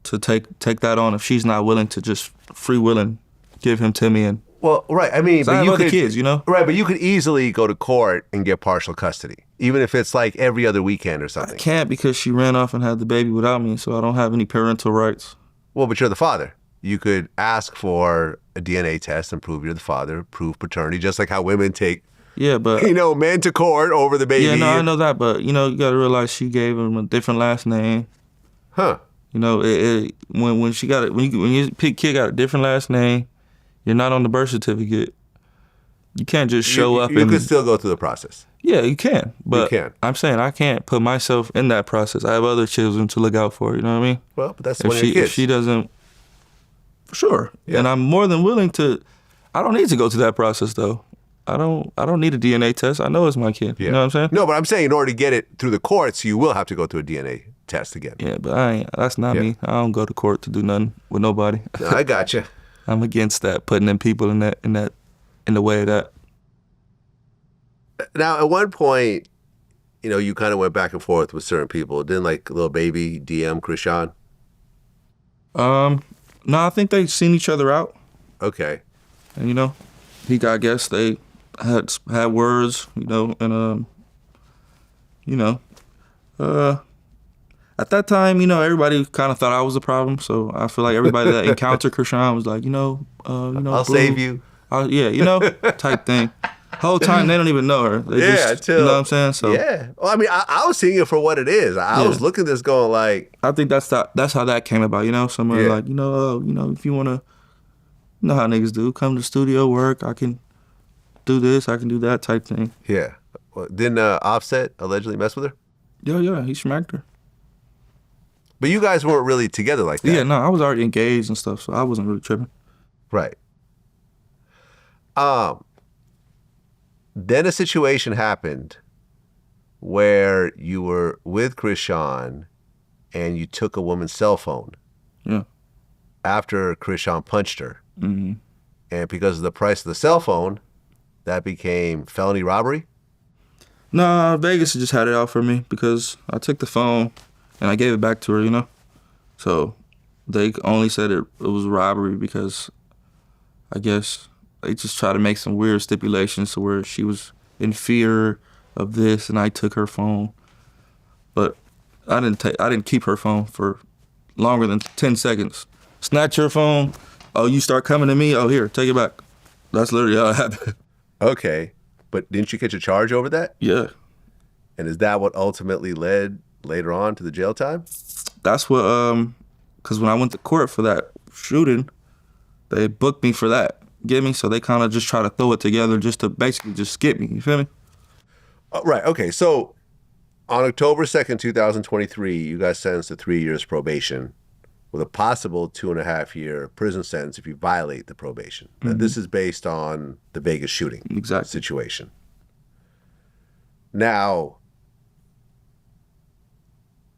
take that on if she's not willing to just free willing give him to me. And well, right. I mean, but I have other kids, you know? Right, but you could easily go to court and get partial custody, even if it's like every other weekend or something. I can't because she ran off and had the baby without me, so I don't have any parental rights. Well, but you're the father. You could ask for a DNA test and prove you're the father, prove paternity, just like how women take, but you know, men to court over the baby. Yeah, no, I know that, but you know, you got to realize she gave him a different last name. Huh? You know, when she got it, when your kid got a different last name, you're not on the birth certificate. You can't just show up. You could still go through the process. Yeah, you can, but you can. I'm saying I can't put myself in that process. I have other children to look out for. You know what I mean? Well, but that's one of your kids. If she doesn't, for sure. Yeah. And I'm more than willing to. I don't need to go through that process though. I don't need a DNA test. I know it's my kid. Yeah. You know what I'm saying? No, but I'm saying in order to get it through the courts, you will have to go through a DNA test again. Yeah, but that's not me. I don't go to court to do nothing with nobody. No, I gotcha. I'm against that, putting in people in the way of that. Now, at one point, you know, you kind of went back and forth with certain people. Didn't like little baby DM Chrisean? No, I think they've seen each other out. Okay. And you know, I guess they had words, you know, and you know, at that time, you know, everybody kind of thought I was the problem. So I feel like everybody that encountered Chrisean was like, I'll save you. Yeah, you know, type thing. Whole time they don't even know her. They just, you know what I'm saying? So yeah. Well, I mean, I was seeing it for what it is. I was looking at this going like. I think that's how that came about. You know, someone like, if you wanna, you know how niggas do, come to the studio, work. I can do this, I can do that type thing. Yeah. Well, didn't Offset allegedly mess with her? Yeah, he smacked her. But you guys weren't really together like that. Yeah, no, I was already engaged and stuff, so I wasn't really tripping. Right. Then a situation happened where you were with Chrisean and you took a woman's cell phone. Yeah. After Chrisean punched her. Mm-hmm. And because of the price of the cell phone, that became felony robbery? No, Vegas just had it out for me because I took the phone and I gave it back to her, you know? So they only said it was robbery because I guess they just try to make some weird stipulations to where she was in fear of this and I took her phone. But I didn't keep her phone for longer than 10 seconds. Snatch her phone. Oh, you start coming to me? Oh, here, take it back. That's literally how it happened. Okay. But didn't you catch a charge over that? Yeah. And is that what ultimately led later on to the jail time? That's what, because when I went to court for that shooting, they booked me for that. Get me? So they kind of just try to throw it together just to basically just skip me. You feel me? Right. Okay. So on October 2nd, 2023, you got sentenced to 3 years probation with a possible 2.5-year prison sentence if you violate the probation. Mm-hmm. Now, this is based on the Vegas shooting situation. Now,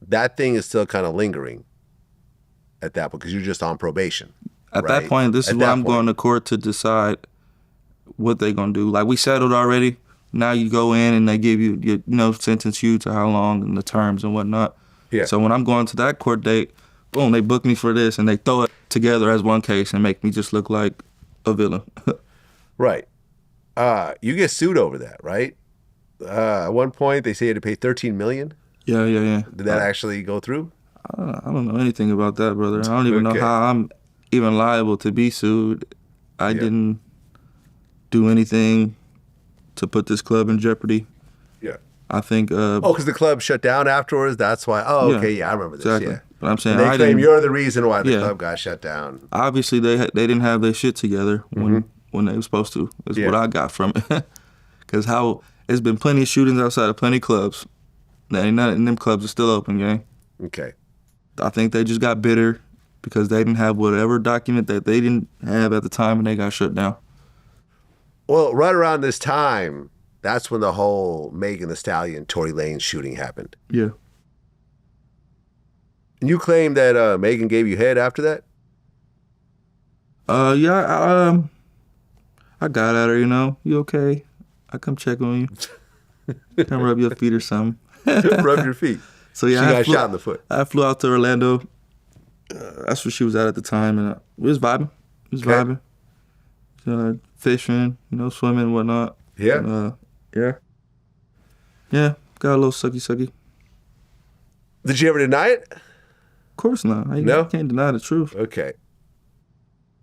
that thing is still kind of lingering at that point because you're just on probation. At that point, this is why I'm going to court to decide what they're going to do. Like, we settled already. Now you go in and they give you, sentence you to how long and the terms and whatnot. Yeah. So when I'm going to that court date, boom, they book me for this and they throw it together as one case and make me just look like a villain. Right. You get sued over that, right? At one point, they say you had to pay $13 million. Yeah. Did that actually go through? I don't know anything about that, brother. I don't even know how I'm even liable to be sued. I didn't do anything to put this club in jeopardy. Yeah. I think... because the club shut down afterwards? That's why... I remember this, exactly. But I'm saying... And they claim you're the reason why the club got shut down. Obviously, they didn't have their shit together when they were supposed to. That's what I got from it. Because there's been plenty of shootings outside of plenty of clubs. And them clubs are still open, gang. Okay. I think they just got bitter because they didn't have whatever document that they didn't have at the time and they got shut down. Well, right around this time, that's when the whole Megan Thee Stallion, Tory Lanez shooting happened. Yeah. And you claim that Megan gave you head after that? I got at her, you okay? I come check on you. Come rub your feet or something. Rub your feet. So yeah, she got shot in the foot. I flew out to Orlando. That's where she was at the time, and we was vibing. Vibing. Fishing, swimming and whatnot. Yeah. And, yeah. Got a little sucky. Did you ever deny it? Of course not. I can't deny the truth. Okay.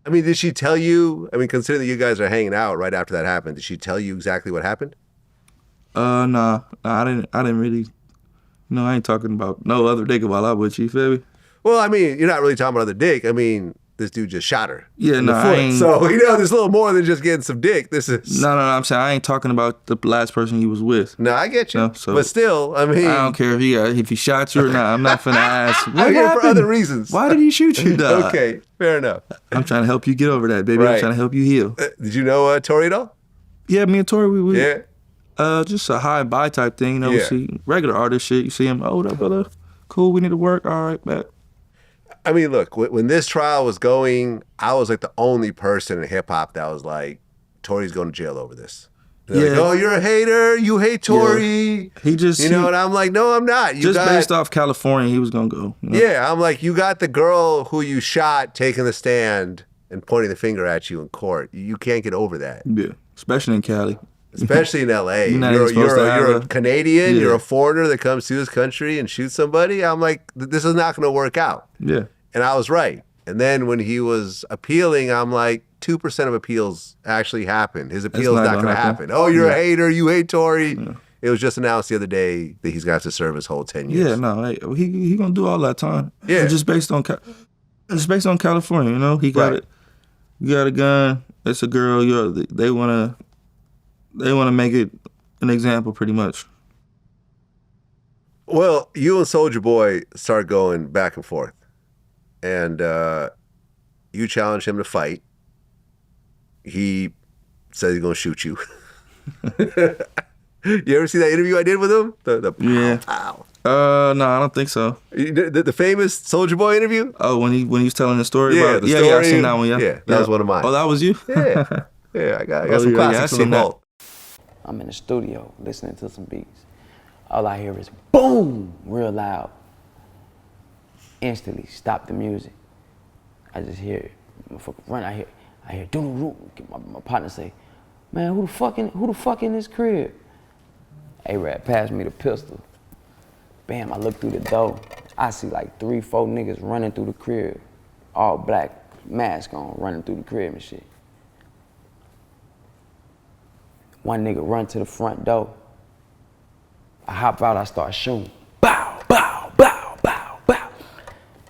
I mean, did she tell you? I mean, considering that you guys are hanging out right after that happened, did she tell you exactly what happened? Nah, I didn't really. I ain't talking about no other dick while I'm with you, feel me? Well, I mean, you're not really talking about other dick. I mean, this dude just shot her. Yeah, in the foot. I ain't. So, there's a little more than just getting some dick. This is... No, I'm saying I ain't talking about the last person he was with. No, I get you. But still, I mean... I don't care if he shot you or not. I'm not finna ask. I'm here for other reasons. Why did he shoot you, dog? Okay, fair enough. I'm trying to help you get over that, baby. Right. I'm trying to help you heal. Did you know Tori at all? Yeah, me and Tori, we Yeah. Just a high and by type thing, we see regular artist shit. You see him, what up, brother? Cool, we need to work. All right, bet. I mean, look, when this trial was going, I was like the only person in hip hop that was like, Tory's going to jail over this. They're like, oh, you're a hater. You hate Tory. Yeah. He just, and I'm like, no, I'm not. Based off California, he was going to go. Yeah, I'm like, you got the girl who you shot taking the stand and pointing the finger at you in court. You can't get over that. Yeah, especially in Cali. Especially in L.A. You're a Canadian, you're a foreigner that comes to this country and shoots somebody. I'm like, this is not going to work out. Yeah. And I was right. And then when he was appealing, I'm like, 2% of appeals actually happened. His appeal's not going to happen. Oh, you're a hater. You hate Tory. Yeah. It was just announced the other day that he's got to serve his whole 10 years. Yeah, no, he going to do all that time. Yeah. Just based on California, he got it. You got a gun. It's a girl. They want to make it an example, pretty much. Well, you and Soulja Boy start going back and forth. And you challenge him to fight. He says he's gonna shoot you. You ever see that interview I did with him? The Yeah. pow. No, I don't think so. The famous Soulja Boy interview? Oh, when he was telling the story Yeah, about the it? story. Yeah, I seen that one, yeah. Yeah, that was one of mine. Oh, that was you? Yeah. Yeah, I got Oh, some yeah, classics I in seen the that. vault. I'm in the studio listening to some beats. All I hear is boom, real loud. Instantly stop the music. I just hear it. Motherfucker run. I hear doo. My partner say, "Man, who the fuck in this crib?" A-Rap passed me the pistol. Bam, I look through the door. I see like 3-4 niggas running through the crib. All black, mask on, running through the crib and shit. One nigga run to the front door. I hop out, I start shooting. Bow, bow, bow, bow, bow.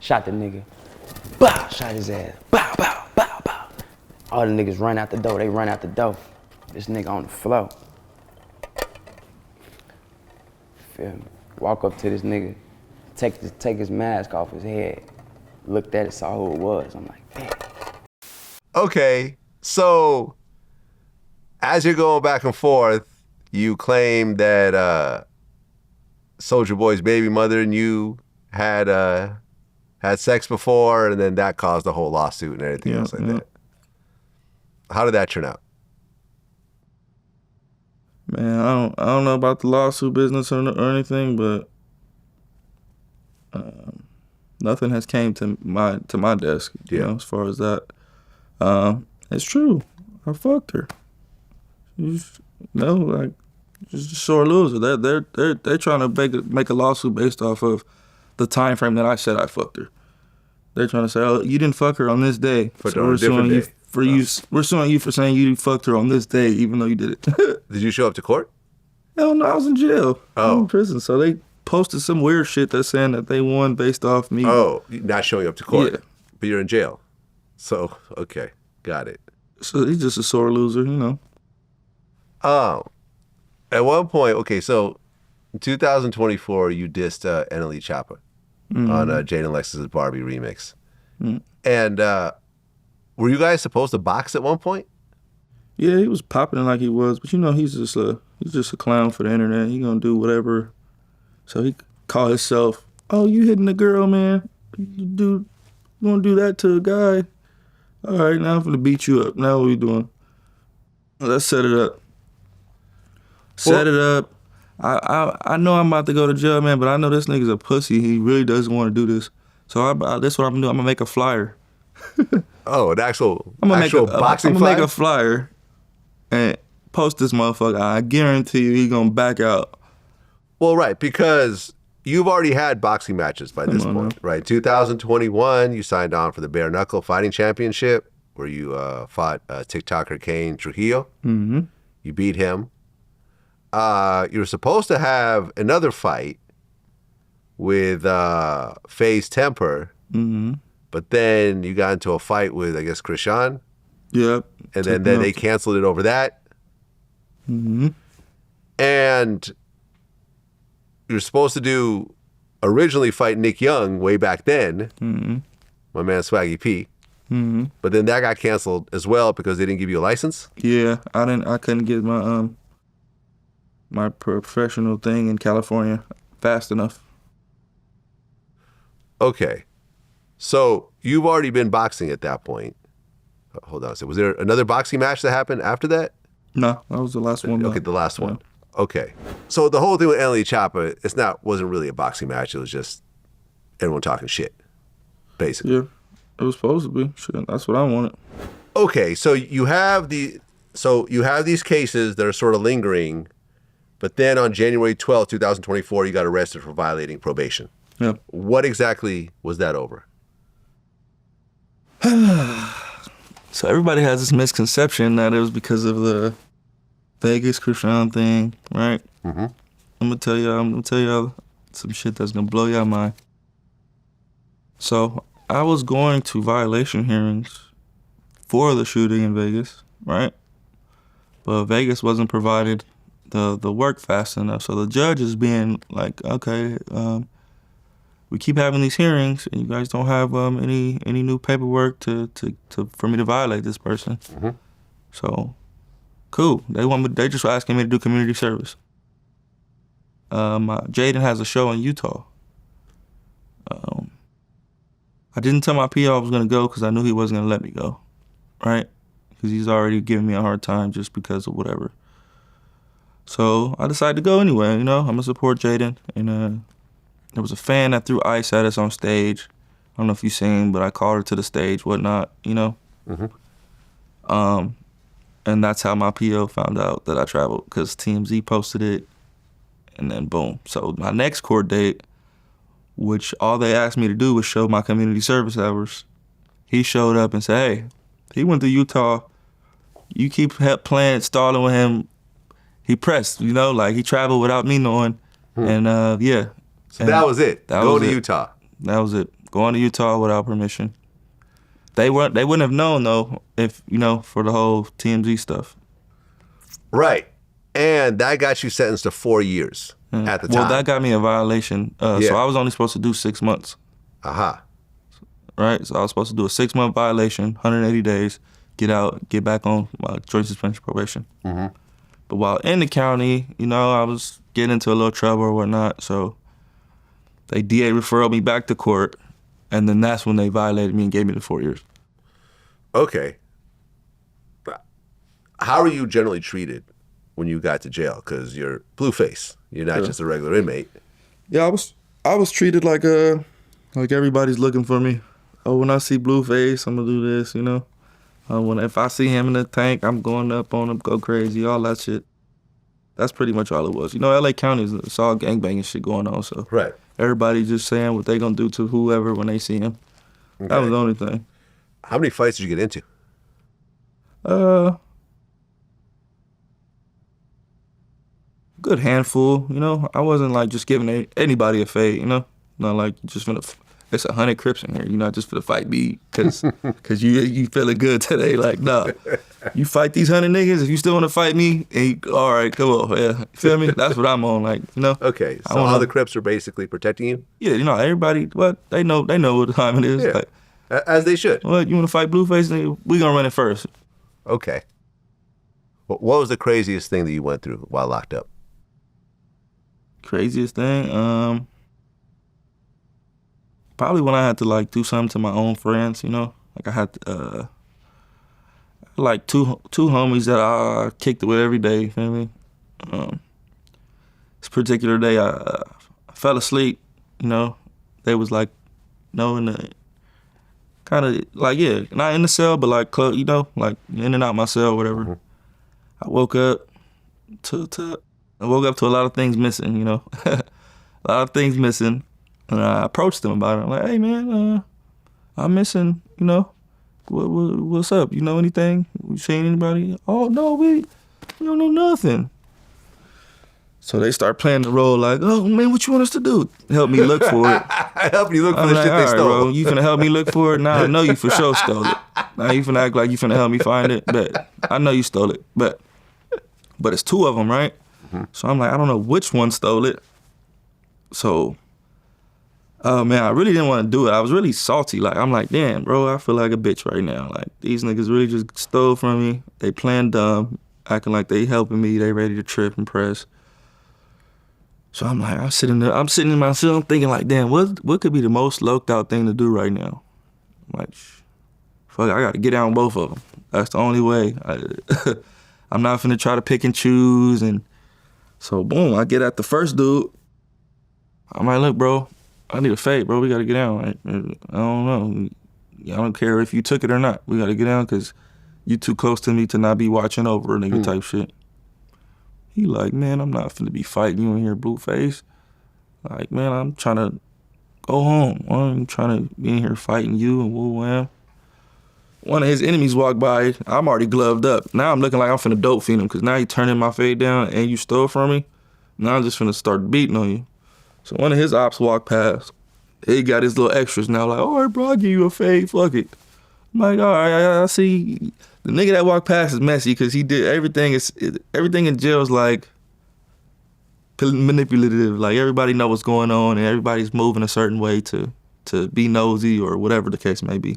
Shot the nigga. Bow, shot his ass. Bow, bow, bow, bow. All the niggas run out the door, they run out the door. This nigga on the floor. Feel me? Walk up to this nigga, take his mask off his head. Looked at it, saw who it was. I'm like, damn. Okay, so as you're going back and forth, you claim that Soulja Boy's baby mother and you had sex before, and then that caused the whole lawsuit and everything else like that. How did that turn out? Man, I don't know about the lawsuit business or anything, but nothing has came to my desk, you know, as far as that. It's true. I fucked her. Just a sore loser. They're trying to make a lawsuit based off of the time frame that I said I fucked her. They're trying to say, "Oh, you didn't fuck her on this day, So we're suing you for we're suing you for saying you fucked her on this day, even though you did it." Did you show up to court? Hell no, I was in jail. I was Oh. in prison. So they posted some weird shit that's saying that they won based off me. Oh, not showing up to court, Yeah. but you're in jail. So, okay, got it. So he's just a sore loser, you know. At one point, okay, so in 2024, you dissed NLE Choppa on Jada Lexus's Barbie remix. And were you guys supposed to box at one point? Yeah, he was popping like he was, but you know he's just a clown for the internet. He gonna do whatever. So he call himself, "Oh, you hitting the girl, man? You wanna do that to a guy? All right, now I'm gonna beat you up. Now what we doing? Let's set it up. Set it up. I know I'm about to go to jail, man, but I know this nigga's a pussy. He really doesn't want to do this. So that's what I'm gonna do. I'm gonna make a flyer. Oh, an actual I'm gonna boxing I'm gonna flyer? make a flyer and post this motherfucker. I guarantee you he gonna back out. Well, right, because you've already had boxing matches by this point, right? 2021, you signed on for the Bare Knuckle Fighting Championship, where you fought TikToker Kane Trujillo. Mm-hmm. You beat him. You were supposed to have another fight with FaZe Temper, but then you got into a fight with, I guess, Chrisean. Yep. And then they canceled it over that. Mm-hmm. And you're supposed to originally fight Nick Young way back then, my man Swaggy P. Mm-hmm. But then that got canceled as well because they didn't give you a license. Yeah, I couldn't get my my professional thing in California fast enough. Okay. So you've already been boxing at that point. Hold on a second. Was there another boxing match that happened after that? No, that was the last one. Okay, the last one. Okay. So the whole thing with NLE Choppa, wasn't really a boxing match. It was just everyone talking shit, basically. Yeah, it was supposed to be. Shit, that's what I wanted. Okay, so you have these cases that are sort of lingering, but then on January 12th, 2024, you got arrested for violating probation. Yeah. What exactly was that over? So everybody has this misconception that it was because of the Vegas Chrisean thing, right? Mm-hmm. I'm gonna tell y'all some shit that's gonna blow y'all mind. So I was going to violation hearings for the shooting in Vegas, right? But Vegas wasn't provided the work fast enough. So the judge is being like, okay, we keep having these hearings, and you guys don't have any new paperwork for me to violate this person. Mm-hmm. So cool. They just were asking me to do community service. Jaden has a show in Utah. I didn't tell my PO I was gonna go because I knew he wasn't gonna let me go, right? Because he's already giving me a hard time just because of whatever. So I decided to go anyway, you know? I'm gonna support Jaden. And there was a fan that threw ice at us on stage. I don't know if you seen, but I called her to the stage, whatnot, you know? And that's how my PO found out that I traveled, because TMZ posted it, and then boom. So my next court date, which all they asked me to do was show my community service hours, he showed up and said, hey, he went to Utah. You keep playing, stalling with him. He pressed, you know, like he traveled without me knowing. And yeah. So that was it. Go to Utah. That was it. Going to Utah without permission. They wouldn't have known though if, you know, for the whole TMZ stuff. Right. And that got you sentenced to 4 years at the time. Well, that got me a violation. So I was only supposed to do 6 months. Right? So I was supposed to do a 6-month violation, 180 days, get out, get back on my joint suspension probation. But while in the county, you know, I was getting into a little trouble or whatnot. So they DA referred me back to court. And then that's when they violated me and gave me the 4 years. Okay. How are you generally treated when you got to jail? Because you're Blueface. You're not just a regular inmate. Yeah, I was treated like everybody's looking for me. Oh, when I see Blueface, I'm gonna do this, you know. If I see him in the tank, I'm going up on him, go crazy, all that shit. That's pretty much all it was. You know, LA County it's all gangbanging shit going on, so right. Everybody just saying what they gonna do to whoever when they see him. Okay. That was the only thing. How many fights did you get into? Good handful, you know. I wasn't like just giving anybody a fade, you know. Not like just finna. It's 100 Crips in here. You're not just finna fight me because you feeling good today. Like, nah, you fight these 100 niggas. If you still wanna fight me, all right, come on, yeah. You feel me? That's what I'm on, like, you know. Okay, so all the Crips are basically protecting you. Yeah, you know, everybody. What they know what time it is. Yeah. Like, as they should. What, you wanna fight Blueface? We gonna run it first. Okay. What was the craziest thing that you went through while locked up? Craziest thing, probably when I had to like do something to my own friends, you know. Like I had like two homies that I kicked it with every day. You feel me? This particular day, I fell asleep. You know, they was like, in the kind of like not in the cell, but like you know, like in and out my cell, whatever. I woke up to a lot of things missing. You know, a lot of things missing. And I approached them about it. I'm like, hey, man, I'm missing, you know, what's up? You know anything? You seen anybody? Oh, no, we don't know nothing. So they start playing the role like, oh, man, what you want us to do? Help me look for it. Help you look for the like, shit they stole. Bro, you finna help me look for it? Now I know you for sure stole it. Now you finna act like you finna help me find it? But I know you stole it. But it's 2 of them, right? So I'm like, I don't know which one stole it. So... oh, man, I really didn't want to do it. I was really salty. Like, I'm like, damn, bro, I feel like a bitch right now. Like, these niggas really just stole from me. They playing dumb, acting like they helping me. They ready to trip and press. So I'm like, I'm sitting in my cell, I'm thinking like, damn, what could be the most loked out thing to do right now? I'm like, fuck, I got to get down both of them. That's the only way. I'm not finna try to pick and choose. And so, boom, I get at the first dude. I'm like, look, bro, I need a fade, bro. We got to get down. Right? I don't know. I don't care if you took it or not. We got to get down because you too close to me to not be watching over a nigga type shit. He like, man, I'm not finna be fighting you in here, Blueface. Like, man, I'm trying to go home. I'm trying to be in here fighting you and woo-wham. One of his enemies walked by. I'm already gloved up. Now I'm looking like I'm finna dope fiend him because now you turning my fade down and you stole from me. Now I'm just finna start beating on you. So one of his ops walked past. He got his little extras now, like, all right, bro, I'll give you a fade, fuck it. I'm like, all right, I see. The nigga that walked past is messy because he did everything in jail is like manipulative. Like everybody know what's going on and everybody's moving a certain way to be nosy or whatever the case may be.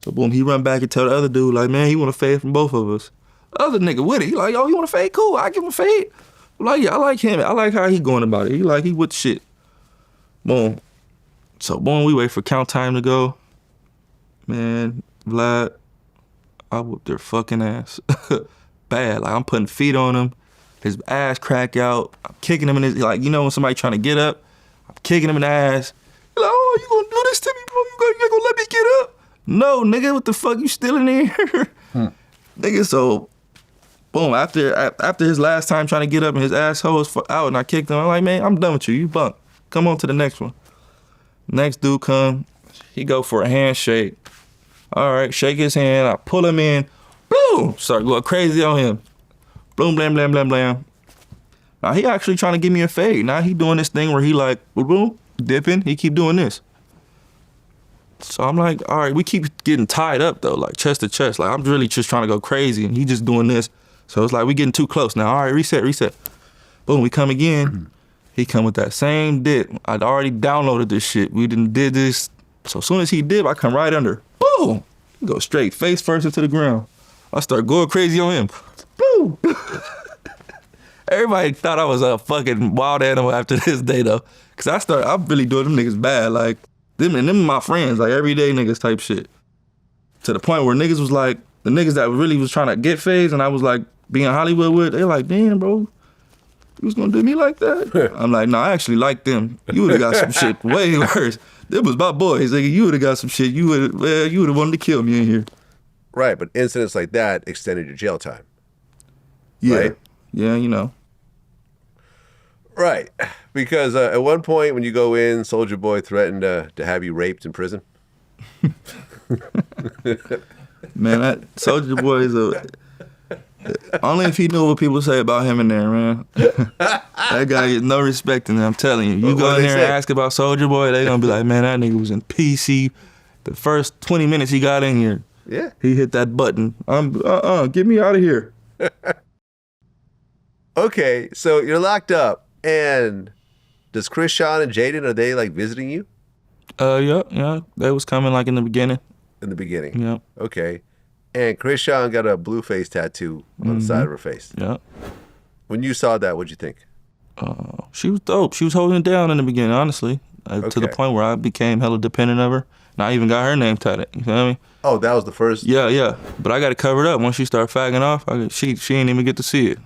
So boom, he run back and tell the other dude, like, man, he want a fade from both of us. other nigga with it. He like, yo, you want a fade? Cool, I give him a fade. I'm like, yeah, I like him. I like how he going about it. He with the shit. Boom. So boom, we wait for count time to go. Man, Vlad, I whooped their fucking ass. Bad. Like, I'm putting feet on him. His ass crack out. I'm kicking him in his, like, you know when somebody trying to get up? I'm kicking him in the ass. He's like, oh, you gonna do this to me, bro? You gonna let me get up? No, nigga, what the fuck? You still in here? Nigga, so, boom, after his last time trying to get up and his asshole was out and I kicked him, I'm like, man, I'm done with you. You bunk. Come on to the next one. Next dude come. He go for a handshake. All right, shake his hand. I pull him in. Boom! Start going crazy on him. Boom, blam, blam, blam, blam. Now he actually trying to give me a fade. Now he doing this thing where he like, boom, boom, dipping. He keep doing this. So I'm like, all right, we keep getting tied up though, like chest to chest. Like I'm really just trying to go crazy and he just doing this. So it's like we getting too close now. All right, reset. Boom, we come again. He come with that same dip. I'd already downloaded this shit. We did this. So as soon as he dip, I come right under. Boom! Go straight, face first into the ground. I start going crazy on him. Boom! Everybody thought I was a fucking wild animal after this day though. Cause I'm really doing them niggas bad. Like, them my friends, like everyday niggas type shit. To the point where niggas was like, the niggas that really was trying to get phased and I was like being Hollywood with, they like, damn, bro. You was gonna do me like that? I'm like, no, I actually like them. You would've got some shit way worse. Them was my boys. Like, you would've got some shit. You would've wanted to kill me in here. Right, but incidents like that extended your jail time. Yeah. Right? Yeah, you know. Right, because at one point when you go in, Soulja Boy threatened to have you raped in prison. Man, that Soulja Boy is only if he knew what people say about him in there, man. That guy gets no respect in there, I'm telling you. You go in there and ask about Soulja Boy, they gonna be like, man, that nigga was in PC. The first 20 minutes he got in here, yeah, he hit that button. Get me out of here. Okay, so you're locked up, and does Chrisean and Jaden, are they like visiting you? Yeah. They was coming like in the beginning. In the beginning? Yeah. Okay. And Chrisean got a Blueface tattoo on the side of her face. Yeah. When you saw that, what'd you think? She was dope. She was holding it down in the beginning, honestly. To the point where I became hella dependent of her. And I even got her name tatted. You feel me? Oh, that was the first? Yeah. But I got it covered up. Once she started fagging off, she ain't even get to see it.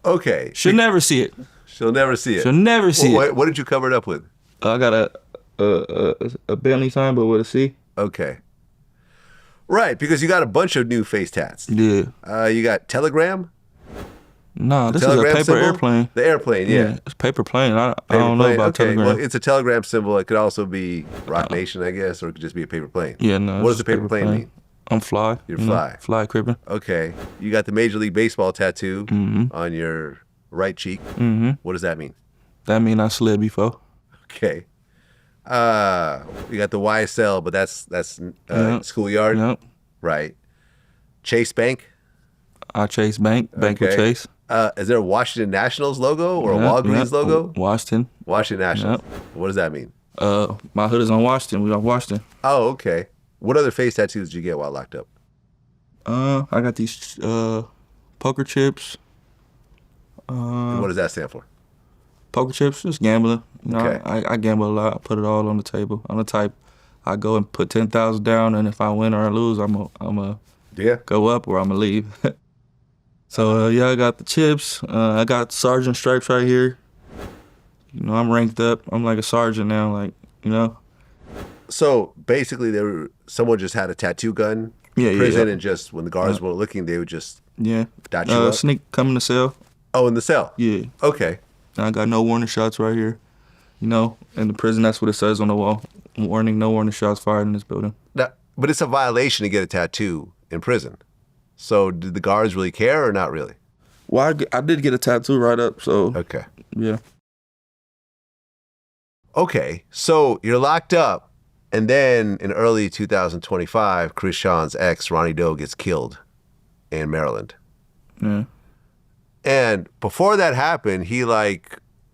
Okay. She'll never see it. She'll never see it. She'll never see it. What did you cover it up with? I got a Bentley sign, but with a C. Okay. Right, because you got a bunch of new face tats. Yeah. You got Telegram? No, this is a paper symbol? airplane. The airplane, yeah. It's paper plane. I don't know about Telegram. Well, it's a Telegram symbol. It could also be Rock Nation, I guess, or it could just be a paper plane. Yeah, no. What does the paper plane mean? I'm fly. You're fly. Fly crippin'. Okay. You got the Major League Baseball tattoo on your right cheek. What does that mean? That mean I slid before. Okay. You got the YSL, but that's Schoolyard. Yep. Right. Chase Bank. I Chase Bank with Chase. Is there a Washington Nationals logo or a Walgreens logo? Washington Nationals. Yep. What does that mean? My hood is on Washington. We on Washington. Oh, okay. What other face tattoos did you get while locked up? I got these poker chips. And what does that stand for? Poker chips, just gambling. You know, Okay. I gamble a lot. I put it all on the table. I'm the type, I go and put 10,000 down, and if I win or I lose, I'm a go up or I'm gonna leave. So yeah, I got the chips. I got sergeant stripes right here. You know, I'm ranked up. I'm like a sergeant now. Like, you know. So basically, someone just had a tattoo gun in prison, and just when the guards weren't looking, they would just dot you up. Sneak come in the cell. Oh, in the cell. Yeah. Okay. I got no warning shots right here. You know, in the prison, that's what it says on the wall. Warning, no warning shots fired in this building. Now, but it's a violation to get a tattoo in prison. So did the guards really care or not really? Well, I did get a tattoo right up, so. Okay. Yeah. Okay, so you're locked up, and then in early 2025, Chrisean's ex, Ronnie Doe, gets killed in Maryland. Yeah. And before that happened, I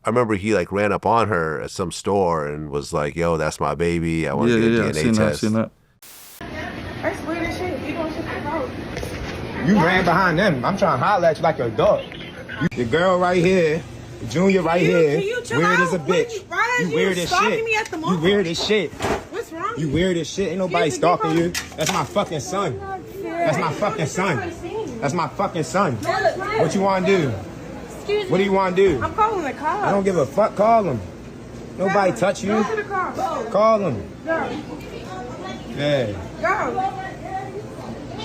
remember he ran up on her at some store and was like, yo, that's my baby. I want to get a DNA test. I've seen that. Explain this shit. You doing shit for the house. You ran behind them. I'm trying to holler at you like you're a dog. The girl right here, Junior right here, weird as a bitch. You weird as shit. You weird as shit. What's wrong? You weird as shit. Ain't nobody stalking you. That's my fucking son. That's my fucking son. That's my fucking son. What you want to do? Excuse me. What do you want to do? I'm calling the cops. I don't give a fuck. Call him. Nobody touch you. Go to the car. Call him. Go. Yeah. Go.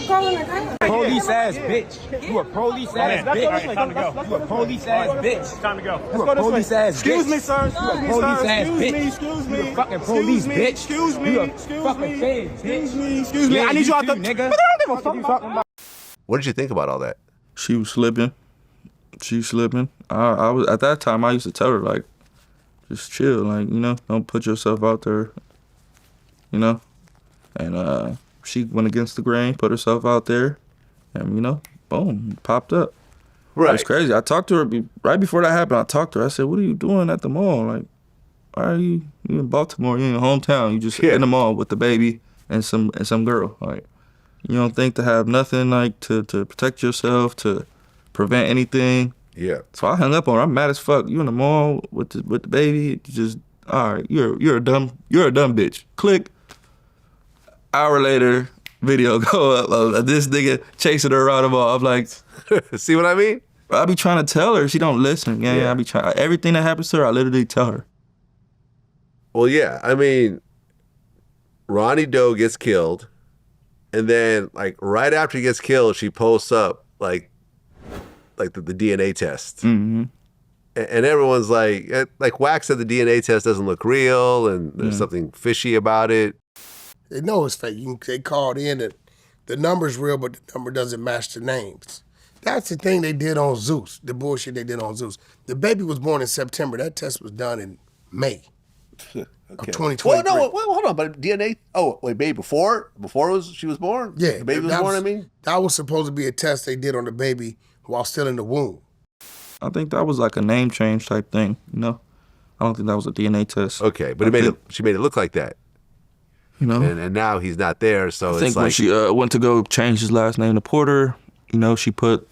Calling the cops. Police ass bitch. You a police ass bitch. Time to go. You a police ass bitch. Time to go. You a police ass bitch. Excuse me, sir. You a police ass bitch. Excuse me. You a fucking police bitch. Excuse me. You a Excuse fucking me. fan, bitch. Excuse me. Yeah, I need you out the nigga. But I don't give a fuck about. What did you think about all that? She was slipping. She was slipping. I was at that time. I used to tell her like, just chill, like don't put yourself out there, And she went against the grain, put herself out there, and boom, popped up. Right. It was crazy. I talked to her right before that happened. I talked to her. I said, "What are you doing at the mall? Like, why are you in Baltimore? You in your hometown? You just in the mall with the baby and some girl. Like, you don't think to have nothing like to protect yourself, to prevent anything." Yeah. So I hung up on her. I'm mad as fuck. You in the mall with the baby? Just all right. You're a dumb bitch. Click. Hour later, video go up of this nigga chasing her around the mall. I'm like, see what I mean? I be trying to tell her. She don't listen. Yeah. I be trying. Everything that happens to her, I literally tell her. Well, yeah. I mean, Ronnie Doe gets killed, and then like right after he gets killed, she posts up like the DNA test. Mm-hmm. And everyone's like Wack said the DNA test doesn't look real and there's something fishy about it. They know it's fake. They called in that the number's real, but the number doesn't match the names. That's the thing they did on Zeus, the bullshit they did on Zeus. The baby was born in September. That test was done in May of 2023. Well, no, hold on. But DNA, baby, before she was born? Yeah. The baby was born, I mean? That was supposed to be a test they did on the baby while still in the womb. I think that was like a name change type thing, I don't think that was a DNA test. Okay, but she made it look like that. And now he's not there, so I it's think like... when she went to go change his last name to Porter, she put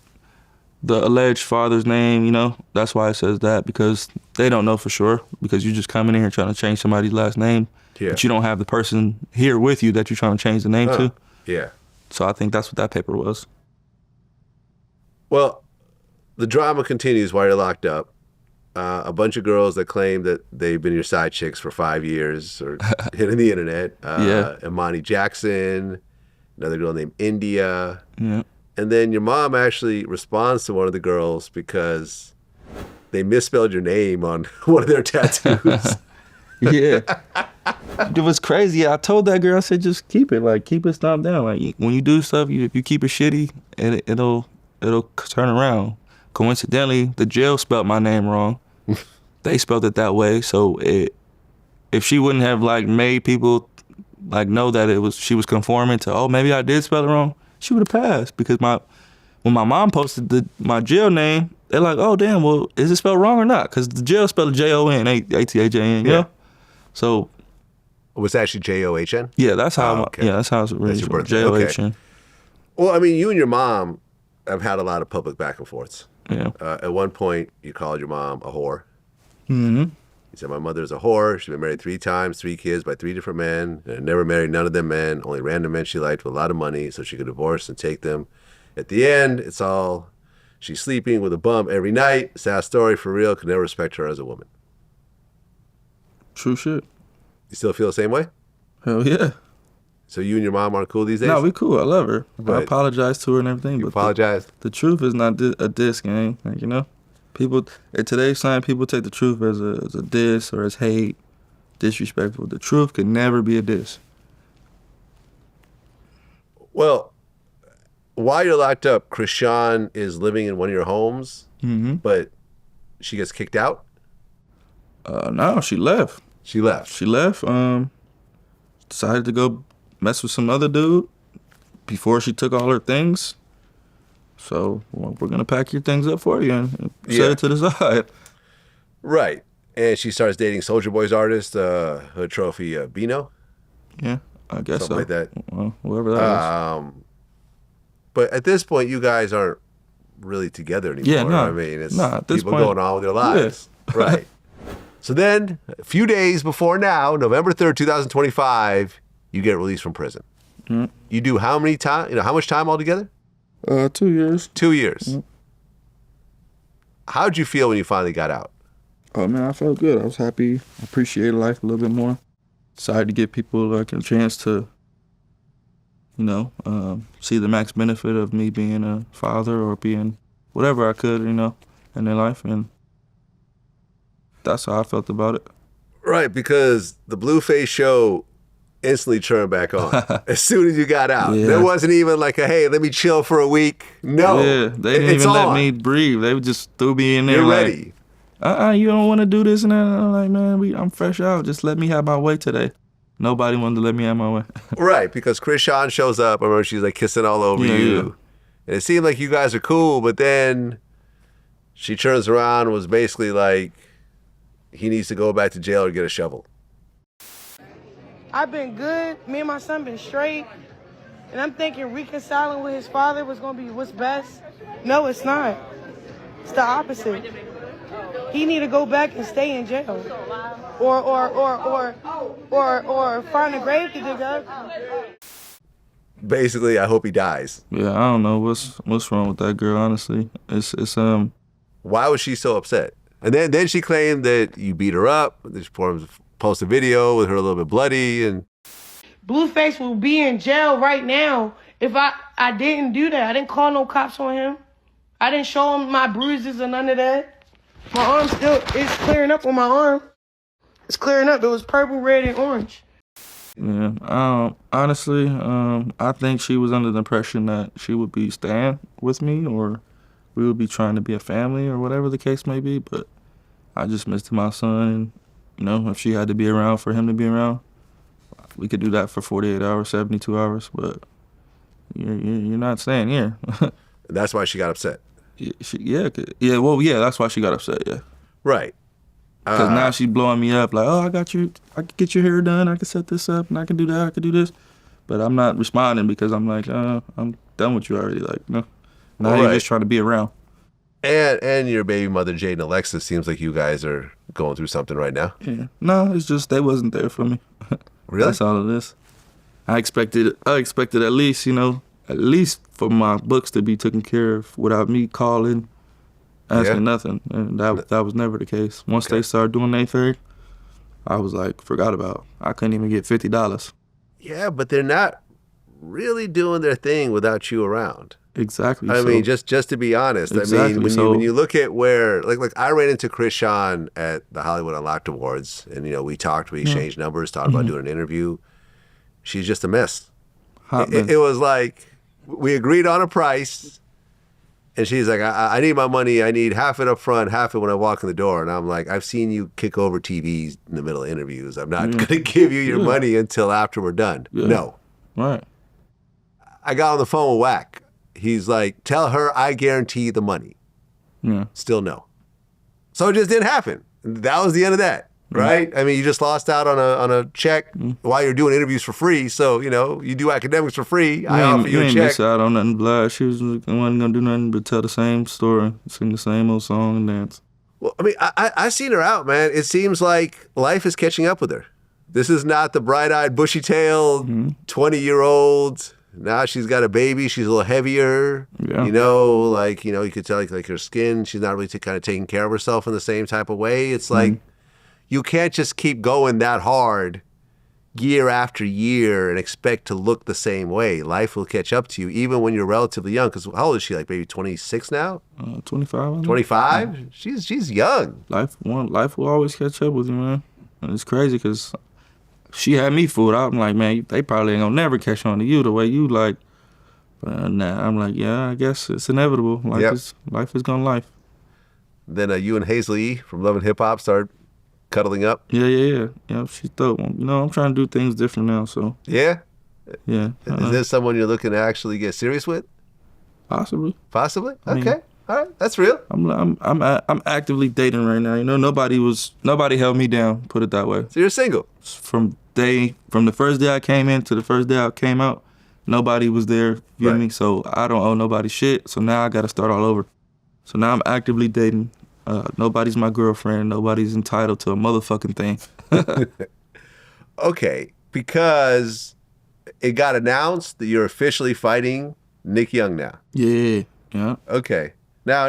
the alleged father's name, that's why it says that, because they don't know for sure, because you're just coming in here trying to change somebody's last name, but you don't have the person here with you that you're trying to change the name to. Yeah. So I think that's what that paper was. Well, the drama continues while you're locked up. A bunch of girls that claim that they've been your side chicks for 5 years or hitting the internet. Imani Jackson, another girl named India. Yeah. And then your mom actually responds to one of the girls because they misspelled your name on one of their tattoos. Yeah. It was crazy. I told that girl, I said, just keep it stomped down. Like when you do stuff, if you keep it shitty, it'll turn around. Coincidentally, the jail spelled my name wrong. They spelled it that way. So if she wouldn't have made people know that she was conforming to, maybe I did spell it wrong, she would have passed. Because when my mom posted my jail name, they're like, oh damn, well is it spelled wrong or not? Because the jail spelled Jon, Athajan, you know? So it was actually John? Yeah, that's how that's how it's written. John. Okay. Well, I mean, you and your mom have had a lot of public back and forths. Yeah. At one point, you called your mom a whore. Mm-hmm. You said, my mother's a whore. She's been married 3 times, 3 kids by 3 different men. And never married none of them men, only random men she liked with a lot of money so she could divorce and take them. At the end, it's all, she's sleeping with a bum every night. Sad story, for real. Could never respect her as a woman. True shit. You still feel the same way? Hell yeah. So you and your mom aren't cool these days? No, we cool. I love her. But I apologize to her and everything. You but apologized? The truth is not a diss, gang. People in today's time, people take the truth as a diss or as hate, disrespectful. The truth can never be a diss. Well, while you're locked up, Chrisean is living in one of your homes, but she gets kicked out? No, she left. She left? She left. Decided to go mess with some other dude before she took all her things. So we're going to pack your things up for you and set it to the side. Right. And she starts dating Soulja Boy's artist, Hood Trophy Bino. Yeah, I guess Something like that. Well, whoever that is. But at this point, you guys aren't really together anymore. Yeah, no. I mean, it's at this people point, going on with their lives. Yeah. Right. So then, a few days before now, November 3rd, 2025, you get released from prison. Mm-hmm. You do how many time? You know, how much time altogether? 2 years. 2 years. Mm-hmm. How'd you feel when you finally got out? Oh man, I felt good. I was happy. I appreciated life a little bit more. Decided to give people like a chance to, you know, see the max benefit of me being a father or being whatever I could, you know, in their life, and that's how I felt about it. Right, because the Blueface show instantly turned back on as soon as you got out. Yeah. There wasn't even like a, hey, let me chill for a week. No. Yeah, they didn't even let me breathe. They just threw me in there. You're like, ready. You don't want to do this and that. And I'm like, man, I'm fresh out. Just let me have my way today. Nobody wanted to let me have my way. Right, because Chrisean shows up. I remember she's like kissing all over you. Yeah. And it seemed like you guys are cool, but then she turns around and was basically like, he needs to go back to jail or get a shovel. I've been good. Me and my son been straight. And I'm thinking reconciling with his father was going to be what's best. No, it's not. It's the opposite. He need to go back and stay in jail. Or find a grave to dig up. Basically, I hope he dies. Yeah, I don't know what's wrong with that girl, honestly. It's Why was she so upset? And then she claimed that you beat her up. She posted a video with her a little bit bloody, and Blueface will be in jail right now if I didn't do that. I didn't call no cops on him. I didn't show him my bruises or none of that. My arm still is clearing up on my arm. It's clearing up. It was purple, red, and orange. Yeah. Honestly, I think she was under the impression that she would be staying with me, or we would be trying to be a family, or whatever the case may be. But I just missed my son, and you know, if she had to be around for him to be around, we could do that for 48 hours, 72 hours. But you're not staying here. That's why she got upset. Yeah. That's why she got upset. Yeah. Right. Because now she's blowing me up like, oh, I can get your hair done, I can set this up, and I can do that, I can do this. But I'm not responding because I'm like, I'm done with you already. Like, no. Now you're just trying to be around. And your baby mother, Jade and Alexis, seems like you guys are going through something right now. Yeah. No, it's just they wasn't there for me. Really? That's all it is. I expected at least, you know, for my books to be taken care of without me calling, asking nothing. And that was never the case. Once they started doing their thing, I was like, forgot about it. I couldn't even get $50. Yeah, but they're not really doing their thing without you around. Exactly. I mean, just to be honest, exactly. I mean, when you look at where, like I ran into Chrisean at the Hollywood Unlocked Awards, and you know, we exchanged numbers, talked about doing an interview. She's just a mess. It was like we agreed on a price, and she's like, I need my money. I need half it up front, half it when I walk in the door. And I'm like, I've seen you kick over TVs in the middle of interviews. I'm not going to give you your money until after we're done. Yeah. No. Right. I got on the phone with Wack. He's like, tell her I guarantee the money. Yeah. Still no. So it just didn't happen. That was the end of that, right? Mm-hmm. I mean, you just lost out on a check while you're doing interviews for free. So, you know, you do academics for free. I offer you a check. Miss out on nothing. Blood. She wasn't going to do nothing but tell the same story, sing the same old song and dance. Well, I mean, I've seen her out, man. It seems like life is catching up with her. This is not the bright-eyed, bushy-tailed 20-year-old. Now she's got a baby. She's a little heavier. Yeah. You know, like, you know, you could tell like her skin, she's not really kind of taking care of herself in the same type of way. It's like you can't just keep going that hard year after year and expect to look the same way. Life will catch up to you even when you're relatively young. Because how old is she? Like maybe 26 now? 25. 25? Yeah. She's young. Life will always catch up with you, man. And it's crazy because she had me fooled. I'm like, man, they probably ain't gonna never catch on to you the way you like. But nah, I'm like, yeah, I guess it's inevitable. Life is gonna life. Then you and Hazel E from Love and Hip Hop started cuddling up. Yeah, she's dope. You know, I'm trying to do things different now, so. Yeah? Yeah. Is this someone you're looking to actually get serious with? Possibly. Possibly? Okay. All right, that's real. I'm actively dating right now. You know, nobody held me down. Put it that way. So you're single. From the first day I came in to the first day I came out, Nobody was there, you feel Right. me? So I don't owe nobody shit. So now I got to start all over. So now I'm actively dating. Nobody's my girlfriend. Nobody's entitled to a motherfucking thing. Okay, because it got announced that you're officially fighting Nick Young now. Yeah. Okay. Now,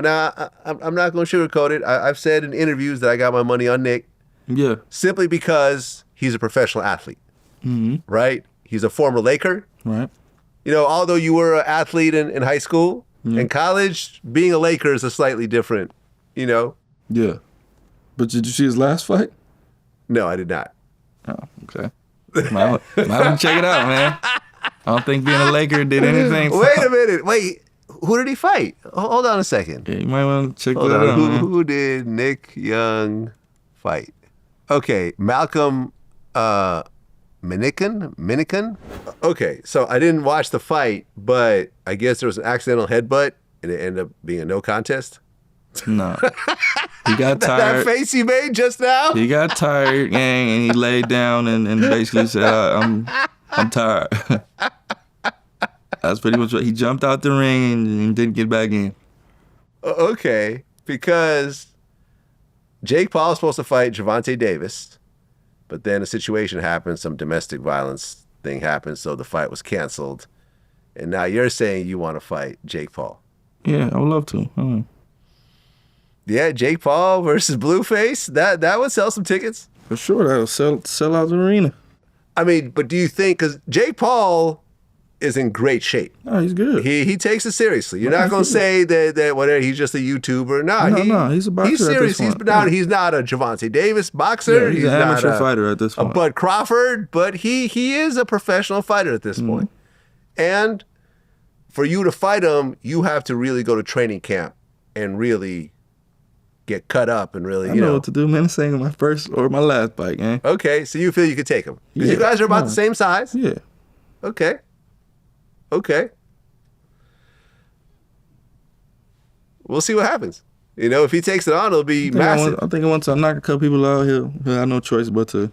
I'm not going to sugarcoat it. I've said in interviews that I got my money on Nick Yeah. simply because he's a professional athlete, right? He's a former Laker. Right. You know, although you were an athlete in high school, in college, being a Laker is a slightly different, you know? Yeah. But did you see his last fight? No, I did not. Oh, okay. Might want to check it out, man. I don't think being a Laker did anything. Wait a minute. Wait, who did he fight? Hold on a second. Yeah, you might want to check Hold that on. out, man. Who did Nick Young fight? Okay, Malcolm Minican? Okay, so I didn't watch the fight, but I guess there was an accidental headbutt and it ended up being a no contest. No. He got That tired. face he made just now? He got tired, gang, and he laid down and basically said, I'm tired. That's pretty much what he jumped out the ring and didn't get back in. Okay, because Jake Paul was supposed to fight Gervonta Davis, but then a situation happened, some domestic violence thing happened, so the fight was canceled. And now you're saying you want to fight Jake Paul. Yeah, I would love to. Yeah, Jake Paul versus Blueface, that would sell some tickets. For sure, that'll sell out the arena. I mean, but do you think, because Jake Paul is in great shape. No, he's good. He takes it seriously. You're not going to say that whatever, he's just a YouTuber. No, he's a boxer. He's serious. He's not a Javante Davis boxer. Yeah, he's an amateur not fighter at this point. A Bud Crawford, but he is a professional fighter at this point. And for you to fight him, you have to really go to training camp and really get cut up and really, I know what to do, man. This ain't my first or my last fight, man. Okay, so you feel you could take him. Because you guys are about the same size. Yeah. Okay. We'll see what happens. You know, if he takes it on, it'll be massive. I think once I knock a couple people out, he'll have no choice but to,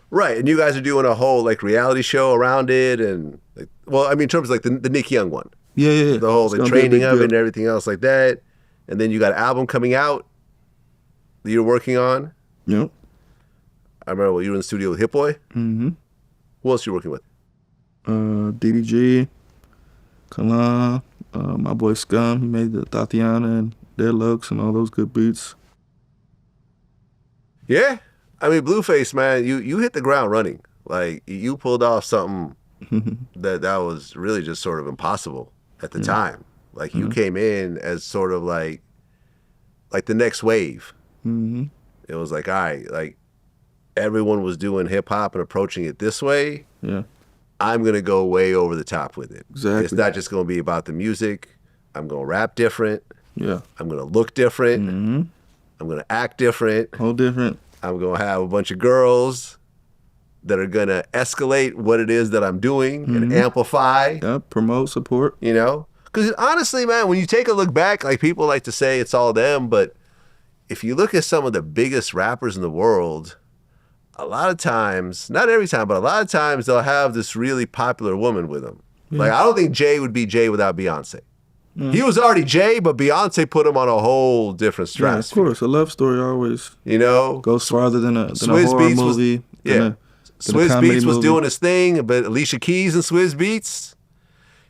Right, and you guys are doing a whole like reality show around it, and like, well, I mean, in terms of like the Nick Young one. Yeah. The whole the training of it and everything else like that, and then you got an album coming out that you're working on. Yep. I remember you were in the studio with Hit Boy. Mm-hmm. Who else you working with? DDG, Kalan, my boy Scum. He made the Thotiana and Deadlocs and all those good beats. Yeah, I mean, Blueface, man, you hit the ground running. Like you pulled off something that was really just sort of impossible at the time. Like you came in as sort of like the next wave. Mm-hmm. It was like, all right, like everyone was doing hip hop and approaching it this way. Yeah. I'm gonna go way over the top with it. Exactly. It's not just gonna be about the music. I'm gonna rap different. Yeah. I'm gonna look different. Mm-hmm. I'm gonna act different. Whole different. I'm gonna have a bunch of girls that are gonna escalate what it is that I'm doing and amplify. Yeah. Promote, support. You know, because honestly, man, when you take a look back, like people like to say it's all them, but if you look at some of the biggest rappers in the world, a lot of times, not every time, but a lot of times they'll have this really popular woman with them. Yeah. Like, I don't think Jay would be Jay without Beyonce. He was already Jay, but Beyonce put him on a whole different stratosphere. Yeah, of course. A love story always, goes farther than a Swizz horror Beatz movie. Swizz Beatz was doing his thing, but Alicia Keys and Swizz Beatz.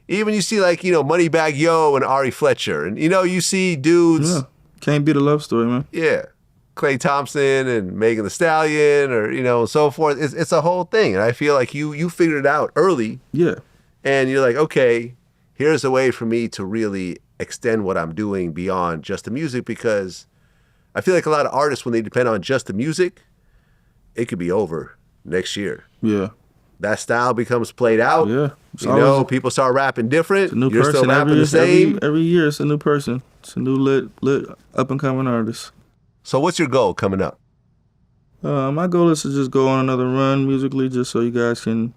Even you see like, Moneybagg Yo and Ari Fletcher. And, you see dudes. Yeah. Can't beat a love story, man. Yeah. Klay Thompson and Megan Thee Stallion or, and so forth. It's a whole thing. And I feel like you figured it out early. Yeah. And you're like, okay, here's a way for me to really extend what I'm doing beyond just the music, because I feel like a lot of artists, when they depend on just the music, it could be over next year. Yeah. That style becomes played out. Yeah. People start rapping different. It's a new You're person still rapping the same. Every year it's a new person. It's a new lit up and coming artist. So what's your goal coming up? My goal is to just go on another run musically, just so you guys can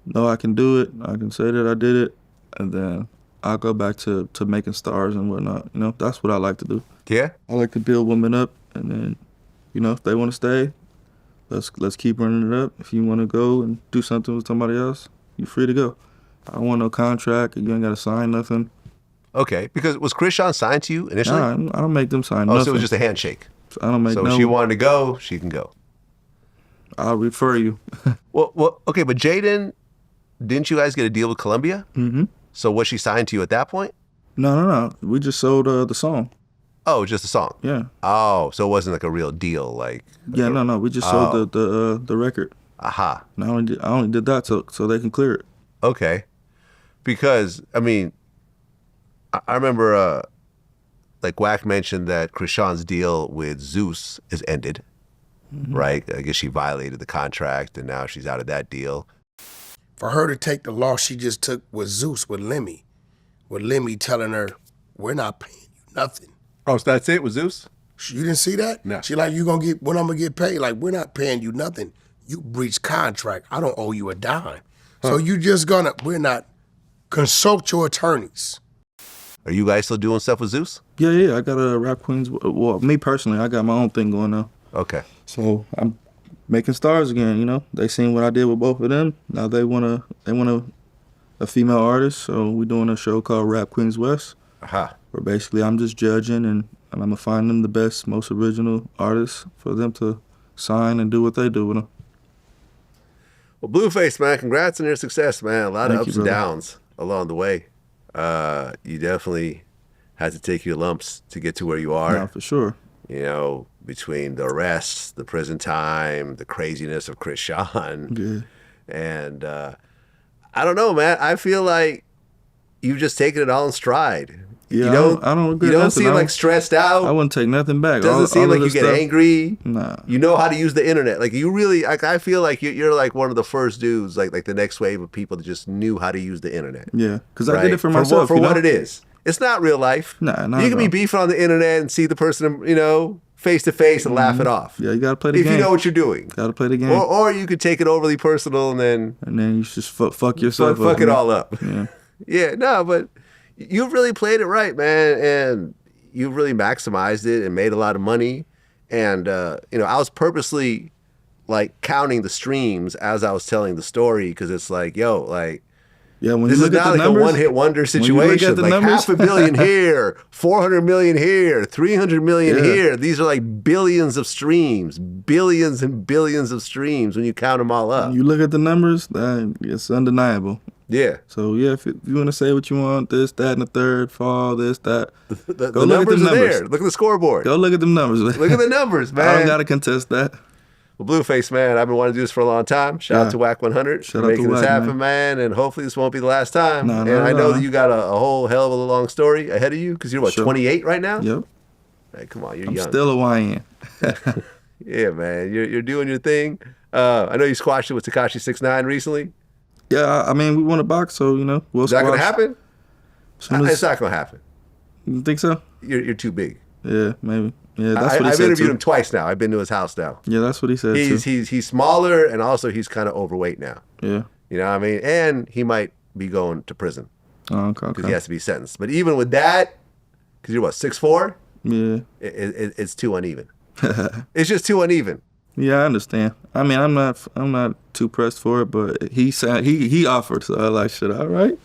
know I can do it. I can say that I did it, and then I'll go back to making stars and whatnot. That's what I like to do. Yeah. I like to build women up, and then, if they want to stay, let's keep running it up. If you want to go and do something with somebody else, You free to go. I don't want no contract. You ain't got to sign nothing. Okay, because was Chrisean signed to you initially? Nah, I don't make them sign nothing. So it was just a handshake. So I don't make So if she wanted to go, she can go. I'll refer you. Well, okay, but Jaden, didn't you guys get a deal with Columbia? Mm-hmm. So was she signed to you at that point? No. We just sold the song. Oh, just a song? Yeah. Oh, so it wasn't like a real deal, like... Yeah, no. We just sold the record. Aha. And I only did that so they can clear it. Okay. Because, I mean, I remember, like Wack mentioned that Chrisean's deal with Zeus is ended, right? I guess she violated the contract, and now she's out of that deal. For her to take the loss she just took with Zeus, with Lemmy telling her, we're not paying you nothing. Oh, so that's it with Zeus? You didn't see that? No. She like, you gonna get, when I'm gonna get paid? Like, we're not paying you nothing. You breached contract. I don't owe you a dime. So you just we're not, consult your attorneys. Are you guys still doing stuff with Zeus? Yeah. I got a Rap Queens. Well, me personally, I got my own thing going on. Okay. So I'm making stars again, you know. They seen what I did with both of them. Now they want a female artist. So we're doing a show called Rap Queens West. Aha. Where basically I'm just judging and I'm gonna find them the best, most original artists for them to sign and do what they do with them. Well, Blueface, man, congrats on your success, man. A lot of Thank ups you, and brother. downs along the way. You definitely had to take your lumps to get to where you are. Nah, for sure. You know, between the arrests, the prison time, the craziness of Chrisean. Yeah. And I don't know, man. I feel like you've just taken it all in stride. Yeah, I don't regret You don't nothing. seem like stressed out. I wouldn't take nothing back. Doesn't seem like you get angry. Nah. You know how to use the internet. Like you really, like I feel like you're like one of the first dudes, like the next wave of people that just knew how to use the internet. Yeah, because Right? I did it for myself. For what it is. It's not real life. Nah, not You at can be all. beefing on the internet and see the person, you know, face to face and laugh it off. Yeah, you gotta play the If game. you know what you're doing. Gotta play the game. Or you could take it overly personal and then You just fuck yourself up. fuck it all up. Yeah. Yeah, no, but you've really played it right, man, and you've really maximized it and made a lot of money. And you know, I was purposely like counting the streams as I was telling the story because it's like, yo, like Yeah, when this you is look at not the like numbers, a one-hit wonder when you look situation. at the Like numbers- $500 million here, 400 million here, 300 million Yeah. here. These are like billions of streams, billions and billions of streams when you count them all up. you look at the numbers, it's undeniable. Yeah. So yeah, if you want to say what you want, this, that, and the third, fall, this, that, The go look at numbers the are numbers. there. Look at the scoreboard. Go look at them numbers. Look at the numbers, man. I don't gotta contest that. Well, Blueface, man, I've been wanting to do this for a long time. Shout out Yeah. to Wack 100 Shout for out to making this Wack, happen, man. And hopefully this won't be the last time. No, and no, I know no. that you got a whole hell of a long story ahead of you because you're, what, Sure. 28 right now? Yep. Hey, come on, you're I'm young. still a YN. Yeah, man, you're doing your thing. I know you squashed it with Tekashi 6ix9ine recently. Yeah, I mean, we want to box, so, you know, we'll Is that going to squash. happen? Soon as- It's not going to happen. You think so? You're too big. Yeah, maybe. Yeah, that's what he I've said interviewed too. him twice now. I've been to his house now. Yeah, that's what he said too. He's smaller and also he's kind of overweight now. Yeah. You know what I mean? And he might be going to prison Oh, okay. because he has to be sentenced. But even with that, because you're what, 6'4", Yeah. it's too uneven. It's just too uneven. Yeah, I understand. I mean, I'm not too pressed for it, but he offered, so I like, shit, all right.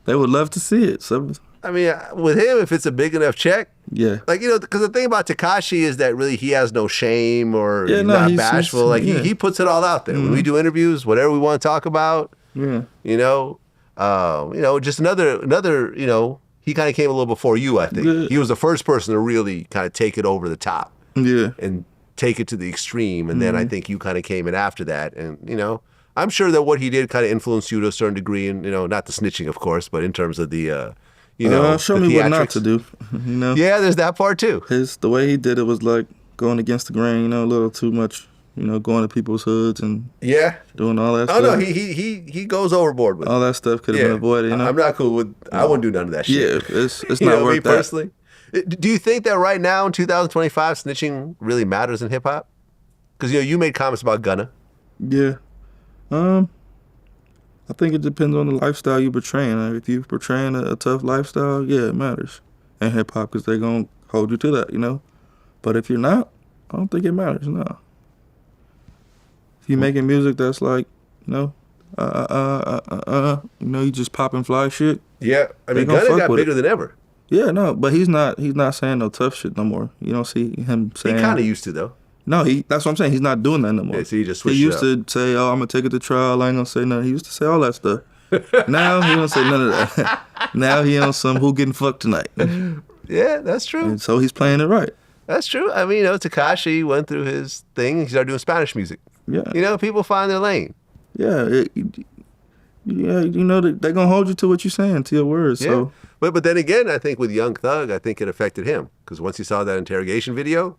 They would love to see it. So I mean, with him, if it's a big enough check, yeah. like, you know, because the thing about Tekashi is that really he has no shame or Yeah, he's no, not he's- bashful. he's- Like yeah. he puts it all out there. When we do interviews, whatever we want to talk about, Yeah. you know, just another, you know, he kind of came a little before you, I think. Yeah. He was the first person to really kind of take it over the top Yeah. and take it to the extreme. And then I think you kind of came in after that. And, you know, I'm sure that what he did kind of influenced you to a certain degree. And, you know, not the snitching, of course, but in terms of the, you know, show the me what not theatrics. to do. You know. Yeah, there's that part too. The way he did it was like going against the grain. You know, a little too much. You know, going to people's hoods and Yeah. doing all that Oh, stuff. no, he goes overboard with it. All that stuff could have been avoided. You know. I'm not cool with, I wouldn't do none of that shit. Yeah, it's You not know, worth me that. personally. Do you think that right now in 2025, snitching really matters in hip hop? Because, you know, you made comments about Gunna. Yeah. I think it depends on the lifestyle you're portraying. Like, if you're portraying a tough lifestyle, yeah, it matters in hip hop because they're going to hold you to that, you know? But if you're not, I don't think it matters, no. If you're making music that's like, you know, you know, he just popping fly shit. Yeah, I mean, gonna Gunna fuck got with bigger it. than ever. Yeah, no, but he's not saying no tough shit no more. You don't see him saying. He kind of used to though. No, that's what I'm saying. He's not doing that no more. Yeah, so he just He switched used it up. to say, "Oh, I'm gonna take it to trial. I ain't gonna say nothing." He used to say all that stuff. Now he don't say none of that. Now he on some who getting fucked tonight. Yeah, that's true. And so he's playing it right. That's true. I mean, you know, Tekashi went through his thing. He started doing Spanish music. Yeah. You know, people find their lane. Yeah. Yeah, you know, they're going to hold you to what you're saying, to your words. Yeah. So, But then again, I think with Young Thug, I think it affected him. Because once he saw that interrogation video,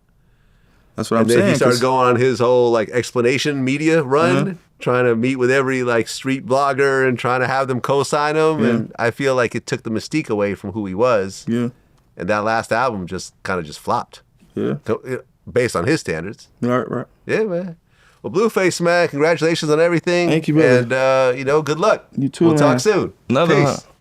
that's what I'm and then saying. he started 'cause- going on his whole like explanation media run, trying to meet with every like street blogger and trying to have them co-sign him. Yeah. And I feel like it took the mystique away from who he was. Yeah. And that last album just kind of just flopped. Yeah. Based on his standards. Right. Yeah, man. Well, Blueface, man, congratulations on everything. Thank you, brother. And, you know, good luck. You too, We'll man. talk soon. Another Peace. one.